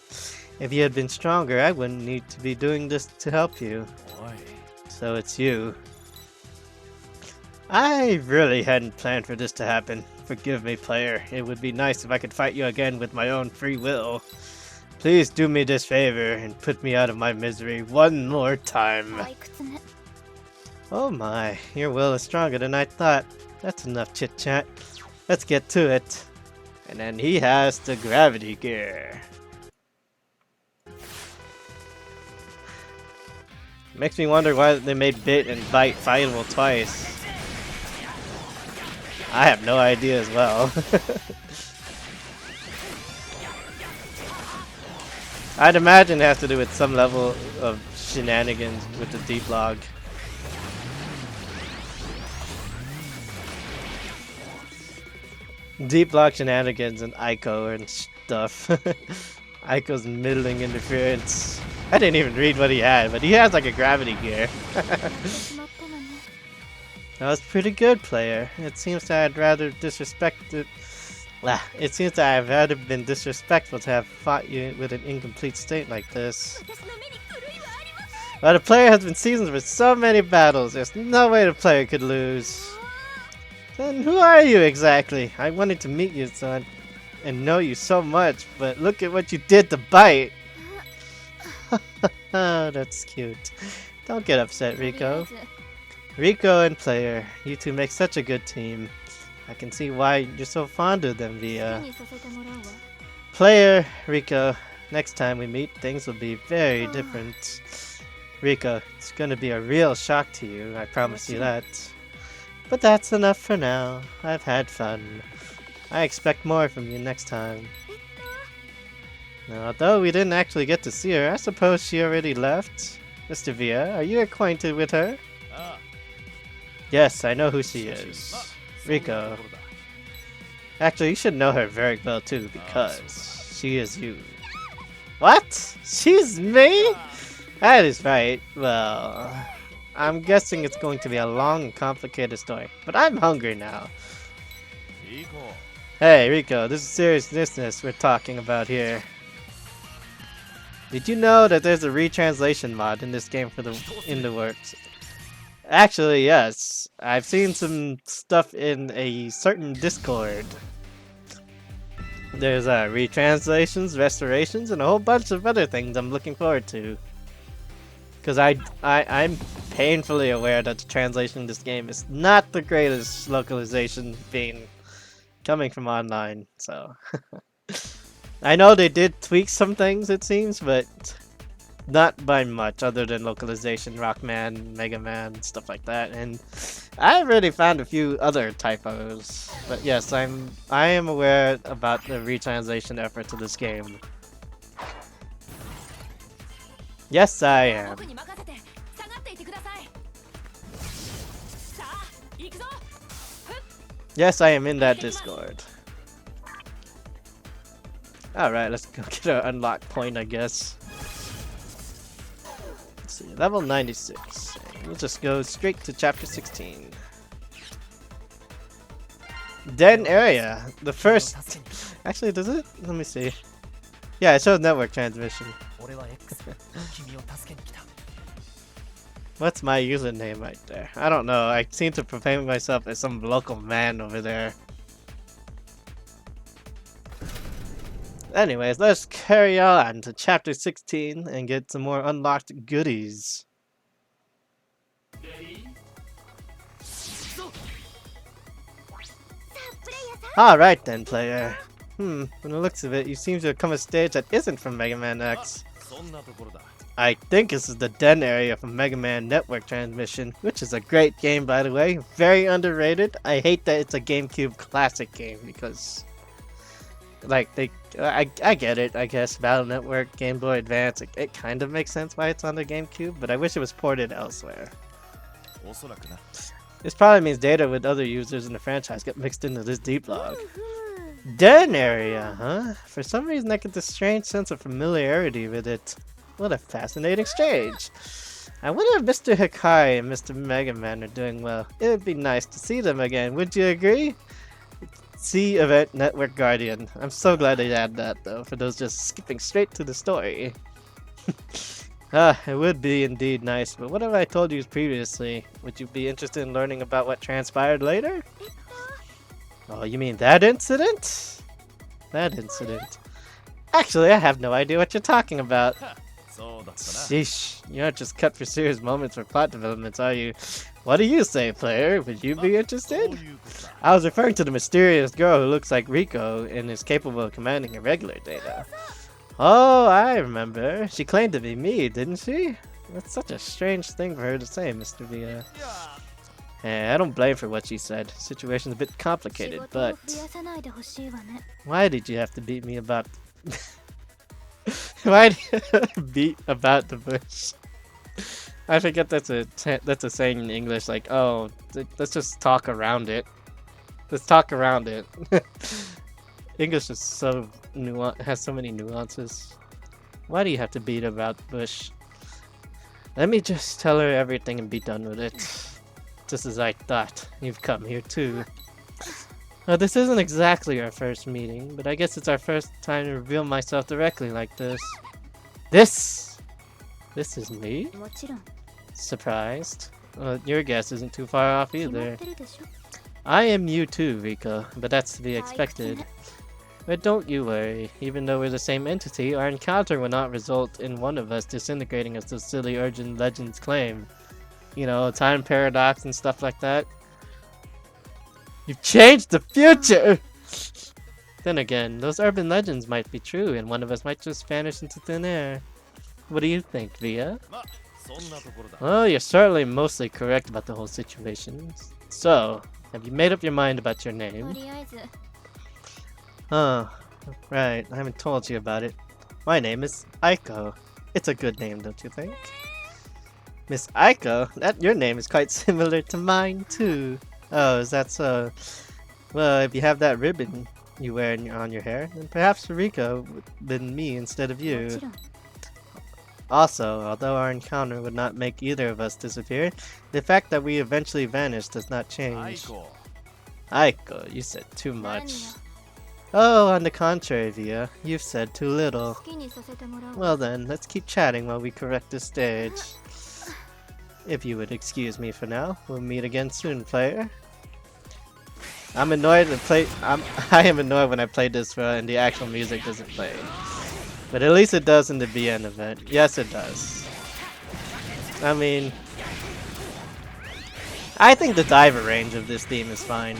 If you had been stronger, I wouldn't need to be doing this to help you. So it's you. I really hadn't planned for this to happen. Forgive me, player. It would be nice if I could fight you again with my own free will. Please do me this favor and put me out of my misery one more time. Oh my, your will is stronger than I thought. That's enough chit-chat. Let's get to it. And then he has the gravity gear. Makes me wonder why they made Bit and Bite fightable twice. I have no idea as well. I'd imagine it has to do with some level of shenanigans with the deep log. Deep log shenanigans and Aiko and stuff. Aiko's middling interference. I didn't even read what he had, but he has like a gravity gear. That was pretty good, player. It seems that I'd rather disrespected. It seems that I've rather been disrespectful to have fought you with an incomplete state like this. But a player has been seasoned with so many battles, there's no way the player could lose. Then who are you exactly? I wanted to meet you and know you so much, but look at what you did to Bite. Oh, that's cute. Don't get upset, Rico. Rico and player, you two make such a good team. I can see why you're so fond of them, Via. Player, Rico, next time we meet, things will be very different. Rico, it's gonna be a real shock to you, I promise you that. But that's enough for now. I've had fun. I expect more from you next time. Now, although we didn't actually get to see her, I suppose she already left? Mr. Via, are you acquainted with her? Yes, I know who she is. Rico. Actually, you should know her very well too, because she is you. What? She's me? That is right. Well, I'm guessing it's going to be a long and complicated story, but I'm hungry now. Hey, Rico, this is serious business we're talking about here. Did you know that there's a retranslation mod in this game in the works? Actually, yes. I've seen some stuff in a certain Discord. There's retranslations, restorations, and a whole bunch of other things I'm looking forward to. Because I'm painfully aware that the translation in this game is not the greatest localization being coming from online, so I know they did tweak some things, it seems, but not by much other than localization, Rockman, Mega Man, stuff like that. And I already found a few other typos. But yes, I am aware about the retranslation effort to this game. Yes, I am. Yes, I am in that Discord. Alright, let's go get our unlock point, I guess. Let's see, level 96. We'll just go straight to chapter 16. Den area. The first... Actually, does it? Let me see. Yeah, it shows network transmission. What's my username right there? I don't know. I seem to proclaim myself as some local man over there. Anyways, let's carry on to chapter 16 and get some more unlocked goodies. Alright then, player. From the looks of it, you seem to have come a stage that isn't from Mega Man X. I think this is the Den area from Mega Man Network Transmission, which is a great game, by the way. Very underrated. I hate that it's a GameCube classic game because, like, I get it, I guess. Battle Network, Game Boy Advance, it kind of makes sense why it's on the GameCube, but I wish it was ported elsewhere. This probably means data with other users in the franchise get mixed into this deep log. Den area, huh? For some reason I get this strange sense of familiarity with it. What a fascinating exchange. I wonder if Mr. Hikari and Mr. Mega Man are doing well. It would be nice to see them again, would you agree? See Event Network Guardian. I'm so glad they added that though, for those just skipping straight to the story. It would be indeed nice, but what have I told you previously? Would you be interested in learning about what transpired later? Oh, you mean that incident? That incident. Actually, I have no idea what you're talking about. Sheesh, you aren't just cut for serious moments for plot developments, are you? What do you say, player? Would you be interested? I was referring to the mysterious girl who looks like Rico and is capable of commanding irregular data. Oh, I remember. She claimed to be me, didn't she? That's such a strange thing for her to say, Mr. Via. I don't blame for what she said. Situation's a bit complicated, but... Why did you have to beat me about... Why did you beat about the bush? I forget that's a saying in English, like, oh, let's just talk around it. Let's talk around it. English is so has so many nuances. Why do you have to beat about the bush? Let me just tell her everything and be done with it. Just as I thought. You've come here too. This isn't exactly our first meeting, but I guess it's our first time to reveal myself directly like this. This is me? Surprised? Your guess isn't too far off either. I am you too, Rika, but that's to be expected. But don't you worry, even though we're the same entity, our encounter will not result in one of us disintegrating as the silly urban legends claim. You know, time paradox and stuff like that. You've changed the future! Then again, those urban legends might be true and one of us might just vanish into thin air. What do you think, Via? Well, you're certainly mostly correct about the whole situation. So, have you made up your mind about your name? Oh, right, I haven't told you about it. My name is Aiko. It's a good name, don't you think? Miss Aiko, your name is quite similar to mine too. Oh, is that so? Well, if you have that ribbon you wear on your hair, then perhaps Rika would have been me instead of you. Also, although our encounter would not make either of us disappear, the fact that we eventually vanished does not change. Aiko, you said too much. Oh, on the contrary, Via, you've said too little. Well then, let's keep chatting while we correct this stage. If you would excuse me for now, we'll meet again soon, player. I'm annoyed to play. I am annoyed when I play this and the actual music doesn't play. But at least it does in the BN event. Yes, it does. I mean, I think the diver range of this theme is fine.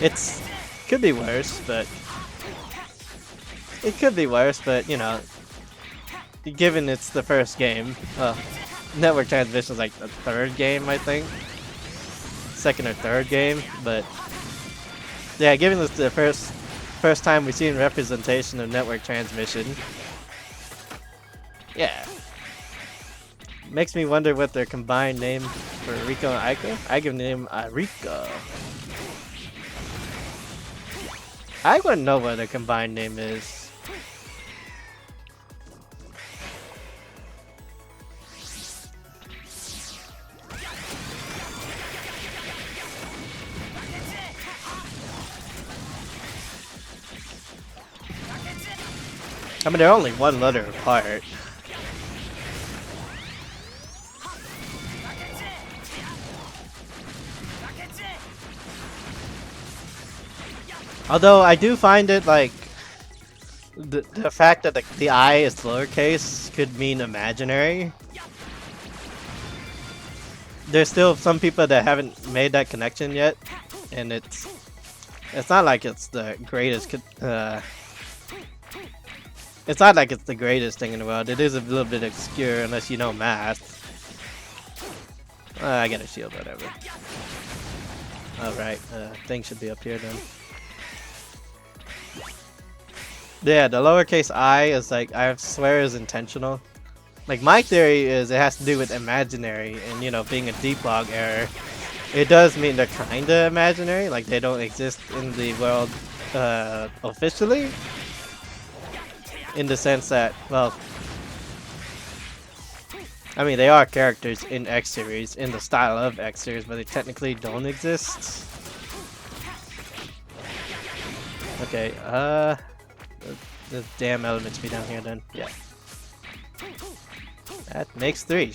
It's could be worse, but it could be worse, but you know, given it's the first game, Network Transmission is like the third game, I think, second or third game, but yeah, given it's the first time we've seen representation of Network Transmission, yeah, makes me wonder what their combined name for Rico and Aiko. I give name Rico. I wouldn't know what a combined name is. I mean, they're only one letter apart. Although I do find it like the fact that the I is lowercase could mean imaginary. There's still some people that haven't made that connection yet, and it's not like it's the greatest. It's not like it's the greatest thing in the world. It is a little bit obscure unless you know math. I got a shield, whatever. Alright, thing should be up here then. Yeah, the lowercase I is like, I swear is intentional. Like, my theory is it has to do with imaginary, and you know, being a debug error. It does mean they're kinda imaginary, like they don't exist in the world officially. In the sense that, well, I mean, they are characters in X series, in the style of X series, but they technically don't exist. Okay, the damn elements be down here then. Yeah. That makes 3.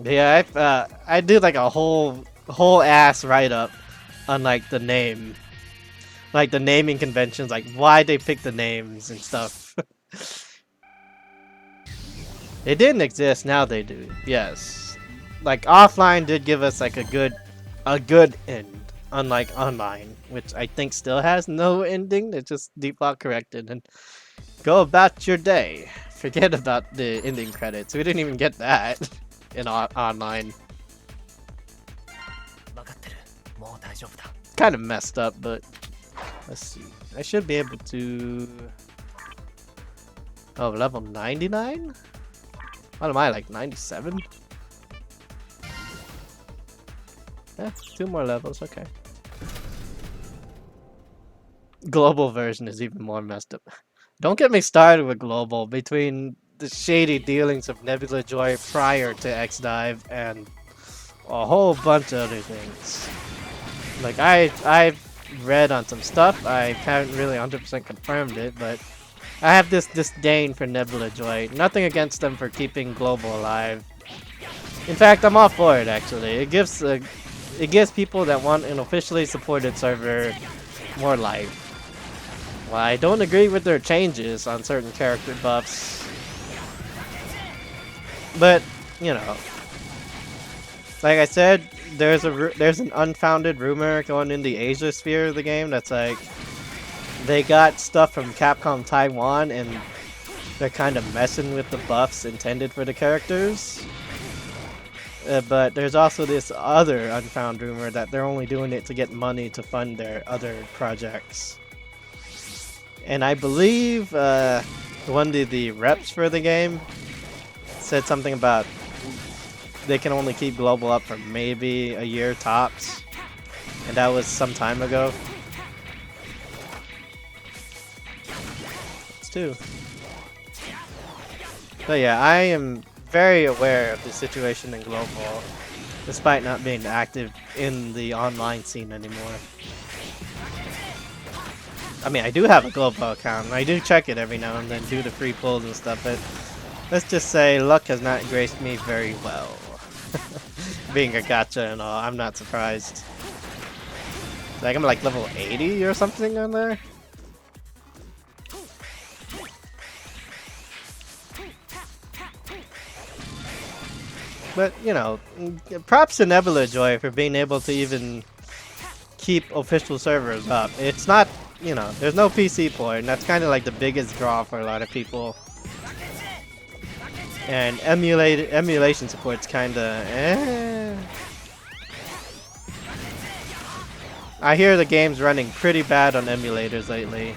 Yeah, I did like a whole ass write-up on like the name. Like the naming conventions, like why they pick the names and stuff. They didn't exist, now they do. Yes. Like offline did give us like a good end. Unlike online, which I think still has no ending. It's just default corrected and go about your day. Forget about the ending credits. We didn't even get that in online. Kind of messed up, but let's see. I should be able to... Oh, level 99? What am I, like 97? Yeah, 2 more levels, okay. Global version is even more messed up. Don't get me started with global. Between the shady dealings of Nebula Joy prior to XDive and a whole bunch of other things. Like I've read on some stuff. I haven't really 100% confirmed it, but I have this disdain for Nebula Joy. Nothing against them for keeping global alive. In fact, I'm all for it actually. It gives people that want an officially supported server more life. Well, I don't agree with their changes on certain character buffs, but you know, like I said, there's an unfounded rumor going in the Asia sphere of the game that's like they got stuff from Capcom Taiwan and they're kind of messing with the buffs intended for the characters. But there's also this other unfound rumor that they're only doing it to get money to fund their other projects. And I believe one of the reps for the game said something about they can only keep global up for maybe a year tops. And that was some time ago. It's 2. So yeah, I am very aware of the situation in global, despite not being active in the online scene anymore. I mean, I do have a global account, and I do check it every now and then, do the free pulls and stuff, but let's just say luck has not graced me very well. Being a gacha and all, I'm not surprised. Like, I'm like level 80 or something on there? But, you know, props to Nebula Joy for being able to even keep official servers up. It's not, you know, there's no PC port, and that's kind of like the biggest draw for a lot of people. And emulation support's kind of I hear the game's running pretty bad on emulators lately.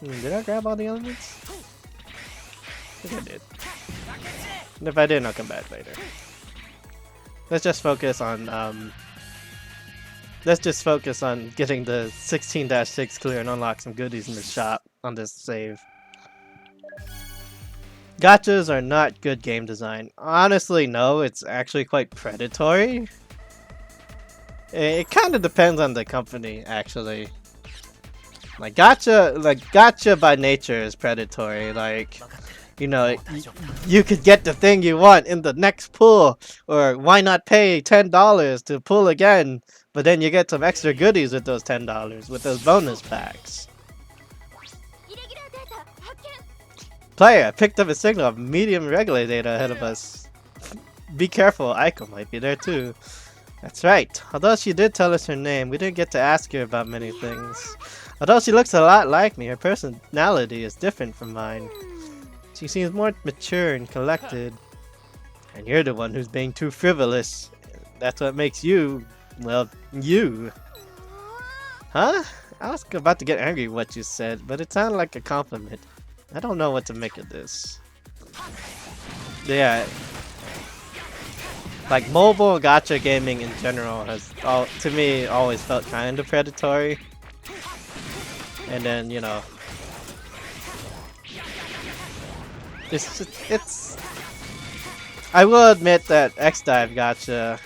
Did I grab all the elements? I think I did. And if I didn't, I'll come back later. Let's just focus on getting the 16-6 clear and unlock some goodies in the shop on this save. Gachas are not good game design. Honestly, no, it's actually quite predatory. It kind of depends on the company, actually. Like gacha by nature is predatory. Like, you know, you could get the thing you want in the next pull, or why not pay $10 to pull again? But then you get some extra goodies with those $10 with those bonus packs. Player picked up a signal of medium regular data ahead of us. Be careful, Aiko might be there too. That's right. Although she did tell us her name, we didn't get to ask her about many things. Although she looks a lot like me, her personality is different from mine. She seems more mature and collected. And you're the one who's being too frivolous. That's what makes you, well, you. Huh? I was about to get angry at what you said, but it sounded like a compliment. I don't know what to make of this. Yeah. Like, mobile gacha gaming in general has, to me, always felt kind of predatory. And then, you know, it's I will admit that XDive gacha,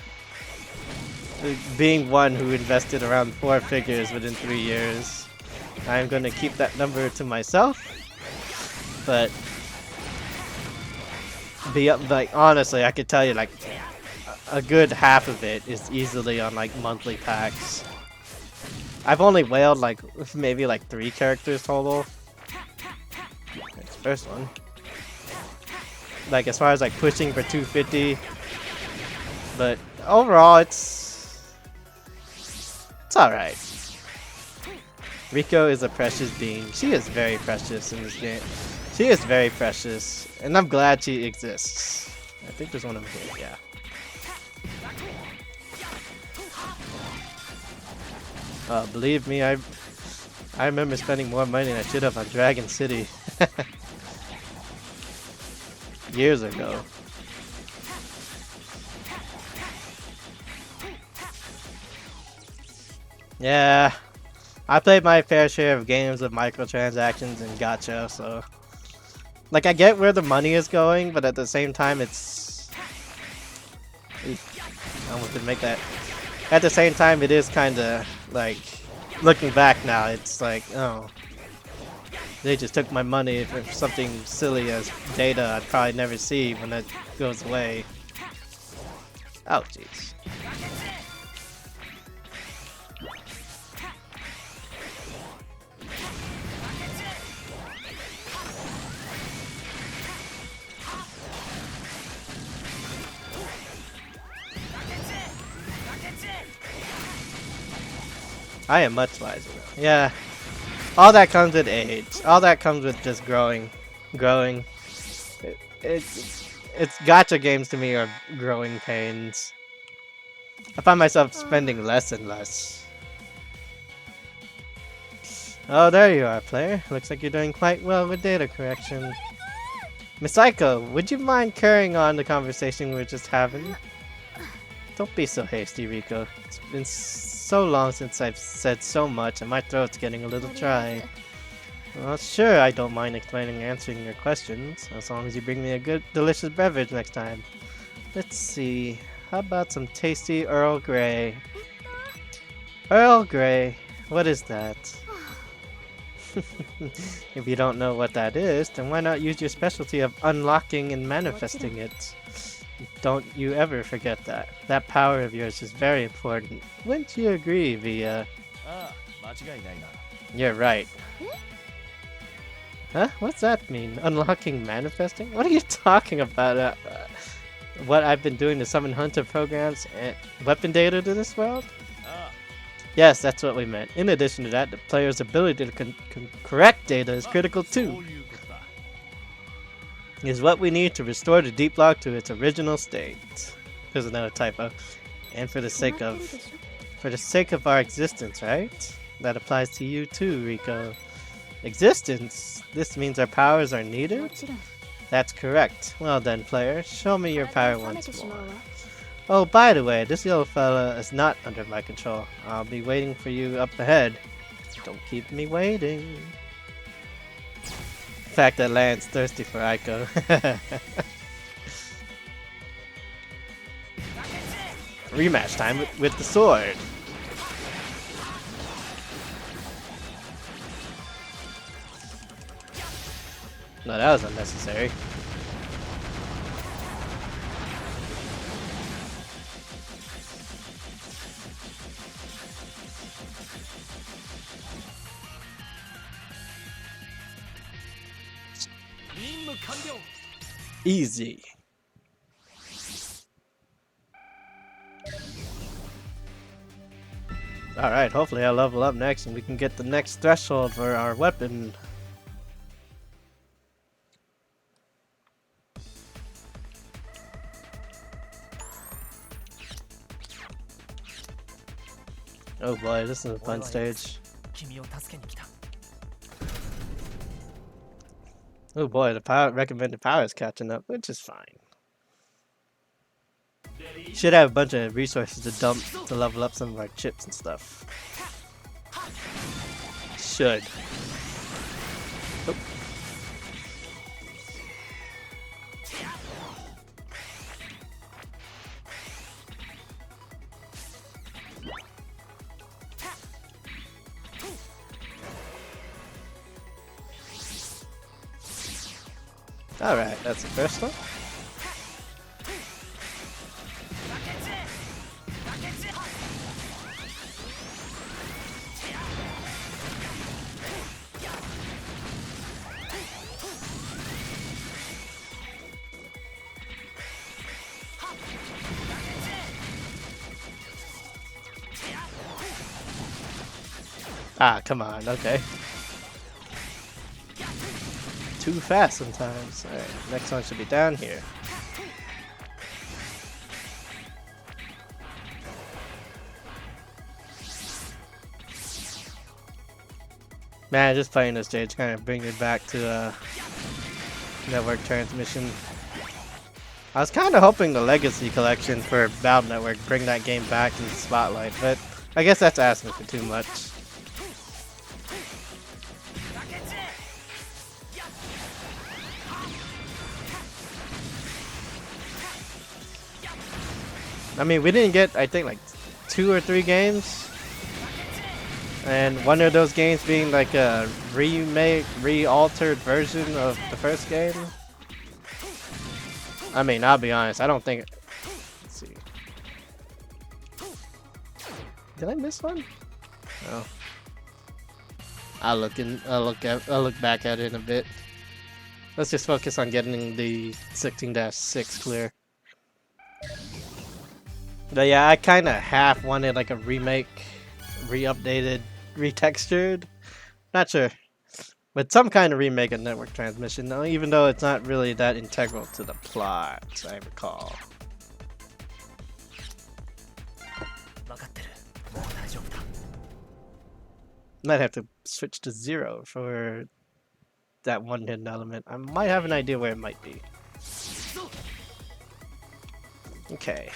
being one who invested around 4 figures within 3 years, I'm gonna keep that number to myself. But like, honestly, I could tell you like a good half of it is easily on like monthly packs. I've only whaled like maybe like 3 characters total. That's the first one. Like as far as like pushing for 250, but overall it's alright. Rico is a precious being. She is very precious in this game. She is very precious, and I'm glad she exists. I think there's one over here, yeah. Believe me, I remember spending more money than I should have on Dragon City. Years ago. Yeah, I played my fair share of games with microtransactions and gacha, so like I get where the money is going, but at the same time it's I almost didn't make that. At the same time, it is kind of like, looking back now, it's like, oh, they just took my money for something silly as data I'd probably never see when that goes away. Oh, jeez. I am much wiser now. Yeah. All that comes with age. All that comes with just growing. It's gacha games to me are growing pains. I find myself spending less and less. Oh, there you are, player. Looks like you're doing quite well with data correction. Miss Aiko, would you mind carrying on the conversation we were just having? Don't be so hasty, Rico. It's been so long since I've said so much and my throat's getting a little dry. Well, sure, I don't mind explaining and answering your questions, as long as you bring me a good, delicious beverage next time. Let's see, how about some tasty Earl Grey? Earl Grey, what is that? If you don't know what that is, then why not use your specialty of unlocking and manifesting it? Don't you ever forget that. That power of yours is very important. Wouldn't you agree, Via? You're right. Huh? What's that mean? Unlocking manifesting? What are you talking about? what I've been doing to summon hunter programs and weapon data to this world? Yes, that's what we meant. In addition to that, the player's ability to correct data is critical too. Is what we need to restore the deep block to its original state. There's another typo. And for the sake of our existence, right? That applies to you too, Rico. Existence? This means our powers are needed? That's correct. Well then, player, show me your power once more. Oh, by the way, this yellow fella is not under my control. I'll be waiting for you up ahead. Don't keep me waiting. The fact that Land's thirsty for Aiko. Rematch time with the sword. No, that was unnecessary. Easy. Alright, hopefully I'll level up next and we can get the next threshold for our weapon. Oh boy, this is a fun stage. Oh boy, the recommended power is catching up, which is fine. Should have a bunch of resources to dump to level up some of our chips and stuff. Should. Oh. Alright, that's the first one. Ah, come on, okay. Too fast sometimes. Alright, next one should be down here. Man, just playing this stage kind of brings it back to network transmission. I was kind of hoping the Legacy Collection for Valve Network bring that game back in the spotlight, but I guess that's asking for too much. I mean, we didn't get, I think, like 2 or 3 games. And one of those games being like a remake, re-altered version of the first game. I mean, I'll be honest, I don't think... Let's see. Did I miss one? No. I'll look back at it in a bit. Let's just focus on getting the 16-6 clear. But yeah, I kind of half wanted like a remake, re-updated, retextured. Not sure. But some kind of remake of Network Transmission, though, even though it's not really that integral to the plot, I recall. Might have to switch to 0 for that one hidden element. I might have an idea where it might be. Okay.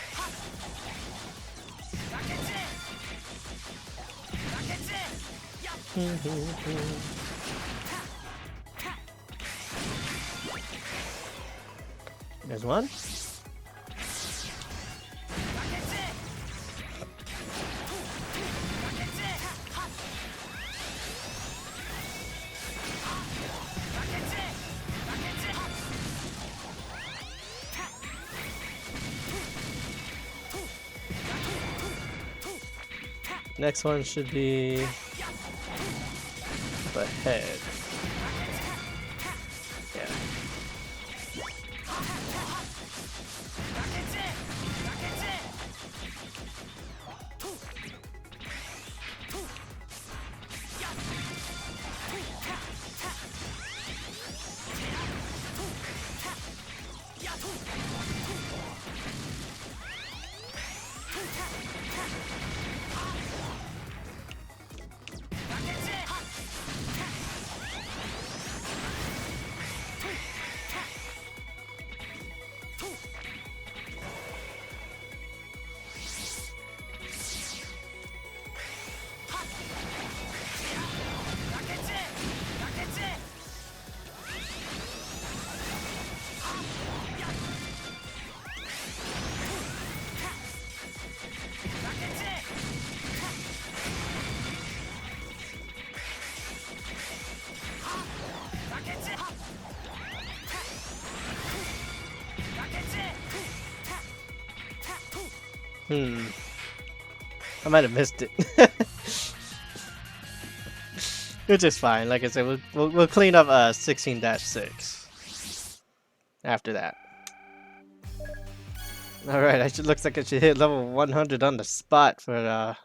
There's one. Next one should be up ahead. Yeah. I might have missed it. Which is fine. Like I said, we'll clean up 16-6 after that. Alright, looks like I should hit level 100 on the spot for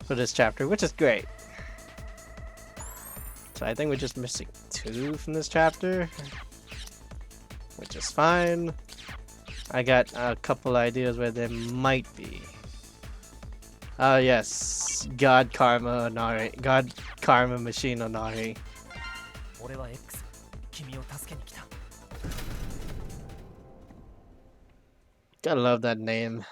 this chapter, which is great. So I think we're just missing 2 from this chapter, which is fine. I got a couple ideas where there might be. Oh yes, God Karma Onari, God Karma Machine Onari. Gotta love that name.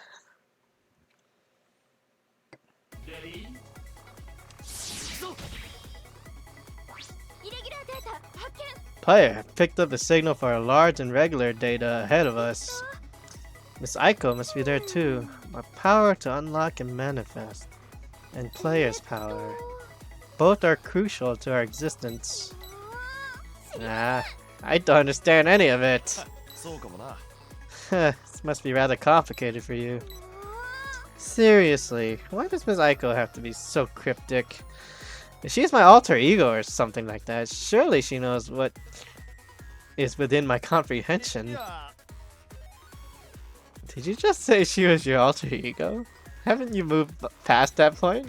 Player, picked up a signal for a large and regular data ahead of us. Miss Aiko must be there too. My power to unlock and manifest, and player's power. Both are crucial to our existence. I don't understand any of it. This must be rather complicated for you. Seriously, why does Miss Aiko have to be so cryptic? If she's my alter ego or something like that, surely she knows what is within my comprehension. Did you just say she was your alter ego? Haven't you moved past that point?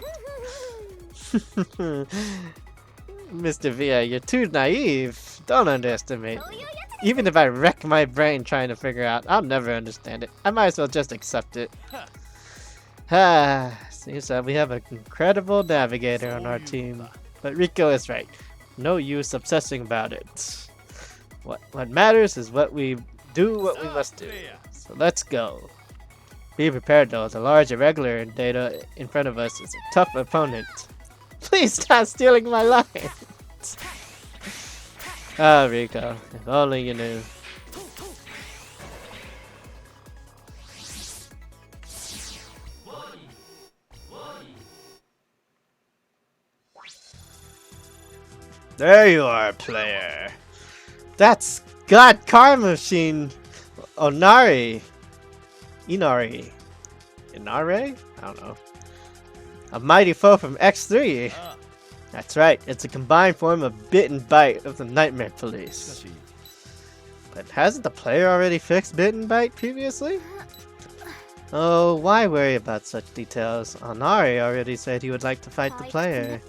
Mr. Via, you're too naive. Don't underestimate me. Even if I wreck my brain trying to figure out, I'll never understand it. I might as well just accept it. Seems that we have an incredible navigator on our team. But Rico is right. No use obsessing about it. What matters is what we must do. So let's go. Be prepared though, the large irregular data in front of us is a tough opponent. Please stop stealing my lines! Ah, Rico, if only you knew. There you are, player. That's God Karma Machine Onari. Inari. Inare? I don't know. A mighty foe from X3. That's right, it's a combined form of Bit and Bite of the Nightmare Police. But hasn't the player already fixed Bit and Bite previously? Oh, why worry about such details? Onari already said he would like to fight the player.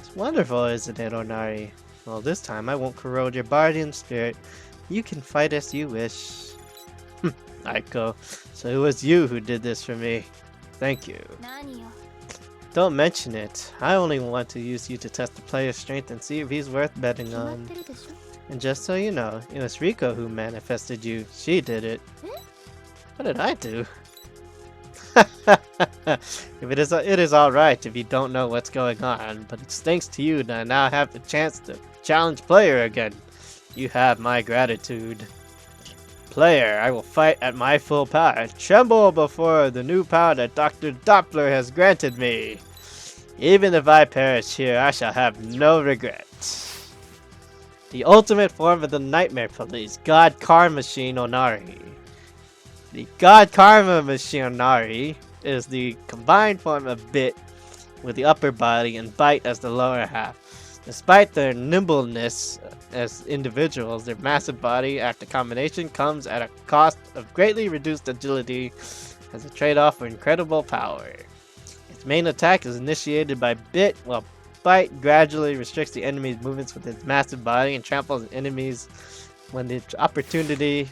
It's wonderful, isn't it, Onari? Well, this time I won't corrode your guardian spirit. You can fight as you wish. Aiko, so it was you who did this for me. Thank you. Don't mention it. I only want to use you to test the player's strength and see if he's worth betting on. And just so you know, it was Rico who manifested you. She did it. What did I do? It is alright if you don't know what's going on, but it's thanks to you that I now have the chance to challenge player again. You have my gratitude. Player, I will fight at my full power. Tremble before the new power that Dr. Doppler has granted me. Even if I perish here, I shall have no regrets. The ultimate form of the Nightmare Police, God Karma Machine Onari. The God Karma Machine Onari is the combined form of Bit with the upper body and Bite as the lower half. Despite their nimbleness as individuals, their massive body after combination comes at a cost of greatly reduced agility as a trade-off for incredible power. Its main attack is initiated by Bit, while Bite gradually restricts the enemy's movements with its massive body and tramples enemies when the opportunity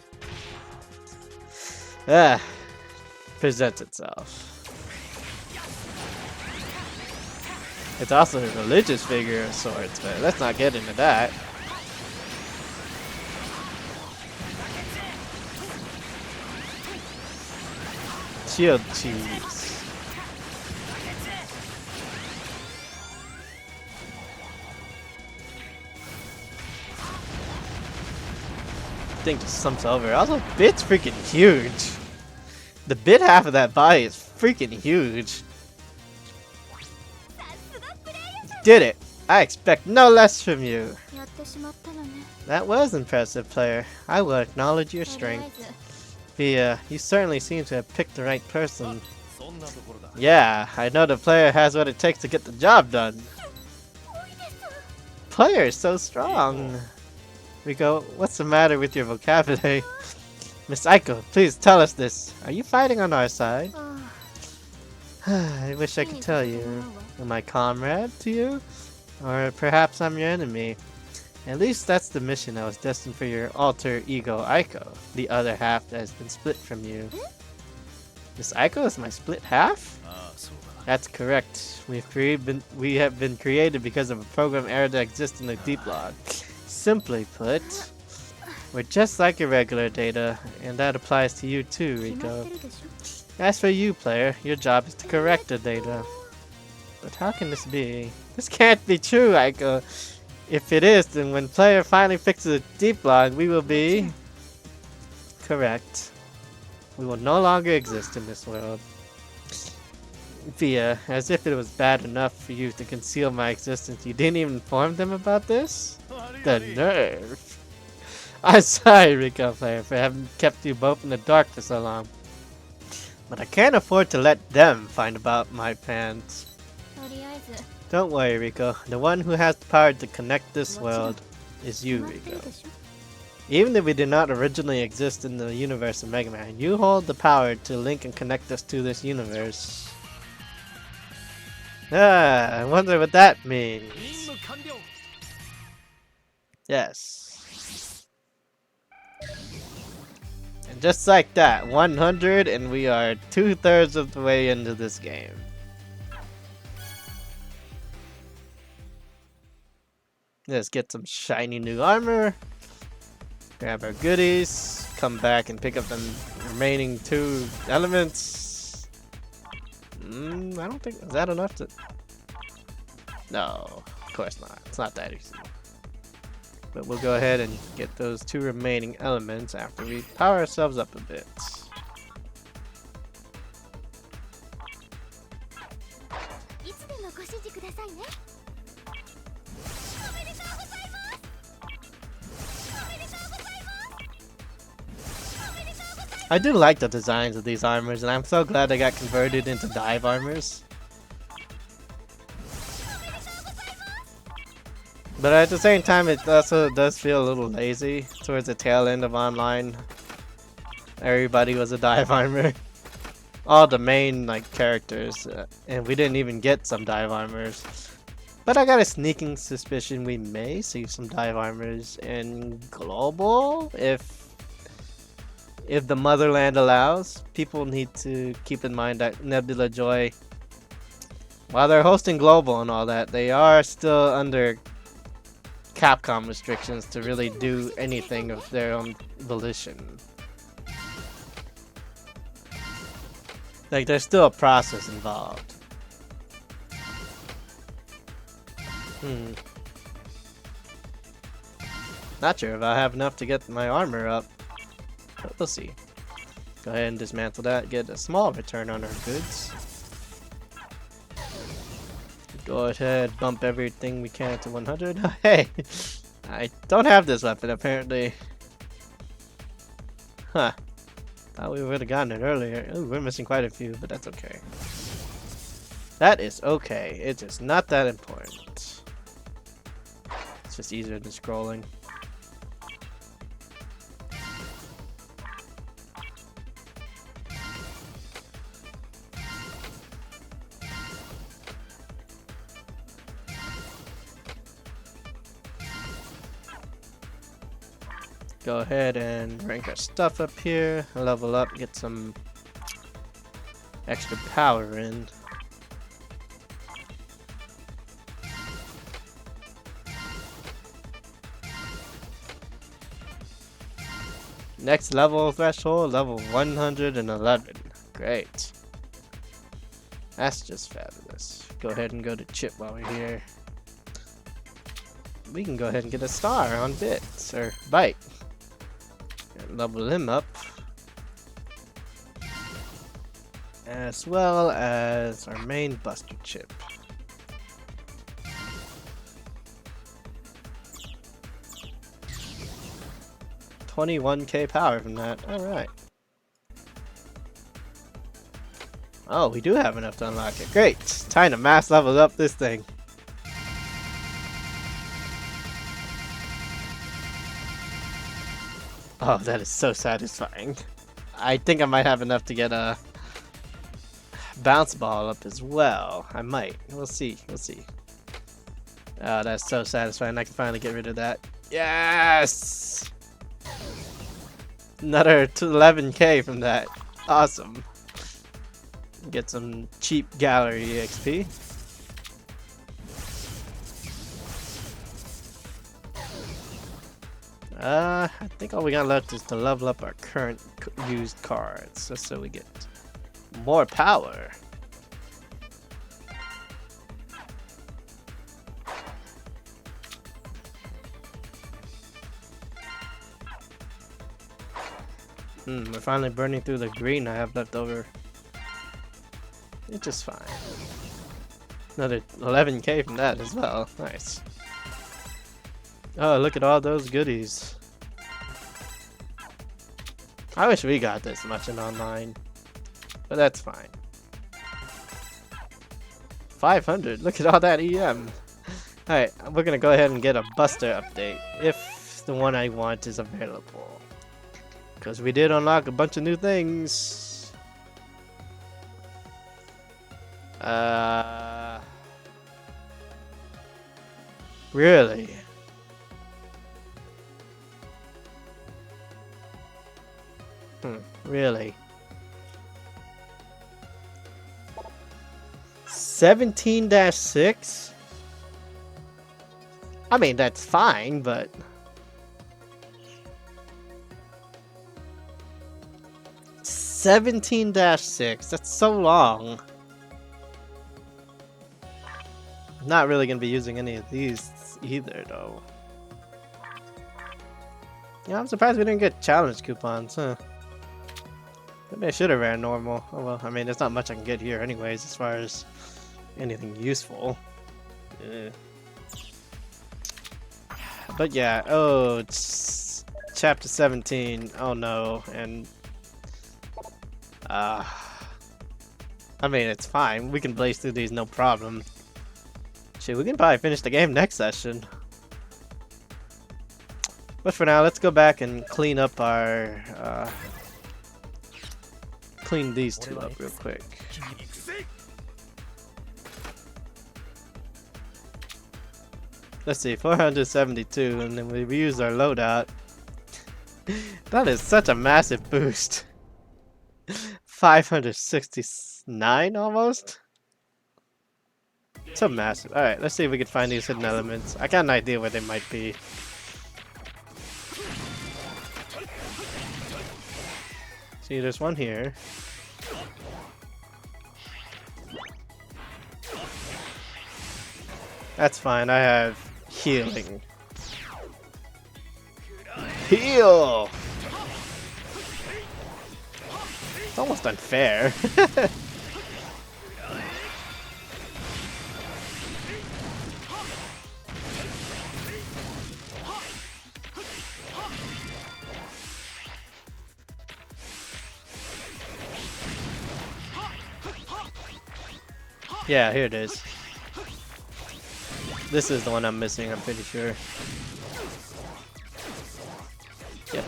Ah, presents itself. It's also a religious figure of sorts, but let's not get into that. Shield cheese. Thing just sumps over. Also, Bit's freaking huge. The Bit half of that body is freaking huge. Did it! I expect no less from you. That was impressive, player. I will acknowledge your strength. Via, you certainly seem to have picked the right person. Yeah, I know the player has what it takes to get the job done. Player is so strong. Riko, what's the matter with your vocabulary? Miss Aiko, please tell us this. Are you fighting on our side? I wish I could tell you. Am I comrade to you? Or perhaps I'm your enemy. At least that's the mission that was destined for your alter ego Aiko, the other half that has been split from you. Miss Aiko is my split half? That's correct. We have been created because of a program error that exists in the deep log. Simply put, we're just like your regular data, and that applies to you too, Riko. As for you, player, your job is to correct the data. But how can this be? This can't be true, Aiko. If it is, then when player finally fixes the deep log, we will be correct. We will no longer exist in this world. Via, as if it was bad enough for you to conceal my existence, you didn't even inform them about this? The nerve. I'm sorry, Riko player, for having kept you both in the dark for so long. But I can't afford to let them find about my plans. Don't worry, Riko. The one who has the power to connect this world is you, Riko. Even if we did not originally exist in the universe of Mega Man, you hold the power to link and connect us to this universe. I wonder what that means. Yes. And just like that, 100, and we are 2/3 of the way into this game. Let's get some shiny new armor. Grab our goodies. Come back and pick up the remaining 2 elements. I don't think... Is that enough to... No, of course not. It's not that easy. But we'll go ahead and get those 2 remaining elements after we power ourselves up a bit. I do like the designs of these armors, and I'm so glad they got converted into DiVE armors. But at the same time, it also does feel a little lazy towards the tail end of online. Everybody was a DiVE armor. All the main characters, and we didn't even get some DiVE armors. But I got a sneaking suspicion we may see some DiVE armors in Global if the motherland allows. People need to keep in mind that Nebula Joy, while they're hosting Global and all that, they are still under Capcom restrictions to really do anything of their own volition. Like, there's still a process involved. Not sure if I have enough to get my armor up. But we'll see. Go ahead and dismantle that, get a small return on our goods. Go ahead, bump everything we can to 100. Hey! I don't have this weapon, apparently. Huh. Thought we would have gotten it earlier. Ooh, we're missing quite a few, but that's okay. That is okay. It's just not that important. It's just easier than scrolling. Go ahead and rank our stuff up here, level up, get some extra power in. Next level threshold, level 111. Great. That's just fabulous. Go ahead and go to Chip while we're here. We can go ahead and get a star on Bits, or Bite. And level him up. As well as our main Buster Chip. $21k power from that. Alright. Oh, we do have enough to unlock it. Great! Time to mass level up this thing. Oh, that is so satisfying. I think I might have enough to get a bounce ball up as well. I might. We'll see. We'll see. Oh, that's so satisfying. I can finally get rid of that. Yes! Another 11k from that. Awesome. Get some cheap gallery XP. I think all we got left is to level up our current used cards, just so we get more power. We're finally burning through the green I have left over. It's just fine. Another 11k from that as well. Nice. Oh, look at all those goodies. I wish we got this much in online, but that's fine. 500, look at all that EM. Alright, we're gonna go ahead and get a Buster update, if the one I want is available. Because we did unlock a bunch of new things. Really? Really? 17-6? I mean, that's fine, but... 17-6, that's so long. I'm not really going to be using any of these either, though. Yeah, I'm surprised we didn't get challenge coupons, huh? Maybe I should have ran normal. Oh well, I mean, there's not much I can get here anyways, as far as anything useful. But yeah, oh, it's chapter 17. Oh no, and I mean, it's fine. We can blaze through these no problem. Shit, we can probably finish the game next session. But for now, let's go back and clean up our clean these two up real quick. Let's see, 472, and then we use our loadout. That is such a massive boost. 569 almost? So massive. Alright, let's see if we can find these hidden elements. I got an idea where they might be. See, there's one here. That's fine, I have healing. Heal! It's almost unfair. Yeah, here it is. This is the one I'm missing, I'm pretty sure. Yep.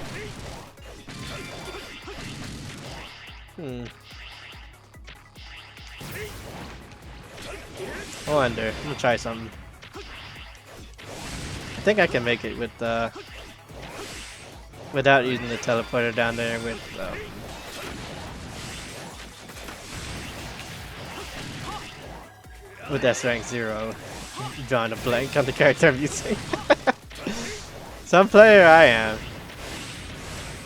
I wonder. I'm gonna try something. I think I can make it with without using the teleporter down there with S rank 0. Drawing a blank on the character I'm using. Some player I am.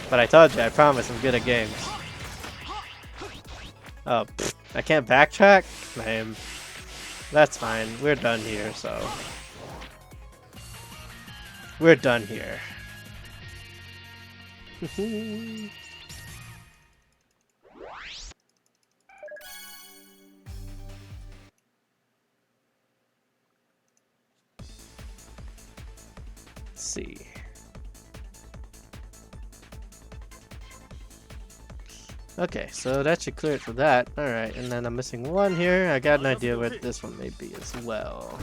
But I told you, I promise I'm good at games. Oh, pfft, I can't backtrack? Lame. That's fine, we're done here, so. We're done here. Let's see. Okay, so that should clear it for that. Alright, and then I'm missing one here. I got an idea where this one may be as well.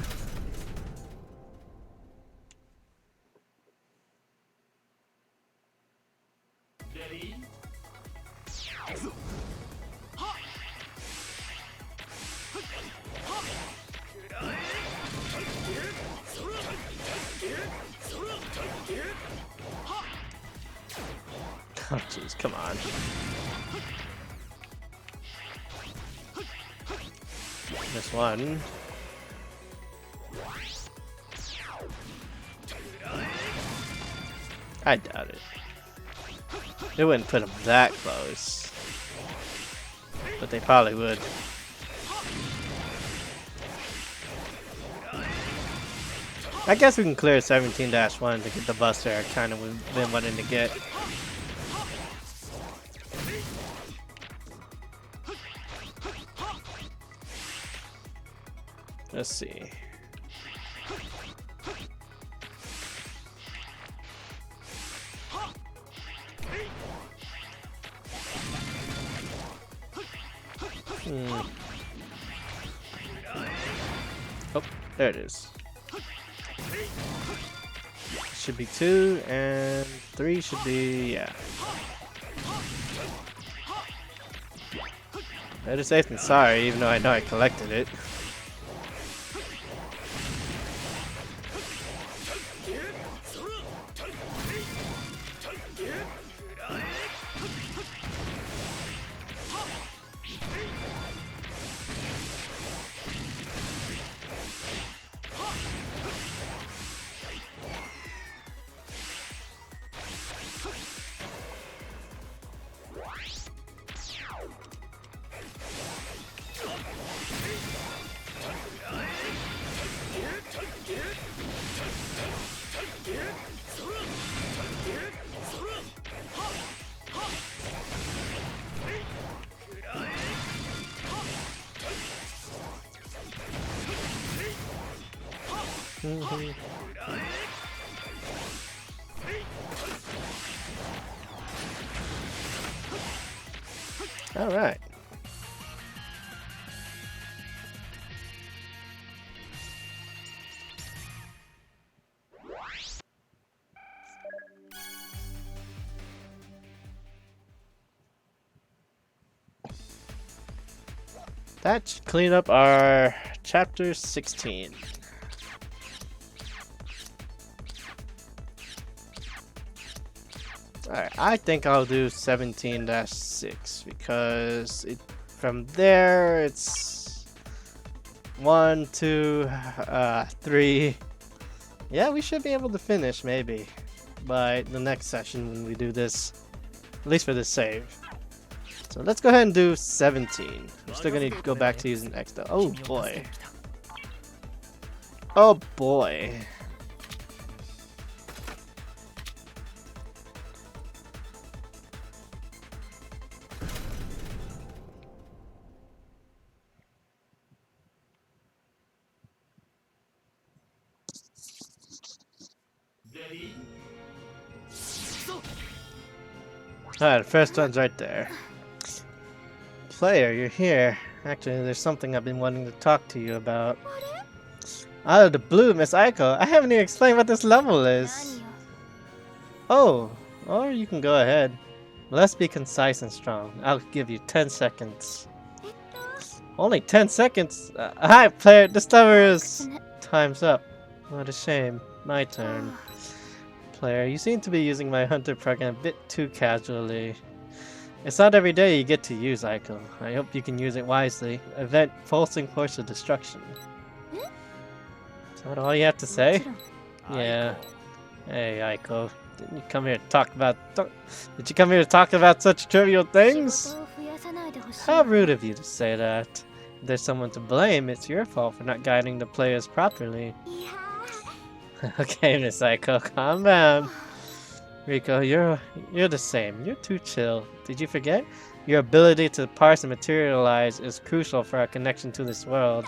Oh jeez, come on. This one. I doubt it. They wouldn't put them that close. But they probably would. I guess we can clear 17-1 to get the buster I kind of been wanting to get. Let's see. Oh, there it is. Should be 2 and 3 should be, yeah. Better safe than sorry, even though I know I collected it. All right. That should clean up our chapter 16. Alright, I think I'll do 17-6 because from there it's 1, 2, 3. Yeah, we should be able to finish maybe by the next session when we do this, at least for this save. So let's go ahead and do 17. I'm still gonna go back to using X though. Oh boy. Oh boy. Alright, the first one's right there. Player, you're here. Actually, there's something I've been wanting to talk to you about. Out of the blue, Miss Aiko, I haven't even explained what this level is. Oh, or you can go ahead. Let's be concise and strong. I'll give you 10 seconds. Only 10 seconds? Hi, player, this level is... Time's up. What a shame. My turn. player. You seem to be using my hunter program a bit too casually. It's not every day you get to use Aiko. I hope you can use it wisely. Event pulsing force of destruction. Is that all you have to say? Yeah. Hey, Aiko. Didn't you come here to talk about... Did you come here to talk about such trivial things? How rude of you to say that. If there's someone to blame, it's your fault for not guiding the players properly. Okay, Miss Aiko, calm down. Rico, you're the same. You're too chill. Did you forget? Your ability to parse and materialize is crucial for our connection to this world.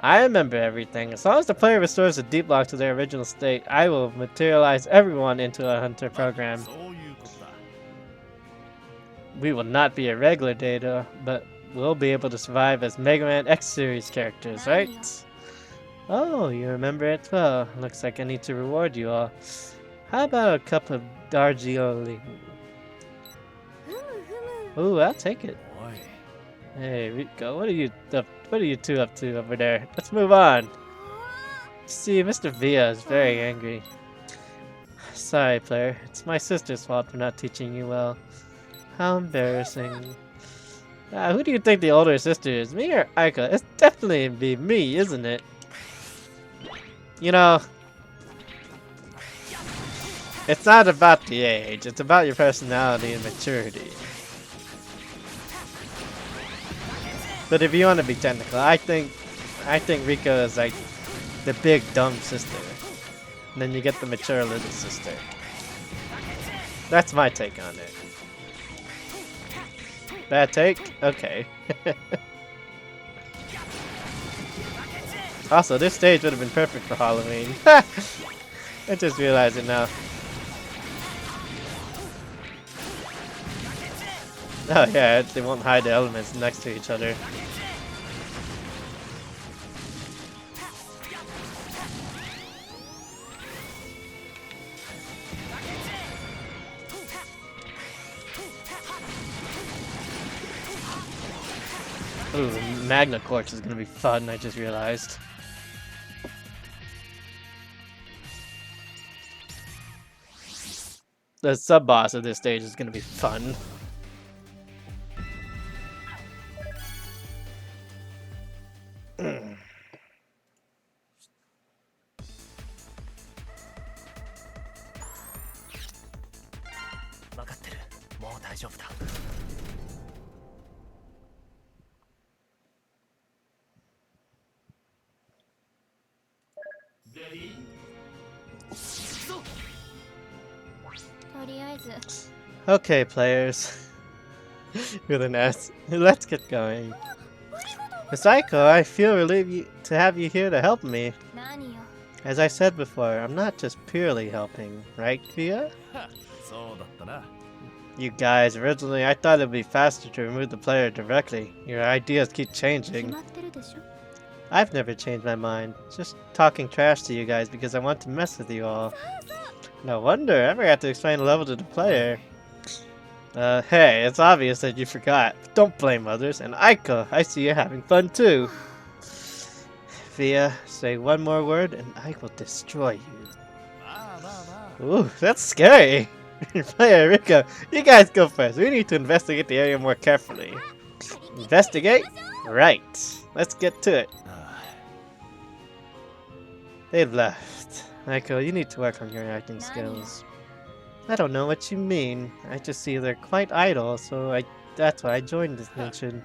I remember everything. As long as the player restores the deep lock to their original state, I will materialize everyone into a hunter program. We will not be a regular data, but we'll be able to survive as Mega Man X series characters, right? Oh, you remember it well. Looks like I need to reward you all. How about a cup of Darjeeling? Ooh, I'll take it. Hey, Rico, what are you two up to over there? Let's move on. See, Mr. Via is very angry. Sorry, player. It's my sister's fault for not teaching you well. How embarrassing. Who do you think the older sister is? Me or Aika? It's definitely be me, isn't it? You know, it's not about the age, it's about your personality and maturity. But if you want to be technical, I think Rico is like the big dumb sister. And then you get the mature little sister. That's my take on it. Bad take? Okay. Also, this stage would have been perfect for Halloween. I just realized it now. Oh yeah, they won't hide the elements next to each other. Ooh, Magna Quartz is gonna be fun, I just realized. The sub-boss of this stage is gonna be fun. Okay, players. With an S. Let's get going. Miss Aiko, I feel relieved to have you here to help me. As I said before, I'm not just purely helping, right, Via? You guys, originally I thought it would be faster to remove the player directly. Your ideas keep changing. I've never changed my mind. Just talking trash to you guys because I want to mess with you all. No wonder I ever had to explain the level to the player. Hey, it's obvious that you forgot. Don't blame others. And Aiko, I see you're having fun too. Via, say one more word and I will destroy you. Ooh, that's scary. Player Rico, you guys go first. We need to investigate the area more carefully. Investigate? Right. Let's get to it. They've left. Aiko, you need to work on your acting skills. I don't know what you mean. I just see they're quite idle, so that's why I joined this mission.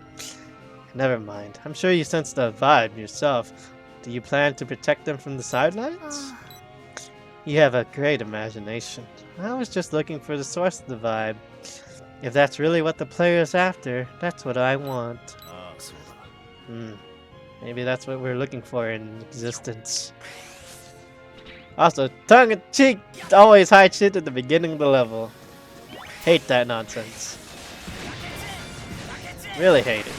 Never mind. I'm sure you sense the vibe yourself. Do you plan to protect them from the sidelines? You have a great imagination. I was just looking for the source of the vibe. If that's really what the player's after, that's what I want. Maybe that's what we're looking for in existence. Also, tongue-in-cheek, always hide shit at the beginning of the level. Hate that nonsense. Really hate it.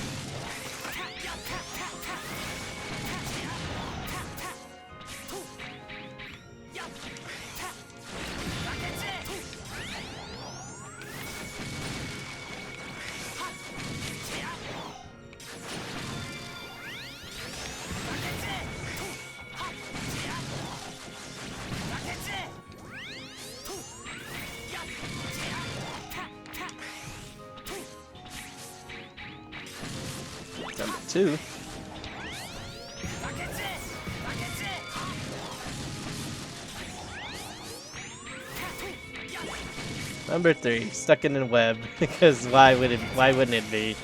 Number 2. Number 3, stuck in a web, because why wouldn't it be?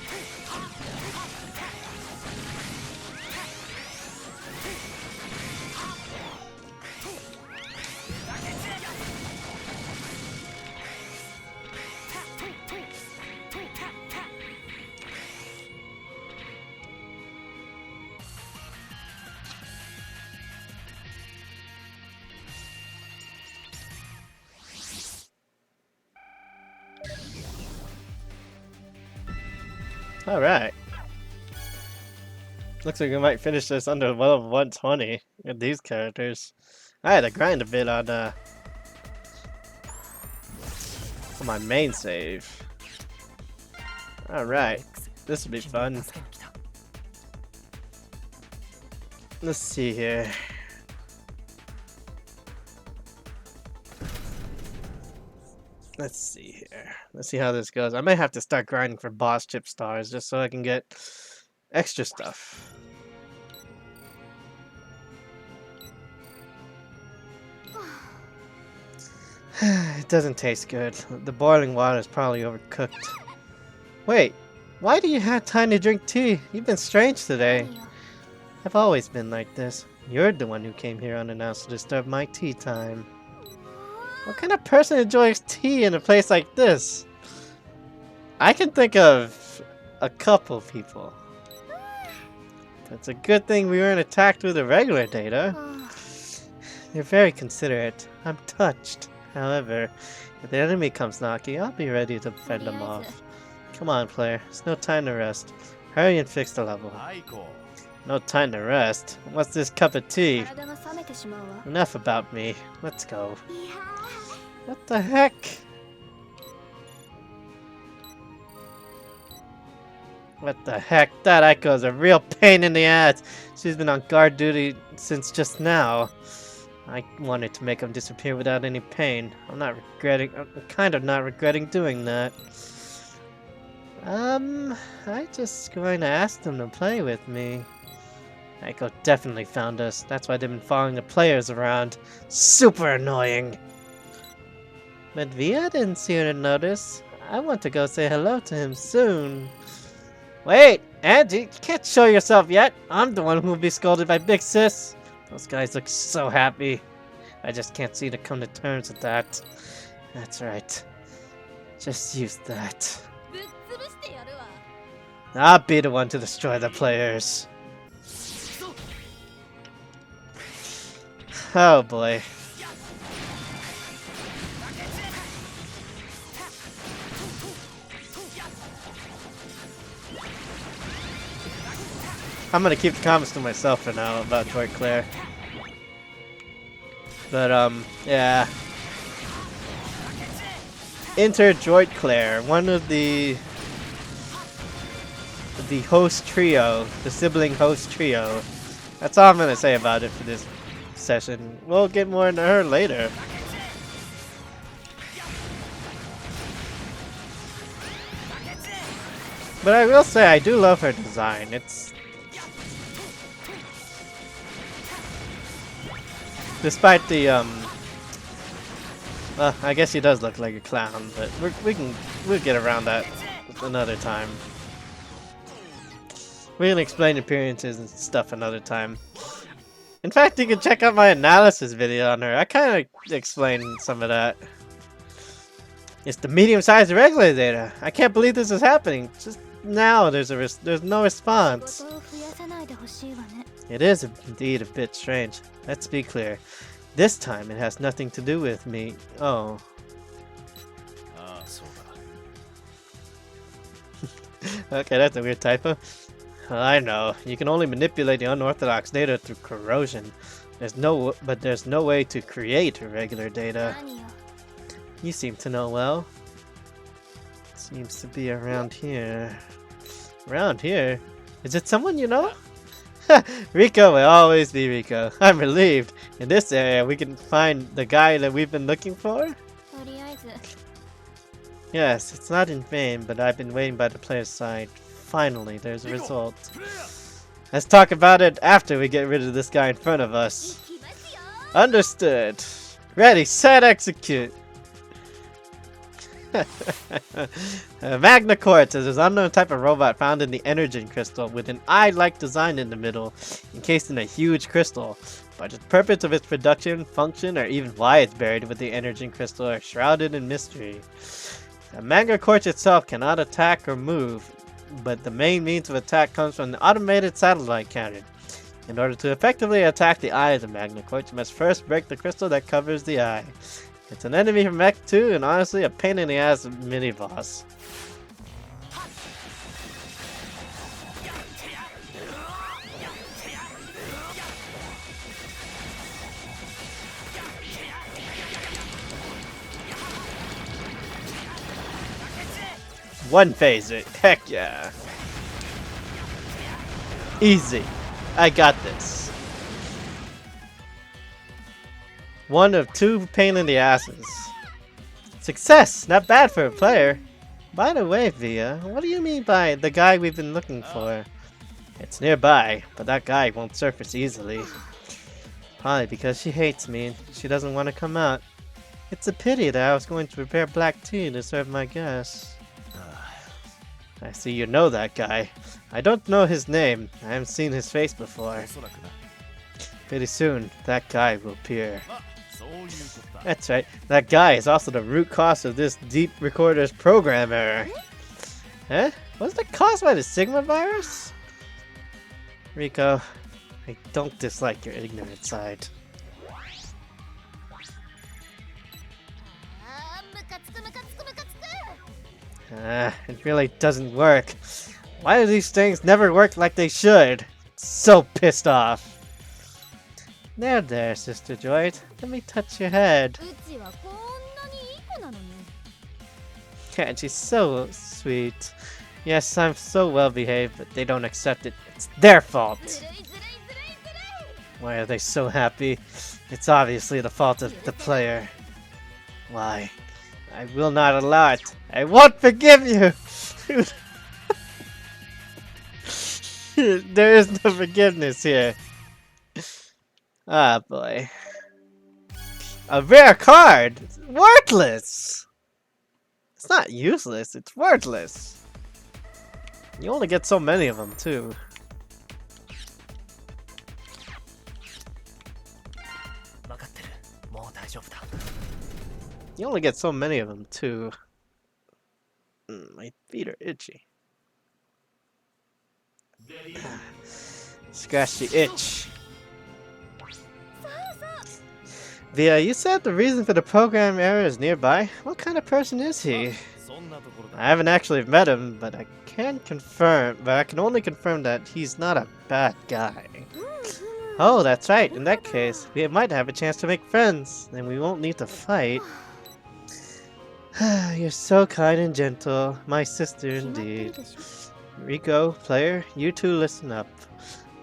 Alright. Looks like we might finish this under level 120 with these characters. I had to grind a bit on my main save. Alright. This will be fun. Let's see here. Let's see here. Let's see how this goes. I might have to start grinding for boss chip stars just so I can get extra stuff. It doesn't taste good. The boiling water is probably overcooked. Wait, why do you have time to drink tea? You've been strange today. I've always been like this. You're the one who came here unannounced to disturb my tea time. What kind of person enjoys tea in a place like this? I can think of a couple people. It's a good thing we weren't attacked with irregular data. You're very considerate. I'm touched. However, if the enemy comes knocking, I'll be ready to fend them off. Come on, player. It's no time to rest. Hurry and fix the level. No time to rest? What's this cup of tea? Enough about me. Let's go. What the heck? What the heck? That Aiko's a real pain in the ass. She's been on guard duty since just now. I wanted to make him disappear without any pain. I'm kind of not regretting doing that. I just going to ask them to play with me. Aiko definitely found us. That's why they've been following the players around. Super annoying. But Via didn't seem to notice. I want to go say hello to him soon. Wait, Angie, you can't show yourself yet. I'm the one who will be scolded by Big Sis. Those guys look so happy. I just can't seem to come to terms with that. That's right. Just use that. I'll be the one to destroy the players. Oh boy. I'm gonna keep the comments to myself for now about Joy Claire. But yeah. Enter Joy Claire, one of the host trio, the sibling host trio. That's all I'm gonna say about it for this session. We'll get more into her later. But I will say I do love her design. It's despite the well, I guess he does look like a clown, but we'll get around that another time. We can explain appearances and stuff another time. In fact, you can check out my analysis video on her. I kind of explained some of that. It's the medium-sized regular data. I can't believe this is happening. Just now, there's no response. It is indeed a bit strange. Let's be clear. This time, it has nothing to do with me. Oh. Okay, that's a weird typo. I know. You can only manipulate the unorthodox data through corrosion. There's no way to create regular data. You seem to know well. Seems to be around here. Around here? Is it someone you know? Rico will always be Rico. I'm relieved. In this area, we can find the guy that we've been looking for. Yes, it's not in vain, but I've been waiting by the player's side. finally, there's a result. Let's talk about it after we get rid of this guy in front of us. Understood. Ready, set, execute. Magna Quartz is an unknown type of robot found in the Energon crystal with an eye-like design in the middle, encased in a huge crystal. But the purpose of its production, function, or even why it's buried with the Energon crystal are shrouded in mystery. The Magna Quartz itself cannot attack or move, but the main means of attack comes from the automated satellite cannon. In order to effectively attack the eye of the Magna Quartz, you must first break the crystal that covers the eye. It's an enemy from Mech 2 and honestly a pain in the ass mini-boss. One phaser, heck yeah. Easy. I got this. One of two pain in the asses. Success! Not bad for a player. By the way, Via, what do you mean by the guy we've been looking for? It's nearby, but that guy won't surface easily. Probably because she hates me and she doesn't want to come out. It's a pity that I was going to prepare black tea to serve my guests. I see you know that guy. I don't know his name. I haven't seen his face before. Pretty soon, that guy will appear. That's right. That guy is also the root cause of this Deep Recorder's program error. Huh? Was it caused by the Sigma virus? Rico, I don't dislike your ignorant side. It really doesn't work. Why do these things never work like they should? So pissed off. There, Sister Droid. Let me touch your head. Yeah, she's so sweet. Yes, I'm so well behaved, but they don't accept it. It's their fault. Why are they so happy? It's obviously the fault of the player. Why? I will not allow it. I won't forgive you! There is no forgiveness here. Ah, boy. A rare card! It's worthless! It's not useless, it's worthless. You only get so many of them, too. You only get so many of them, too. My feet are itchy. Scratch the itch. Via, you said the reason for the program error is nearby. What kind of person is he? I haven't actually met him, but I can only confirm that he's not a bad guy. Oh, that's right. In that case, we might have a chance to make friends, and we won't need to fight. You're so kind and gentle, my sister indeed. Rico, player, you two listen up.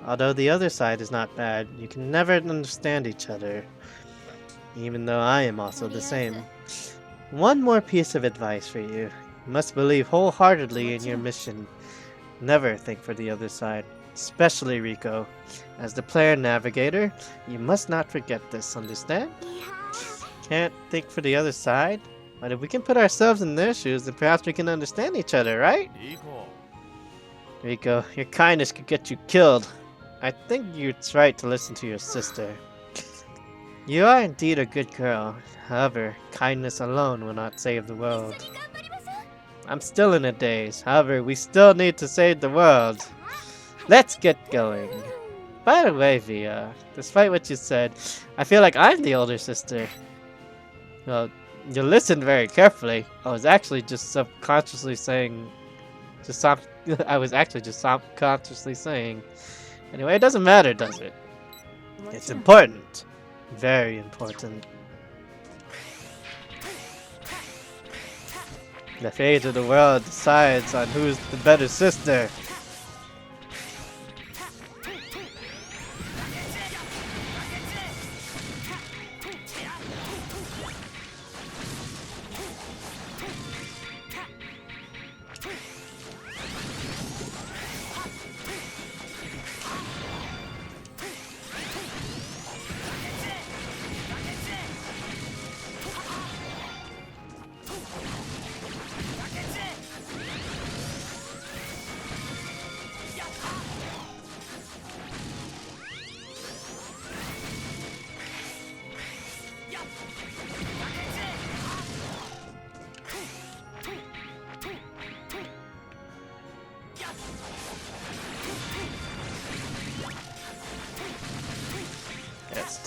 Although the other side is not bad, you can never understand each other. Even though I am also the same. One more piece of advice for you. You must believe wholeheartedly in your mission. Never think for the other side. Especially Rico. As the player navigator, you must not forget this, understand? Can't think for the other side? But if we can put ourselves in their shoes, then perhaps we can understand each other, right? Rico, your kindness could get you killed. I think it's right to listen to your sister. You are indeed a good girl. However, kindness alone will not save the world. I'm still in a daze. However, we still need to save the world. Let's get going. By the way, Via, despite what you said, I feel like I'm the older sister. Well, you listened very carefully. I was actually just subconsciously saying... I was actually just subconsciously saying... Anyway, it doesn't matter, does it? It's important. Very important. The fate of the world decides on who's the better sister.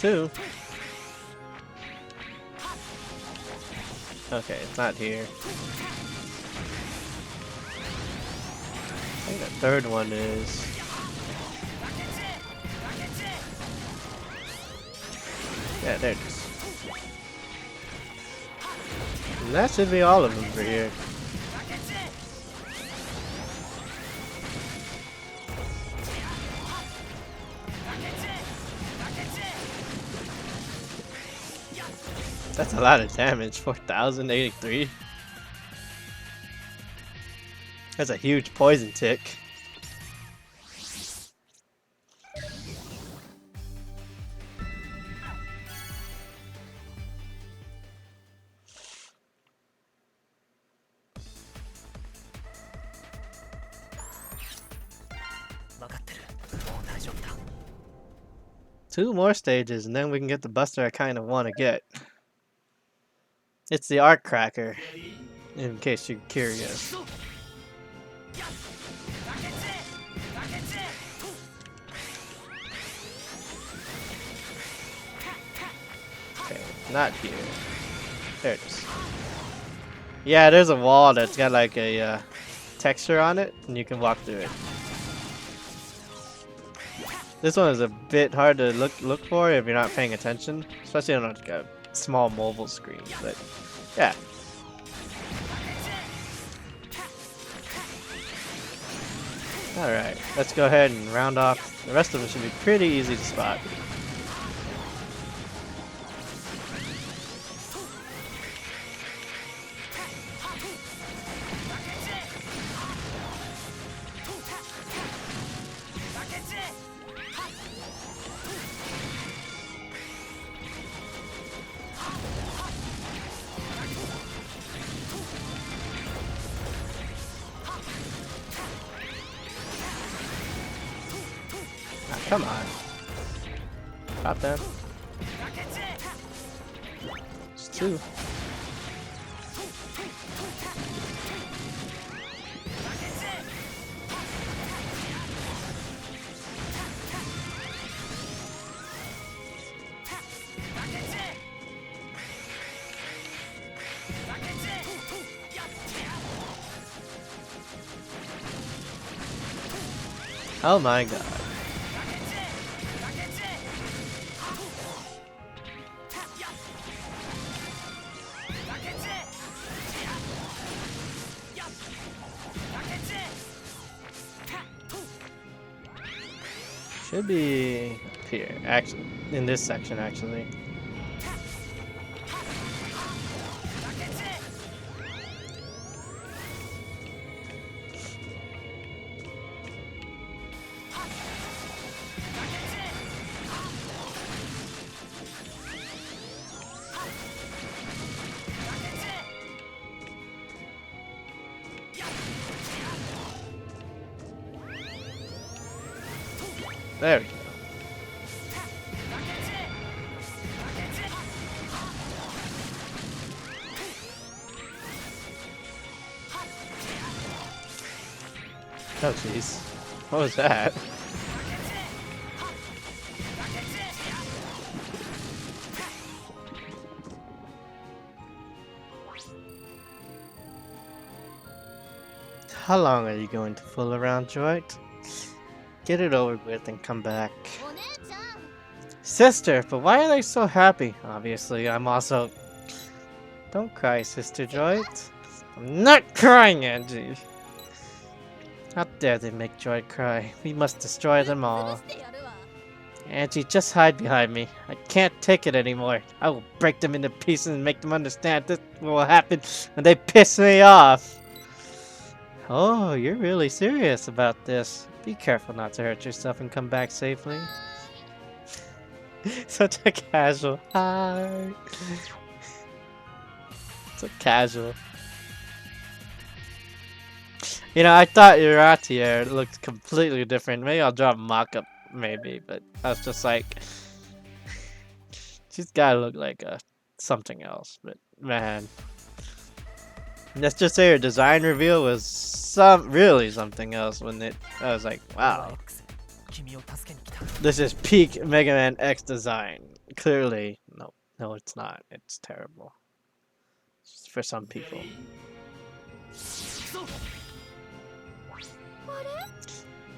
too. Okay, it's not here. I think the third one is. Yeah, there it is. And that should be all of them for here. That's a lot of damage, 4,083. That's a huge poison tick. Two more stages and then we can get the buster I kind of want to get. It's the Arc Cracker, in case you're curious. Okay, not here. There it is. Yeah, there's a wall that's got like a texture on it, and you can walk through it. This one is a bit hard to look for if you're not paying attention, especially on like a small mobile screen. But yeah. All right, let's go ahead and round off. The rest of them should be pretty easy to spot. Come on. Pop them. It's two. Oh my god. Should be up here, actually, in this section, actually. There we go. Oh jeez. What was that? How long are you going to fool around, Droid? Get it over with and come back. Sister, but why are they so happy? Obviously, I'm also... Don't cry, Sister Droid. I'm not crying, Angie. How dare they make Droid cry? We must destroy them all. Angie, just hide behind me. I can't take it anymore. I will break them into pieces and make them understand this will happen when they piss me off. Oh, you're really serious about this. Be careful not to hurt yourself and come back safely. Such a casual hi. So casual. You know, I thought Uratia looked completely different. Maybe I'll draw a mock-up, maybe, but I was just like, she's gotta look like something else. But man, let's just say her design reveal was really something else. I was like, wow, this is peak Mega Man X design. Clearly, no, no, it's not. It's terrible. It's for some people.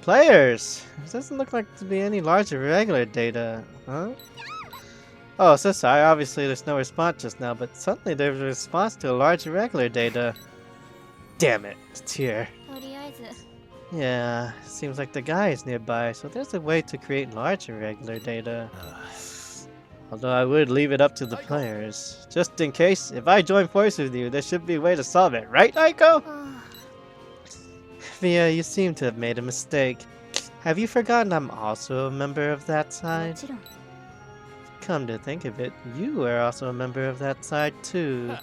Players! It doesn't look like to be any large irregular data, huh? Oh, so sorry. Obviously, there's no response just now, but suddenly there's a response to a large irregular data. Damn it, it's here. Yeah, seems like the guy is nearby, so there's a way to create large irregular data. Although I would leave it up to the players. Just in case, if I join forces with you, there should be a way to solve it, right, Aiko? Via, you seem to have made a mistake. Have you forgotten I'm also a member of that side? Come to think of it, you are also a member of that side too.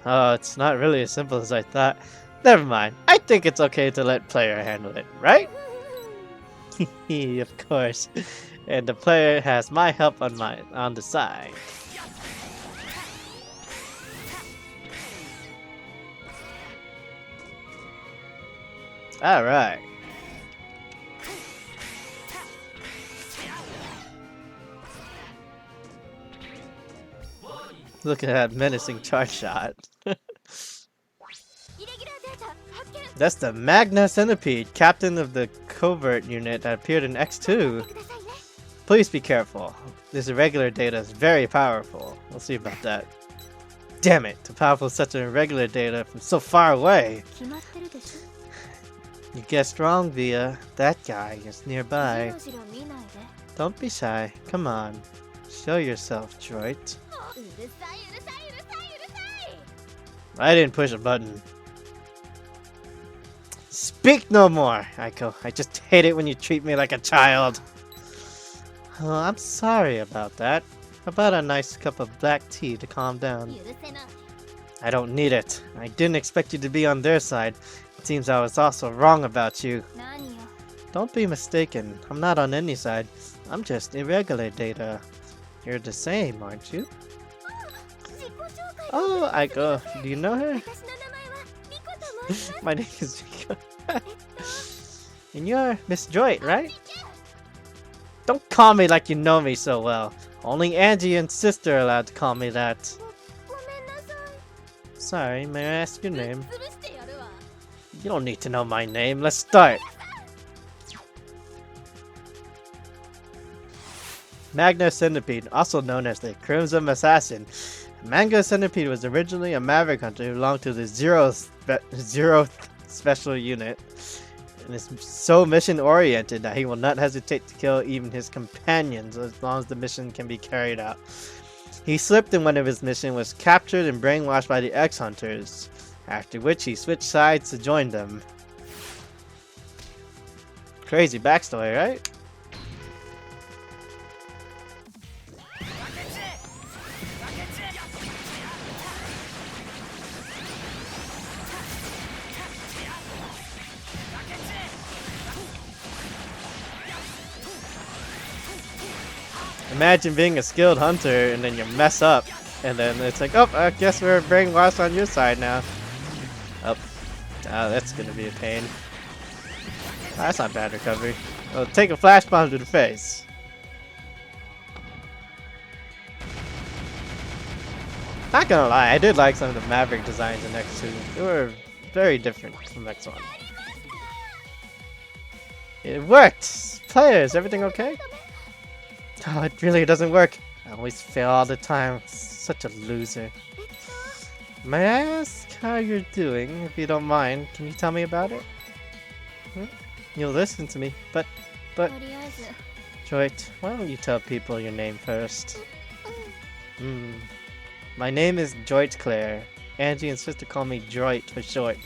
Oh, it's not really as simple as I thought. Never mind. I think it's okay to let player handle it, right? Of course. And the player has my help on the side. Alright. Look at that menacing charge shot. That's the Magna Centipede, captain of the covert unit that appeared in X2. Please be careful. This irregular data is very powerful. We'll see about that. Damn it, to powerful such an irregular data from so far away. You guessed wrong, Via. That guy is nearby. Don't be shy. Come on. Show yourself, droid. I didn't push a button. Speak no more, Aiko. I just hate it when you treat me like a child. Oh, I'm sorry about that. How about a nice cup of black tea to calm down? I don't need it. I didn't expect you to be on their side. It seems I was also wrong about you. Don't be mistaken. I'm not on any side. I'm just irregular data. You're the same, aren't you? Oh, Aiko. Do you know her? My name is Riko. And you're Miss Joy, right? Don't call me like you know me so well. Only Angie and sister are allowed to call me that. Sorry, may I ask your name? You don't need to know my name. Let's start. Magna Centipede, also known as the Crimson Assassin. Magna Centipede was originally a Maverick Hunter who belonged to the Zeroth Special Unit, and is so mission-oriented that he will not hesitate to kill even his companions as long as the mission can be carried out. He slipped in one of his missions, was captured and brainwashed by the X-Hunters, after which he switched sides to join them. Crazy backstory, right? Imagine being a skilled hunter and then you mess up, and then it's like, oh, I guess we're brainwashed on your side now. Oh, that's gonna be a pain. That's not bad recovery. Oh, take a flash bomb to the face. Not gonna lie, I did like some of the Maverick designs in X2. They were very different from X1. It worked! Players, everything okay? Oh, it really doesn't work. I always fail all the time. Such a loser. May I ask how you're doing, if you don't mind? Can you tell me about it? You'll listen to me, but... Joyt, why don't you tell people your name first? My name is Joyt Claire. Angie and sister call me Joyt for short.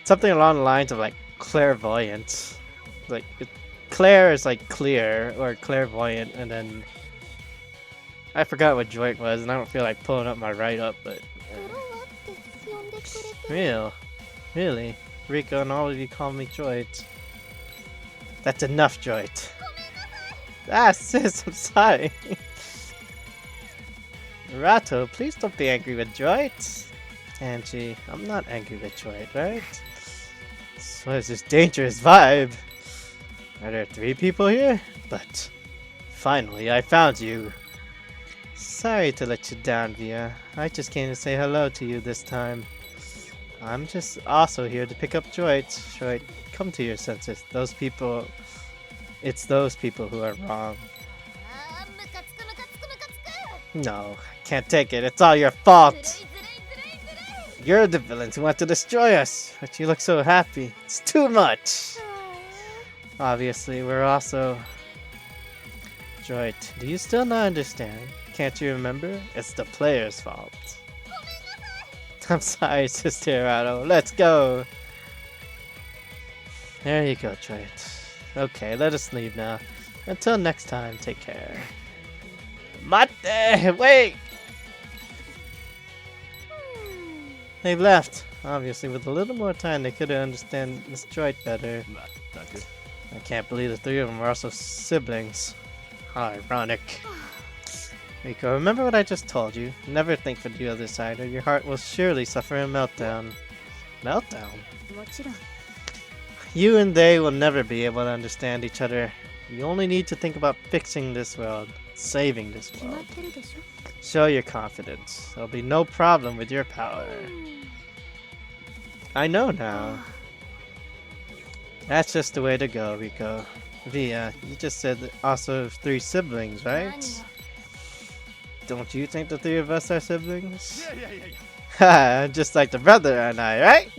Something along the lines of like clairvoyant. Like Claire is like clear or clairvoyant, and then I forgot what Joyt was, and I don't feel like pulling up my write-up, but really, Rika and all of you call me Joyt. That's enough, Joyt. Ah, sis, I'm sorry. Rato, please don't be angry with Joyt. Angie, I'm not angry with Joyt, right? So it's this dangerous vibe. Are there 3 people here? But finally, I found you. Sorry to let you down, Via. I just came to say hello to you this time. I'm just also here to pick up Droid. Droid, come to your senses. Those people... It's those people who are wrong. No, I can't take it. It's all your fault. You're the villains who want to destroy us. But you look so happy. It's too much. Obviously, we're also... Droid, do you still not understand? Can't you remember? It's the player's fault. I'm sorry, Sister Arado. Let's go. There you go, Droid. Okay, let us leave now. Until next time, take care. Mate! Wait! They left. Obviously, with a little more time, they could have understand this Droid better. I can't believe the 3 of them are also siblings. How ironic. Rico, remember what I just told you? Never think for the other side, or your heart will surely suffer a meltdown. Meltdown? You and they will never be able to understand each other. You only need to think about fixing this world, saving this world. Show your confidence. There'll be no problem with your power. I know now. That's just the way to go, Rico. Via, you just said also 3 siblings, right? Don't you think the 3 of us are siblings? Ha, just like the brother and I, right?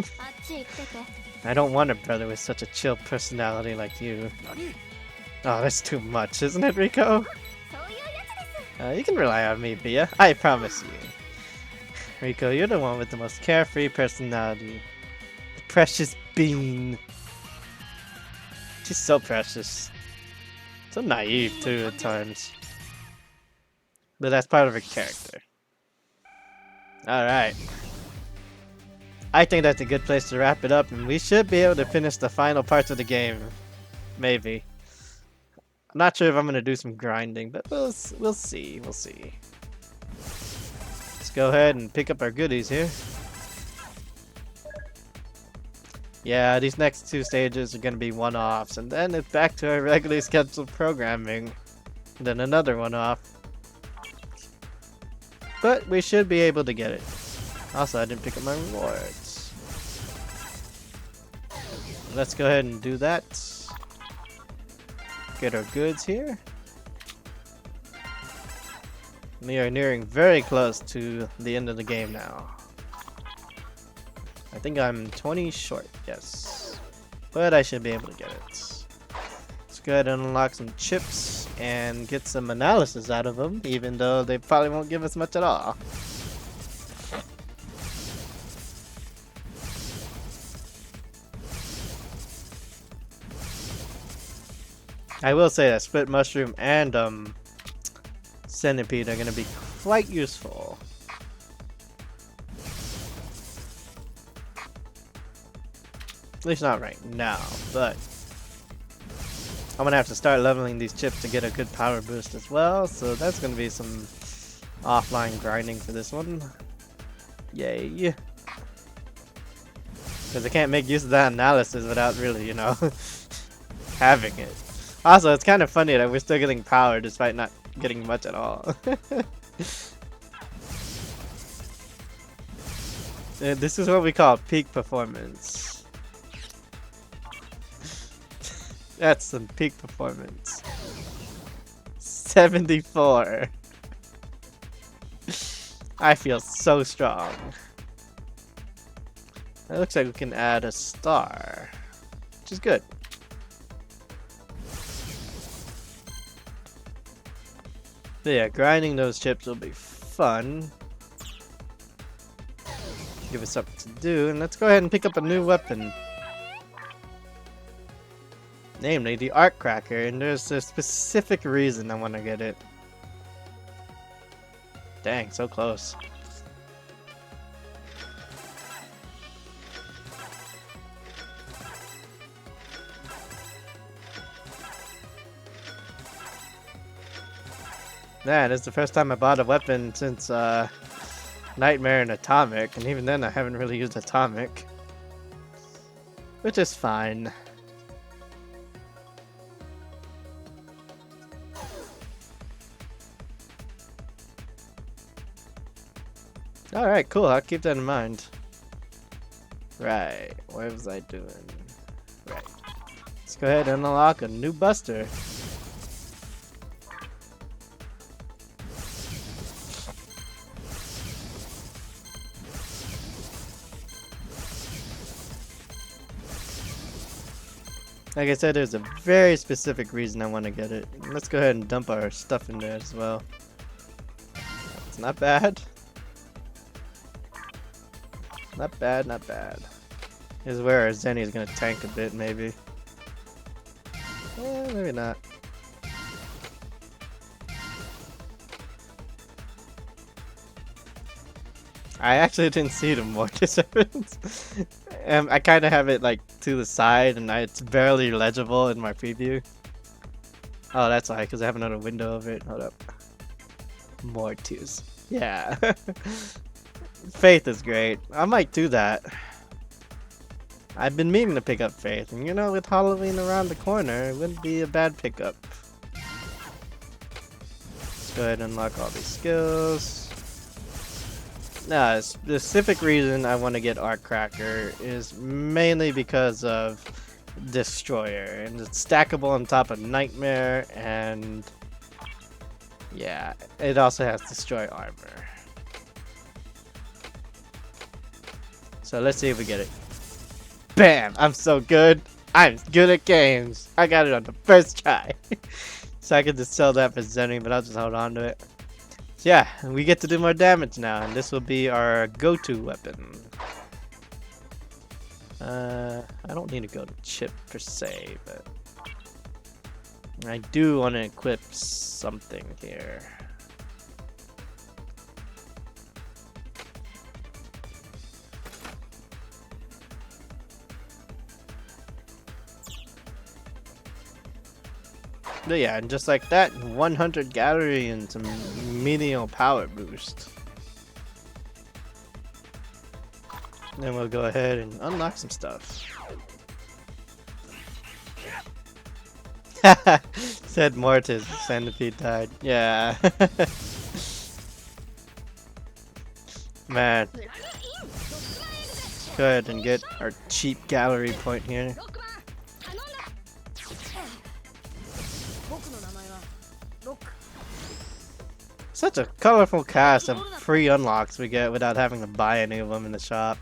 I don't want a brother with such a chill personality like you. Oh, that's too much, isn't it, Rico? You can rely on me, Via. I promise you. Rico, you're the one with the most carefree personality. The precious bean. She's so precious. So naive, too, at times. But that's part of her character. Alright. I think that's a good place to wrap it up, and we should be able to finish the final parts of the game. Maybe. I'm not sure if I'm going to do some grinding, but we'll see. We'll see. Let's go ahead and pick up our goodies here. Yeah, these next 2 stages are going to be one-offs, and then it's back to our regularly scheduled programming. And then another one-off. But we should be able to get it. Also, I didn't pick up my rewards. Let's go ahead and do that. Get our goods here. We are nearing very close to the end of the game now. I think I'm 20 short, yes. But I should be able to get it. Let's go ahead and unlock some chips and get some analysis out of them, even though they probably won't give us much at all. I will say that split mushroom and centipede are going to be quite useful. At least not right now, but I'm going to have to start leveling these chips to get a good power boost as well, so that's going to be some offline grinding for this one. Yay. Because I can't make use of that analysis without really, you know, having it. Also, it's kind of funny that we're still getting power despite not getting much at all. This is what we call peak performance. That's some peak performance. 74. I feel so strong. It looks like we can add a star, which is good. But yeah, grinding those chips will be fun. Give us something to do, and let's go ahead and pick up a new weapon. Namely, the Arc Cracker, and there's a specific reason I want to get it. Dang, so close. Man, it's the first time I bought a weapon since Nightmare and Atomic, and even then I haven't really used Atomic. Which is fine. Alright, cool. I'll keep that in mind. Right. What was I doing? Right. Let's go ahead and unlock a new buster. Like I said, there's a very specific reason I want to get it. Let's go ahead and dump our stuff in there as well. It's not bad. Not bad, not bad. This is where our Zenny is going to tank a bit, maybe. Maybe not. I actually didn't see the mortise evidence. I kind of have it like to the side and it's barely legible in my preview. Oh, that's why, because I have another window of it. Hold up. Mortise. Yeah. Faith is great. I might do that. I've been meaning to pick up Faith, and you know, with Halloween around the corner, it wouldn't be a bad pickup. Let's go ahead and unlock all these skills. Nah, a specific reason I want to get Arc Cracker is mainly because of Destroyer, and it's stackable on top of Nightmare, and yeah, it also has Destroy Armor. So let's see if we get it. Bam! I'm so good. I'm good at games. I got it on the first try. So I could just sell that for Zenny, but I'll just hold on to it. So yeah, we get to do more damage now, and this will be our go-to weapon. I don't need to go to Chip per se, but I do want to equip something here. But yeah, and just like that, 100 gallery and some menial power boost. Then we'll go ahead and unlock some stuff. Said Mortis, Centipede died. Yeah. Man. Go ahead and get our cheap gallery point here. Such a colorful cast of free unlocks we get without having to buy any of them in the shop.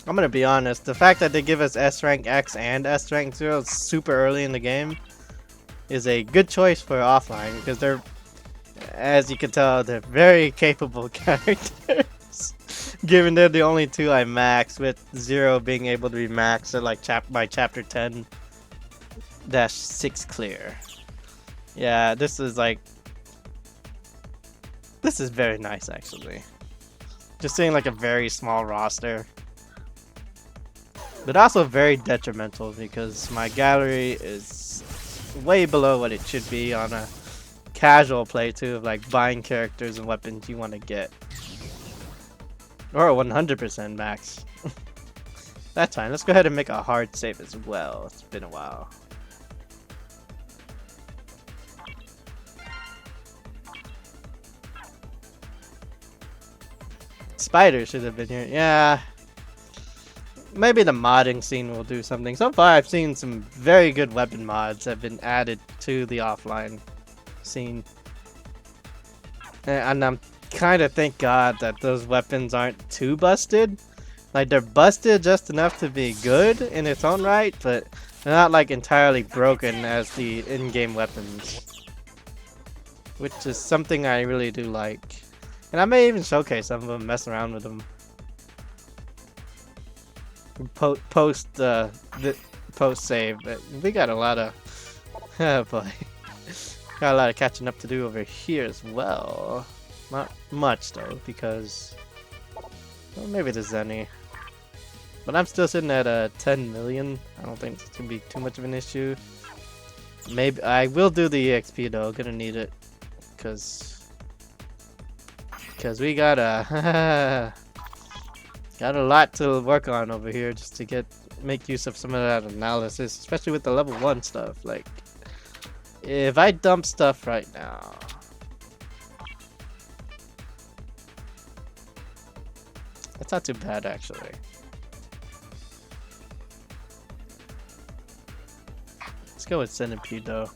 I'm gonna be honest, the fact that they give us S rank X and S rank 0 super early in the game is a good choice for offline, because they're, as you can tell, they're very capable characters. Given they're the only two I max, with 0 being able to be maxed at like by chapter 10-6 clear. Yeah, this is very nice actually. Just seeing like a very small roster. But also very detrimental because my gallery is way below what it should be on a casual playthrough of like buying characters and weapons you want to get. Or 100% max. That's fine. Let's go ahead and make a hard save as well. It's been a while. Spider should have been here. Yeah. Maybe the modding scene will do something. So far I've seen some very good weapon mods have been added to the offline scene. And I'm kind of thank God that those weapons aren't too busted. Like, they're busted just enough to be good in its own right, but they're not like entirely broken as the in-game weapons, which is something I really do like. And I may even showcase some of them, mess around with them. Post save, but we got a lot of oh boy, got a lot of catching up to do over here as well. Not much though, because well, maybe there's any. But I'm still sitting at 10 million. I don't think it's gonna be too much of an issue. Maybe I will do the EXP though. Gonna need it, cause we got a got a lot to work on over here just to get make use of some of that analysis, especially with the level 1 stuff. Like, if I dump stuff right now, that's not too bad actually. Let's go with Centipede though.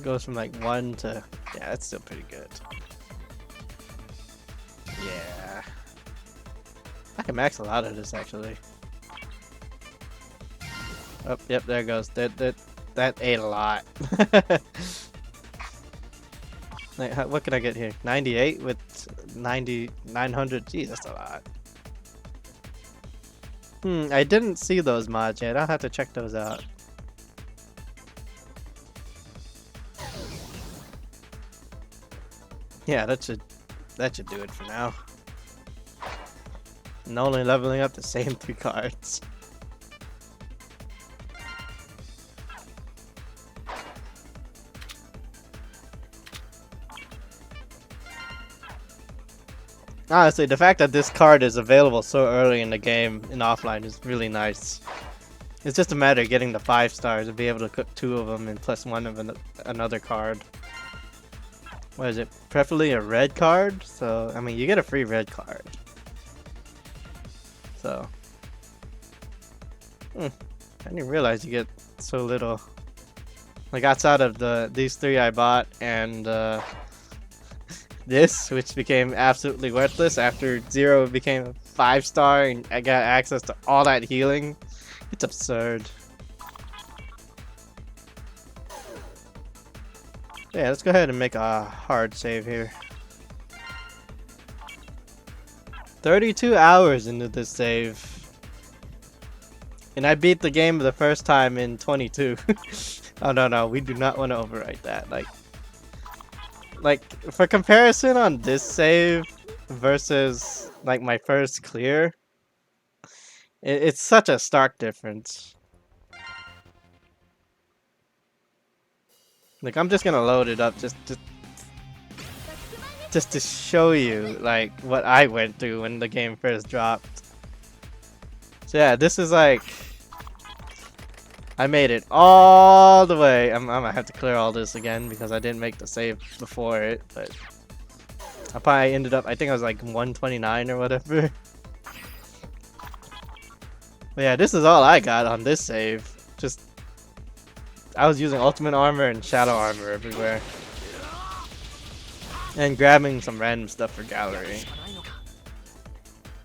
Goes from like 1 to, yeah, that's still pretty good. Yeah. I can max a lot of this actually. Oh, yep, there it goes. That ate a lot. Like, what can I get here? 98 with 900. Jeez, that's a lot. I didn't see those mods yet. I'll have to check those out. Yeah, that should do it for now. And only leveling up the same 3 cards. Honestly, the fact that this card is available so early in the game in offline is really nice. It's just a matter of getting the 5 stars and be able to cook 2 of them and plus 1 of another card. What is it? Preferably a red card? So, I mean, you get a free red card. So. I didn't realize you get so little. Like, outside of these 3 I bought and this, which became absolutely worthless after 0 became a 5-star and I got access to all that healing. It's absurd. Yeah, let's go ahead and make a hard save here. 32 hours into this save. And I beat the game the first time in 22. Oh no, we do not want to overwrite that. Like for comparison on this save versus like my first clear, it's such a stark difference. Like, I'm just gonna load it up just to show you like what I went through when the game first dropped. So yeah, this is like, I made it all the way. I'm gonna have to clear all this again because I didn't make the save before it, but I probably ended up, I think I was like 129 or whatever. But yeah, this is all I got on this save. Just, I was using ultimate armor and shadow armor everywhere. And grabbing some random stuff for gallery.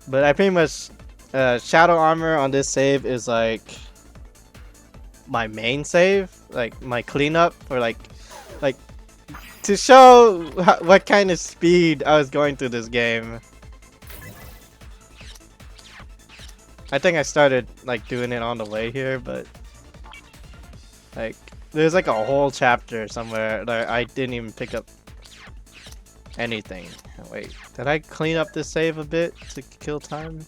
But I pretty much, shadow armor on this save is like my main save, like my cleanup for like to show what kind of speed I was going through this game. I think I started like doing it on the way here, but like there's like a whole chapter somewhere that I didn't even pick up anything. Oh, wait, did I clean up this save a bit to kill time?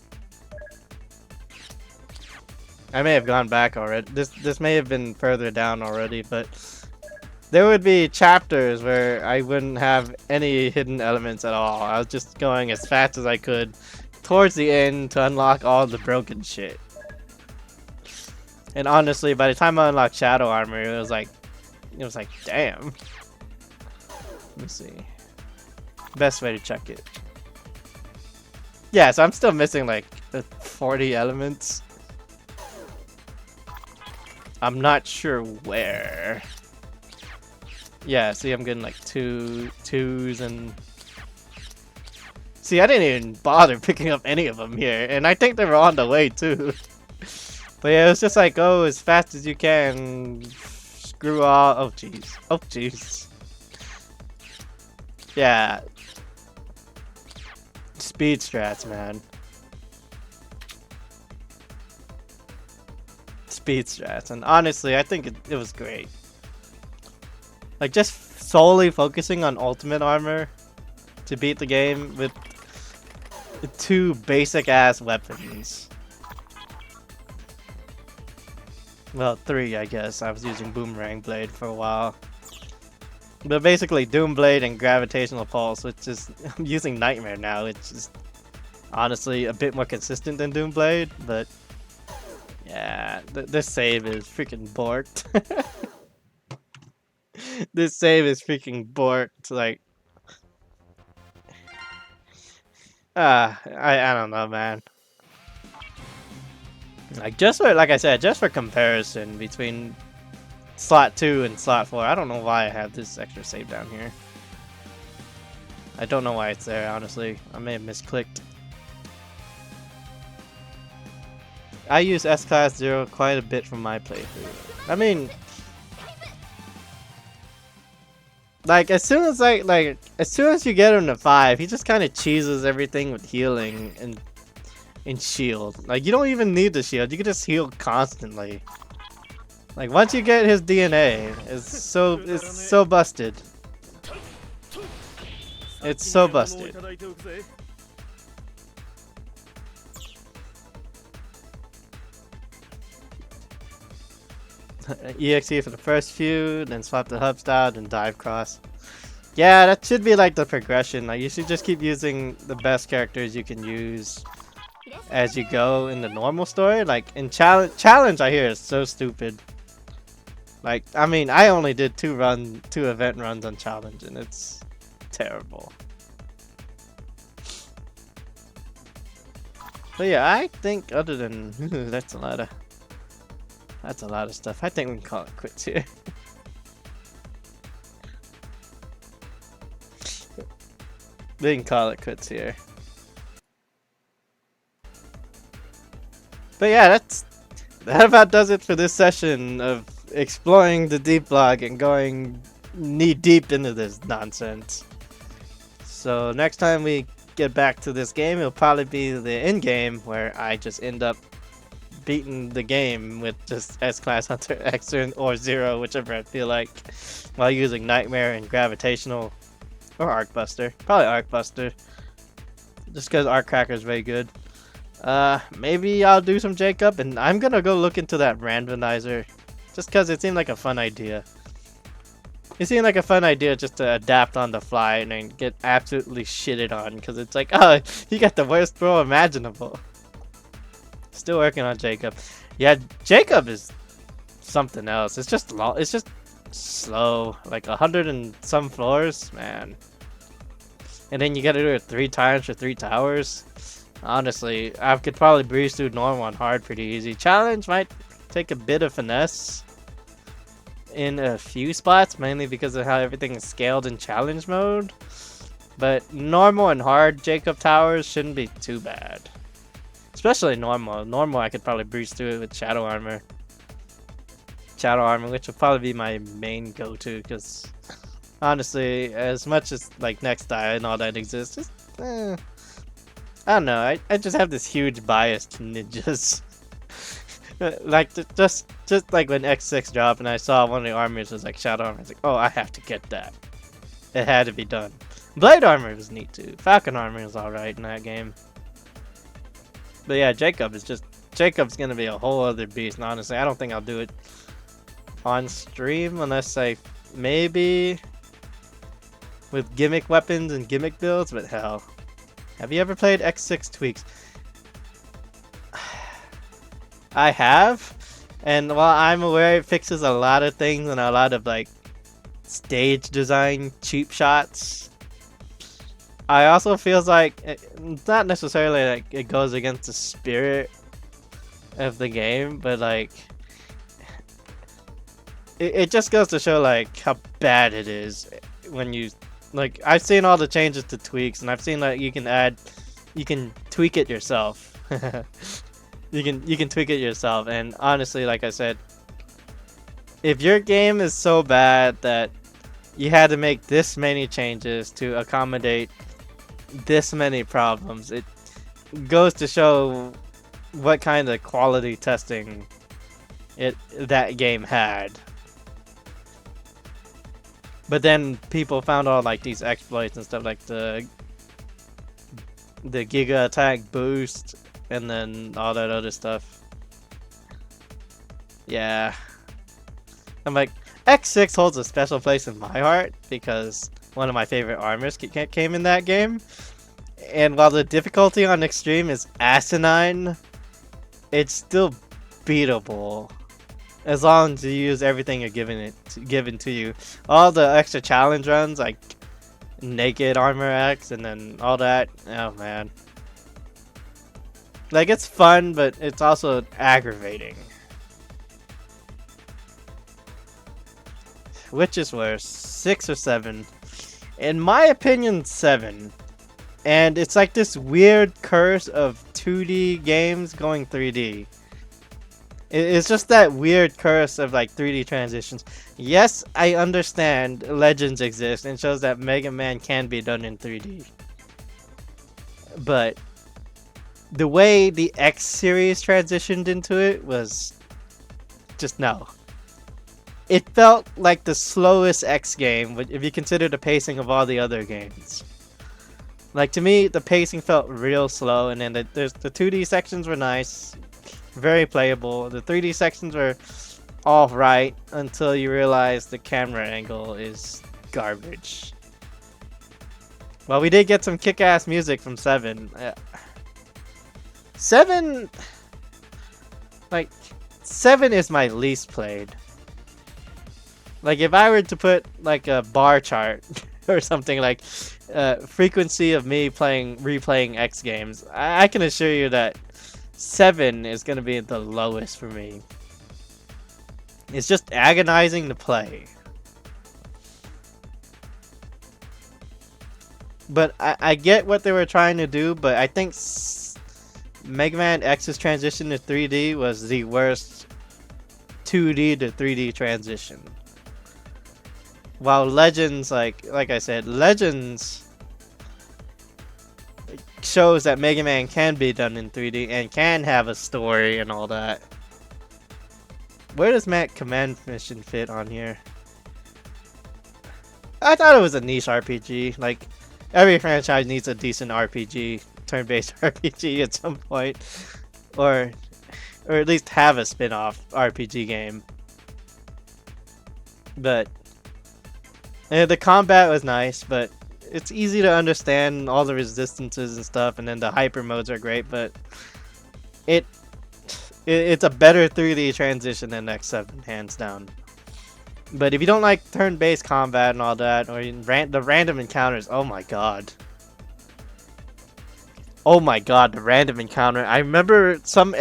I may have gone back already. This may have been further down already, but there would be chapters where I wouldn't have any hidden elements at all. I was just going as fast as I could towards the end to unlock all the broken shit. And honestly, by the time I unlocked shadow armor, it was like damn. Let me see. Best way to check it. Yeah, so I'm still missing like 40 elements. I'm not sure where. Yeah, see, I'm getting like twos and... See, I didn't even bother picking up any of them here, and I think they were on the way too. But yeah, it was just like, go as fast as you can. Screw all... Oh, jeez. Oh, jeez. Yeah. Speed strats, man. Speed strats, and honestly, I think it was great. Like, just solely focusing on ultimate armor to beat the game with 2 basic ass weapons. Well, 3, I guess. I was using Boomerang Blade for a while. But basically, Doom Blade and Gravitational Pulse, which is... I'm using Nightmare now, it's just... honestly a bit more consistent than Doomblade, but yeah, this save is freaking borked. This save is freaking borked. Like, I don't know, man. Like, just for, like I said, just for comparison between slot 2 and slot 4, I don't know why I have this extra save down here. I don't know why it's there, honestly. I may have misclicked. I use S-Class 0 quite a bit from my playthrough. I mean, like, as soon as you get him to 5, he just kind of cheeses everything with healing and shield. Like, you don't even need the shield, you can just heal constantly. Like, once you get his DNA, it's so busted. It's so busted. EXE for the first few, then swap the hub style, then dive cross. Yeah, that should be like the progression. Like, you should just keep using the best characters you can use as you go in the normal story. Like, in challenge I hear is so stupid. Like, I mean, I only did 2 event runs on challenge, and it's terrible. But yeah, I think other than that's a lot of stuff. I think we can call it quits here. We can call it quits here. But yeah, that about does it for this session of exploring the deep log and going knee deep into this nonsense. So next time we get back to this game, it'll probably be the end game where I just end up beating the game with just S-Class Hunter X or 0, whichever I feel like, while using Nightmare and Gravitational or Arcbuster. Probably Arcbuster, just because Arc Cracker is very good. Maybe I'll do some Jacob, and I'm gonna go look into that randomizer, just because it seemed like a fun idea. It seemed like a fun idea just to adapt on the fly and then get absolutely shitted on, because it's like, oh, you got the worst throw imaginable. Still working on Jacob. Yeah, Jacob is something else. It's just slow. Like 100 and some floors, man. And then you gotta do it 3 times for 3 towers. Honestly, I could probably breeze through normal and hard pretty easy. Challenge might take a bit of finesse in a few spots, mainly because of how everything is scaled in challenge mode. But normal and hard Jacob towers shouldn't be too bad. Especially normal. Normal I could probably breeze through it with Shadow Armor. Shadow Armor, which will probably be my main go-to, because honestly, as much as like Next Die and all that exists, just, I don't know, I just have this huge bias to ninjas. Like, just like when X6 dropped and I saw one of the armors was like Shadow Armor, I was like, oh, I have to get that. It had to be done. Blade Armor was neat too. Falcon Armor is alright in that game. But yeah, Jacob's gonna be a whole other beast, and honestly, I don't think I'll do it on stream unless I maybe with gimmick weapons and gimmick builds, but hell. Have you ever played X6 Tweaks? I have, and while I'm aware it fixes a lot of things and a lot of like stage design cheap shots, I also feels like it's not necessarily like it goes against the spirit of the game, but like it just goes to show like how bad it is when you like. I've seen all the changes to tweaks, and I've seen that you can tweak it yourself. you can tweak it yourself, and honestly, like I said, if your game is so bad that you had to make this many changes to accommodate this many problems, it goes to show what kind of quality testing that game had. But then people found all like these exploits and stuff, like the Giga Attack boost and then all that other stuff. Yeah, I'm like, X6 holds a special place in my heart because one of my favorite armors came in that game. And while the difficulty on extreme is asinine, it's still beatable. As long as you use everything you're given to you. All the extra challenge runs, like naked armor X and then all that. Oh man. Like, it's fun, but it's also aggravating. Which is worse, 6 or 7? In my opinion, 7. And it's like this weird curse of 2D games going 3D. It's just that weird curse of like 3D transitions. Yes, I understand Legends exist and shows that Mega Man can be done in 3D. But the way the X series transitioned into it was just no. It felt like the slowest X game if you consider the pacing of all the other games. Like, to me, the pacing felt real slow, and then the 2D sections were nice, very playable. The 3D sections were alright until you realize the camera angle is garbage. Well, we did get some kick-ass music from 7. 7... Like, 7 is my least played. Like, if I were to put, like, a bar chart or something like frequency of me replaying X games, I can assure you that 7 is going to be the lowest for me. It's just agonizing to play. But I get what they were trying to do, but I think Mega Man X's transition to 3D was the worst 2D to 3D transition. While Legends, like I said, Legends shows that Mega Man can be done in 3D and can have a story and all that. Where does Command Mission fit on here? I thought it was a niche RPG. Like, every franchise needs a decent RPG, turn-based RPG at some point. Or at least have a spin-off RPG game. But the combat was nice, but it's easy to understand all the resistances and stuff, and then the hyper modes are great, but it's a better 3D transition than X7, hands down. But if you don't like turn-based combat and all that, or the random encounters, oh my god. Oh my god, the random encounter. I remember some...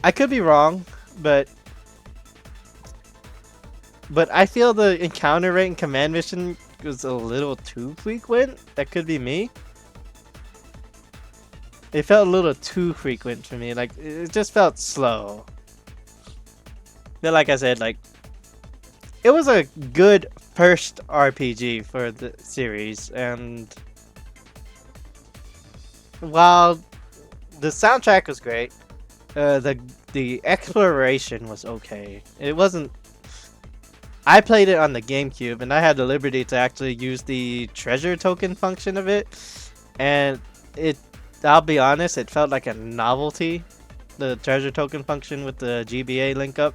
I could be wrong, but I feel the encounter rate in Command Mission was a little too frequent. That could be me. It felt a little too frequent for me. Like, it just felt slow. But like I said, like, it was a good first RPG for the series, and while the soundtrack was great, the exploration was okay. It wasn't. I played it on the GameCube, and I had the liberty to actually use the treasure token function of it, and I'll be honest, it felt like a novelty. The treasure token function with the GBA link up.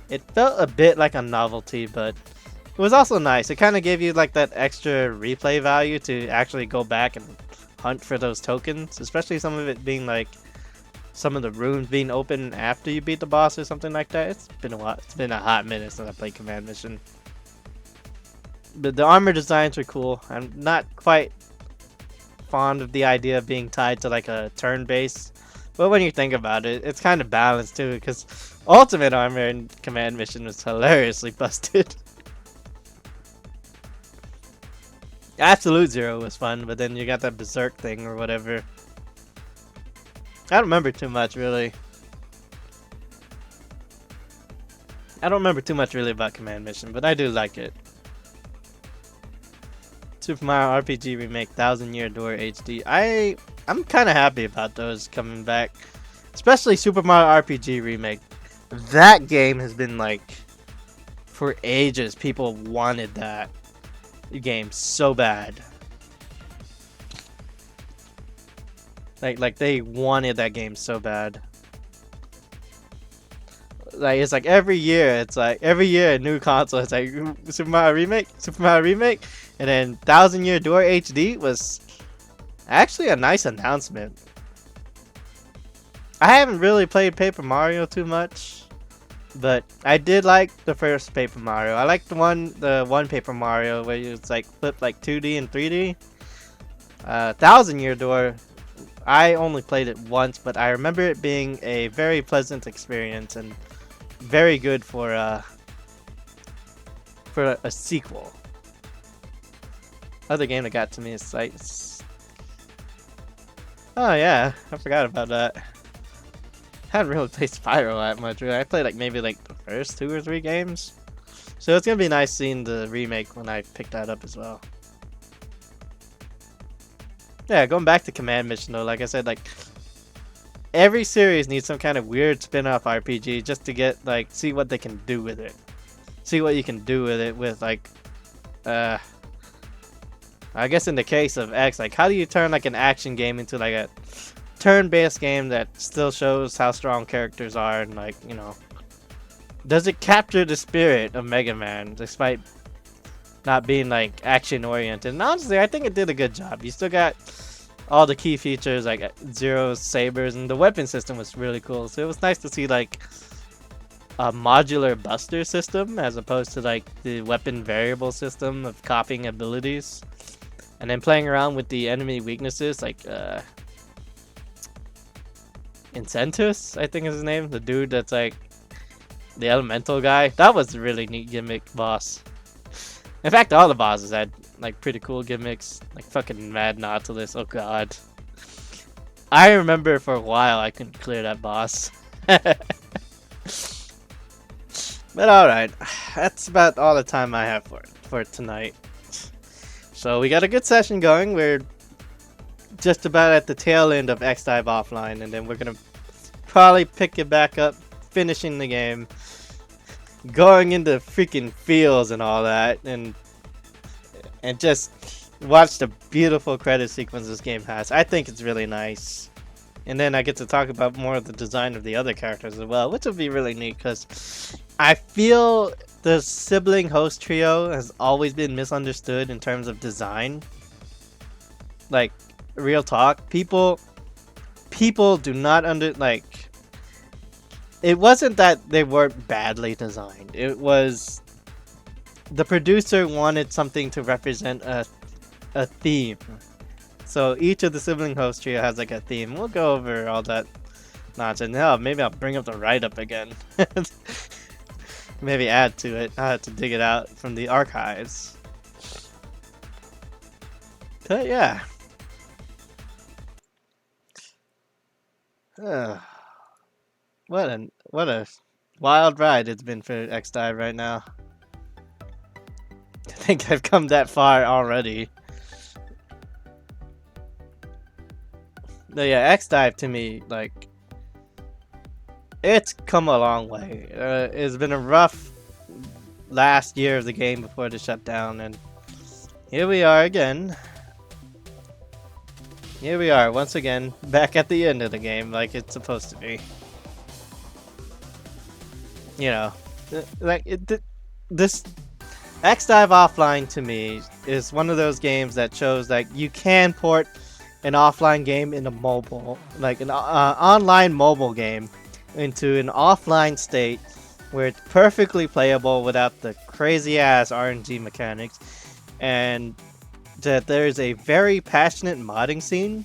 It felt a bit like a novelty, but it was also nice. It kind of gave you like that extra replay value to actually go back and hunt for those tokens, especially some of it being like some of the rooms being open after you beat the boss or something like that. It's been a while. It's been a hot minute since I played Command Mission. But the armor designs are cool. I'm not quite fond of the idea of being tied to like a turn base, but when you think about it, it's kind of balanced too, because Ultimate Armor in Command Mission was hilariously busted. Absolute Zero was fun, but then you got that Berserk thing or whatever. I don't remember too much really. I don't remember too much really about Command Mission, but I do like it. Super Mario RPG Remake 1000 Year Door HD. I'm kind of happy about those coming back. Especially Super Mario RPG Remake. That game has been like, for ages, people wanted that game so bad. Like they wanted that game so bad. Like, it's like every year a new console. It's like Super Mario Remake, Super Mario Remake, And then Thousand Year Door HD was actually a nice announcement. I haven't really played Paper Mario too much, but I did like the first Paper Mario. I liked the one Paper Mario where it's like flipped like 2D and 3D. Thousand Year Door, I only played it once, but I remember it being a very pleasant experience and very good for a sequel. Other game that got to me is like, oh yeah, I forgot about that. I hadn't really played Spyro that much. Really. I played like maybe like the first 2 or 3 games, so it's gonna be nice seeing the remake when I pick that up as well. Yeah, going back to Command Mission though, like I said, like every series needs some kind of weird spin-off RPG just to get like see what they can do with it. See what you can do with it with like I guess in the case of X, like how do you turn like an action game into like a turn-based game that still shows how strong characters are and like, you know, does it capture the spirit of Mega Man despite not being like action oriented? And honestly, I think it did a good job. You still got all the key features like Zero's sabers, and the weapon system was really cool. So it was nice to see like a modular buster system as opposed to like the weapon variable system of copying abilities, and then playing around with the enemy weaknesses like Incentus, I think is his name, the dude that's like the elemental guy. That was a really neat gimmick boss. In fact, all the bosses had like pretty cool gimmicks, like fucking Mad Nautilus. Oh god, I remember for a while I couldn't clear that boss. But alright, that's about all the time I have for tonight. So we got a good session going. We're just about at the tail end of X-Dive Offline, and then we're gonna probably pick it back up, finishing the game, going into freaking fields and all that, and just watch the beautiful credit sequence this game has. I think it's really nice. And then I get to talk about more of the design of the other characters as well, which will be really neat because I feel the sibling host trio has always been misunderstood in terms of design. Like, real talk, people do not like, it wasn't that they weren't badly designed. It was the producer wanted something to represent a theme. So each of the sibling host trio has like a theme. We'll go over all that nonsense. Hell, maybe I'll bring up the write-up again. Maybe add to it. I'll have to dig it out from the archives. But yeah. What a wild ride it's been for X-Dive right now. I think I've come that far already. But yeah, X-Dive to me, like, it's come a long way. It's been a rough last year of the game before the shutdown, and here we are again. Here we are, once again, back at the end of the game like it's supposed to be. You know, like, this X-Dive Offline to me is one of those games that shows that you can port an offline game into mobile, like an online mobile game, into an offline state where it's perfectly playable without the crazy ass RNG mechanics, and that there's a very passionate modding scene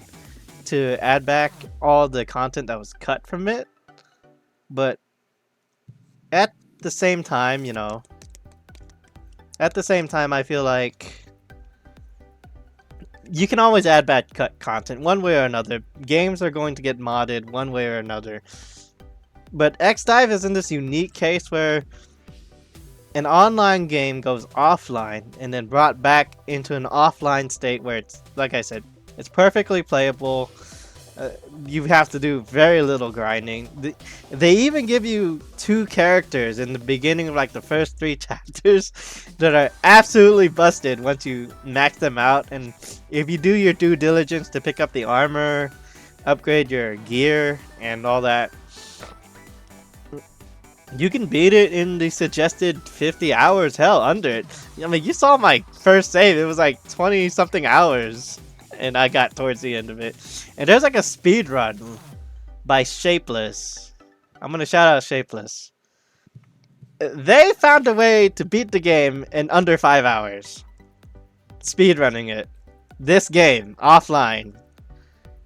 to add back all the content that was cut from it. But at the same time, you know, I feel like you can always add back cut content one way or another. Games are going to get modded one way or another. But X-Dive is in this unique case where an online game goes offline and then brought back into an offline state where it's, like I said, it's perfectly playable. You have to do very little grinding. They even give you 2 characters in the beginning of like the first 3 chapters that are absolutely busted once you max them out. And if you do your due diligence to pick up the armor, upgrade your gear, and all that, You can beat it in the suggested 50 hours, hell, under it. I mean, you saw my first save, it was like 20 something hours, and I got towards the end of it. And there's like a speed run by Shapeless. I'm gonna shout out Shapeless. They found a way to beat the game in under 5 hours. Speedrunning it. This game, offline.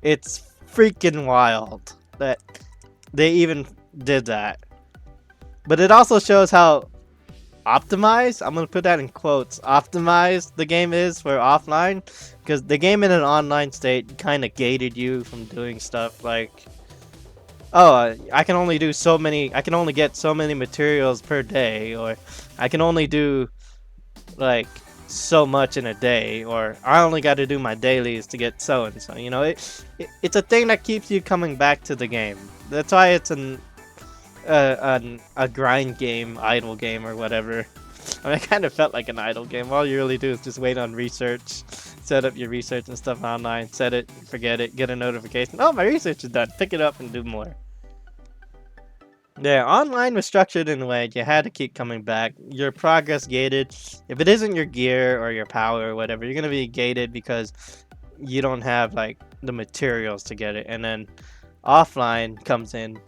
It's freaking wild that they even did that. But it also shows how optimized, I'm gonna put that in quotes, optimized the game is for offline, because the game in an online state kind of gated you from doing stuff like, oh, I can only get so many materials per day, or I can only do like so much in a day, or I only got to do my dailies to get so and so. You know, it's a thing that keeps you coming back to the game. That's why it's a grind game, idle game, or whatever. I mean, it kind of felt like an idle game. All you really do is just wait on research, set up your research and stuff online, set it, forget it, get a notification. Oh, my research is done. Pick it up and do more. Yeah, online was structured in a way you had to keep coming back. Your progress gated. If it isn't your gear or your power or whatever, you're gonna be gated because you don't have like the materials to get it. And then offline comes in,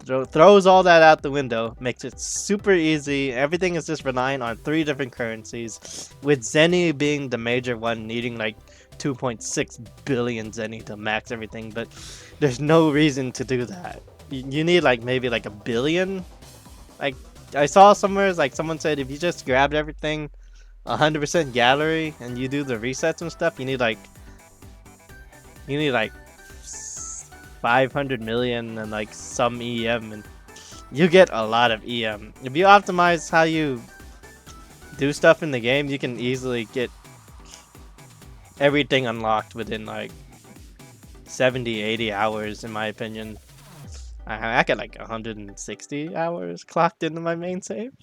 throws all that out the window, makes it super easy. Everything is just relying on 3 different currencies, with Zenny being the major one, needing like 2.6 billion Zenny to max everything. But there's no reason to do that. You need like maybe like 1 billion. Like I saw somewhere, like someone said, if you just grabbed everything 100% gallery and you do the resets and stuff, you need like 500 million and like some EM, and you get a lot of EM. If you optimize how you do stuff in the game, you can easily get everything unlocked within like 70-80 hours, in my opinion. I got like 160 hours clocked into my main save.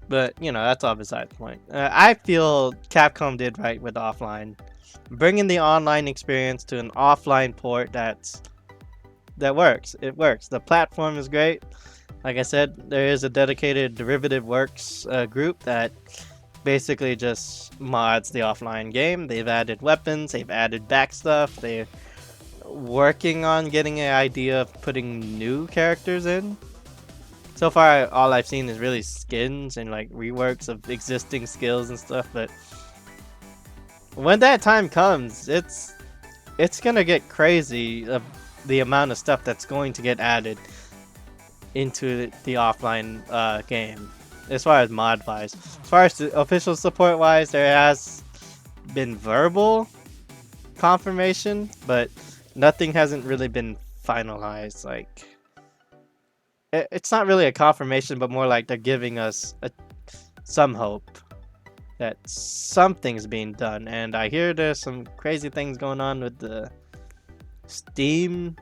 But, you know, that's all beside the point. I feel Capcom did right with offline. Bringing the online experience to an offline port that works. It works. The platform is great. Like I said, there is a dedicated Derivative Works group that basically just mods the offline game. They've added weapons, they've added back stuff, they're working on getting an idea of putting new characters in. So far, all I've seen is really skins and like reworks of existing skills and stuff, but when that time comes, it's gonna get crazy of the amount of stuff that's going to get added into the offline game, as far as mod wise. As far as the official support wise, there has been verbal confirmation, but nothing hasn't really been finalized. Like, it's not really a confirmation, but more like they're giving us some hope that something's being done. And I hear there's some crazy things going on with the Steam,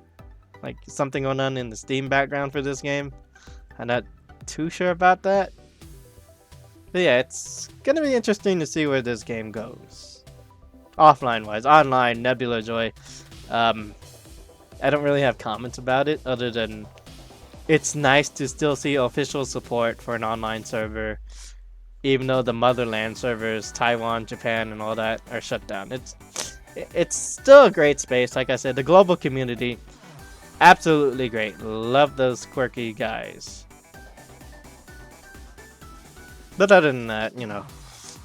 like something going on in the Steam background for this game. I'm not too sure about that. But yeah, it's gonna be interesting to see where this game goes. Offline wise. Online, Nebula Joy. I don't really have comments about it other than it's nice to still see official support for an online server, even though the motherland servers, Taiwan, Japan, and all that are shut down. It's still a great space. Like I said, the global community, absolutely great. Love those quirky guys. But other than that, you know,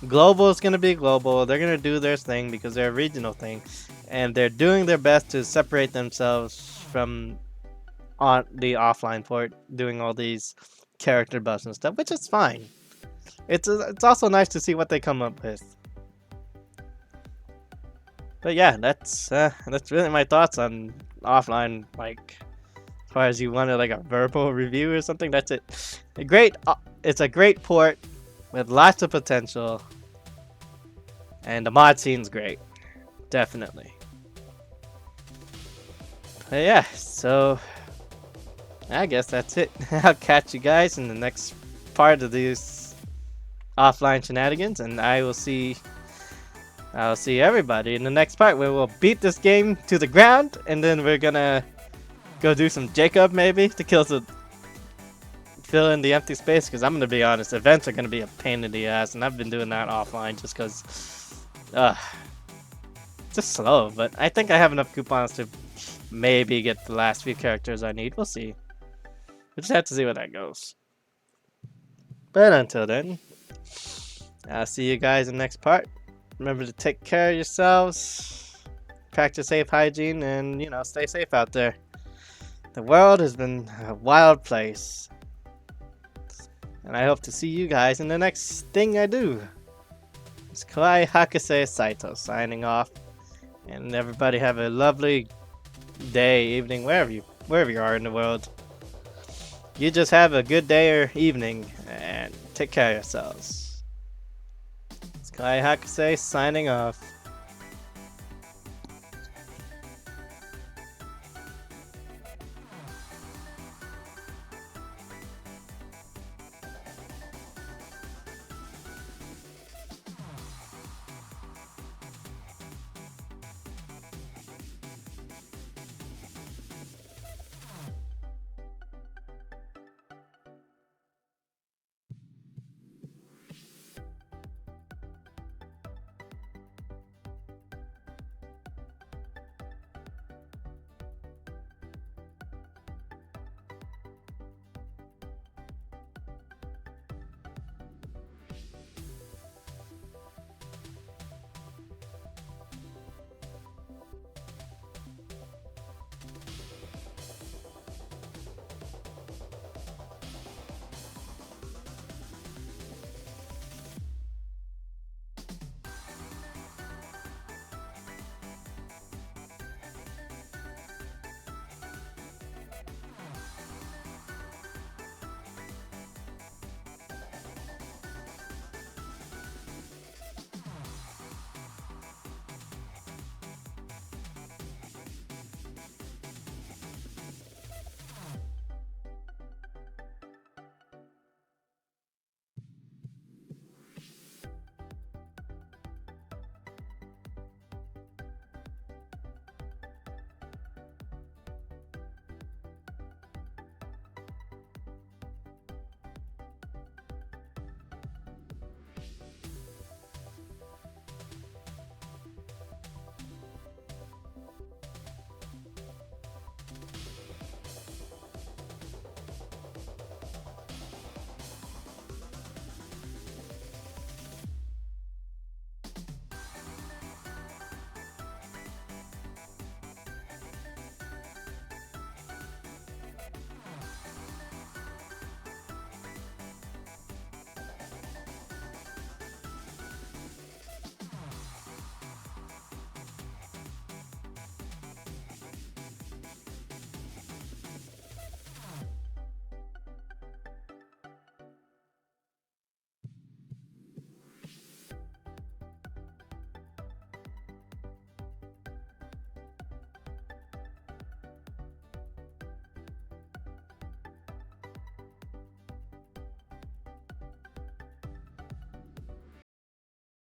global is going to be global. They're going to do their thing because they're a regional thing. And they're doing their best to separate themselves from on the offline port, doing all these character buffs and stuff, which is fine. It's also nice to see what they come up with. But yeah, that's really my thoughts on offline. Like, as far as you wanted like a verbal review or something, that's it. It's a great port with lots of potential, and the mod scene's great, definitely. But yeah, so I guess that's it. I'll catch you guys in the next part of these offline shenanigans, and I'll see everybody in the next part where we'll beat this game to the ground, and then we're gonna go do some Jacob maybe to fill in the empty space. Because I'm gonna be honest, events are gonna be a pain in the ass, and I've been doing that offline just because, just slow. But I think I have enough coupons to maybe get the last few characters I need. We'll see. We just have to see where that goes. But until then, I'll see you guys in the next part. Remember to take care of yourselves, practice safe hygiene, and, you know, stay safe out there. The world has been a wild place. And I hope to see you guys in the next thing I do. It's Kawaii Hakase Saito signing off. And everybody have a lovely day, evening, wherever you are in the world. You just have a good day or evening, and take care of yourselves. It's Kawaii Hakase signing off.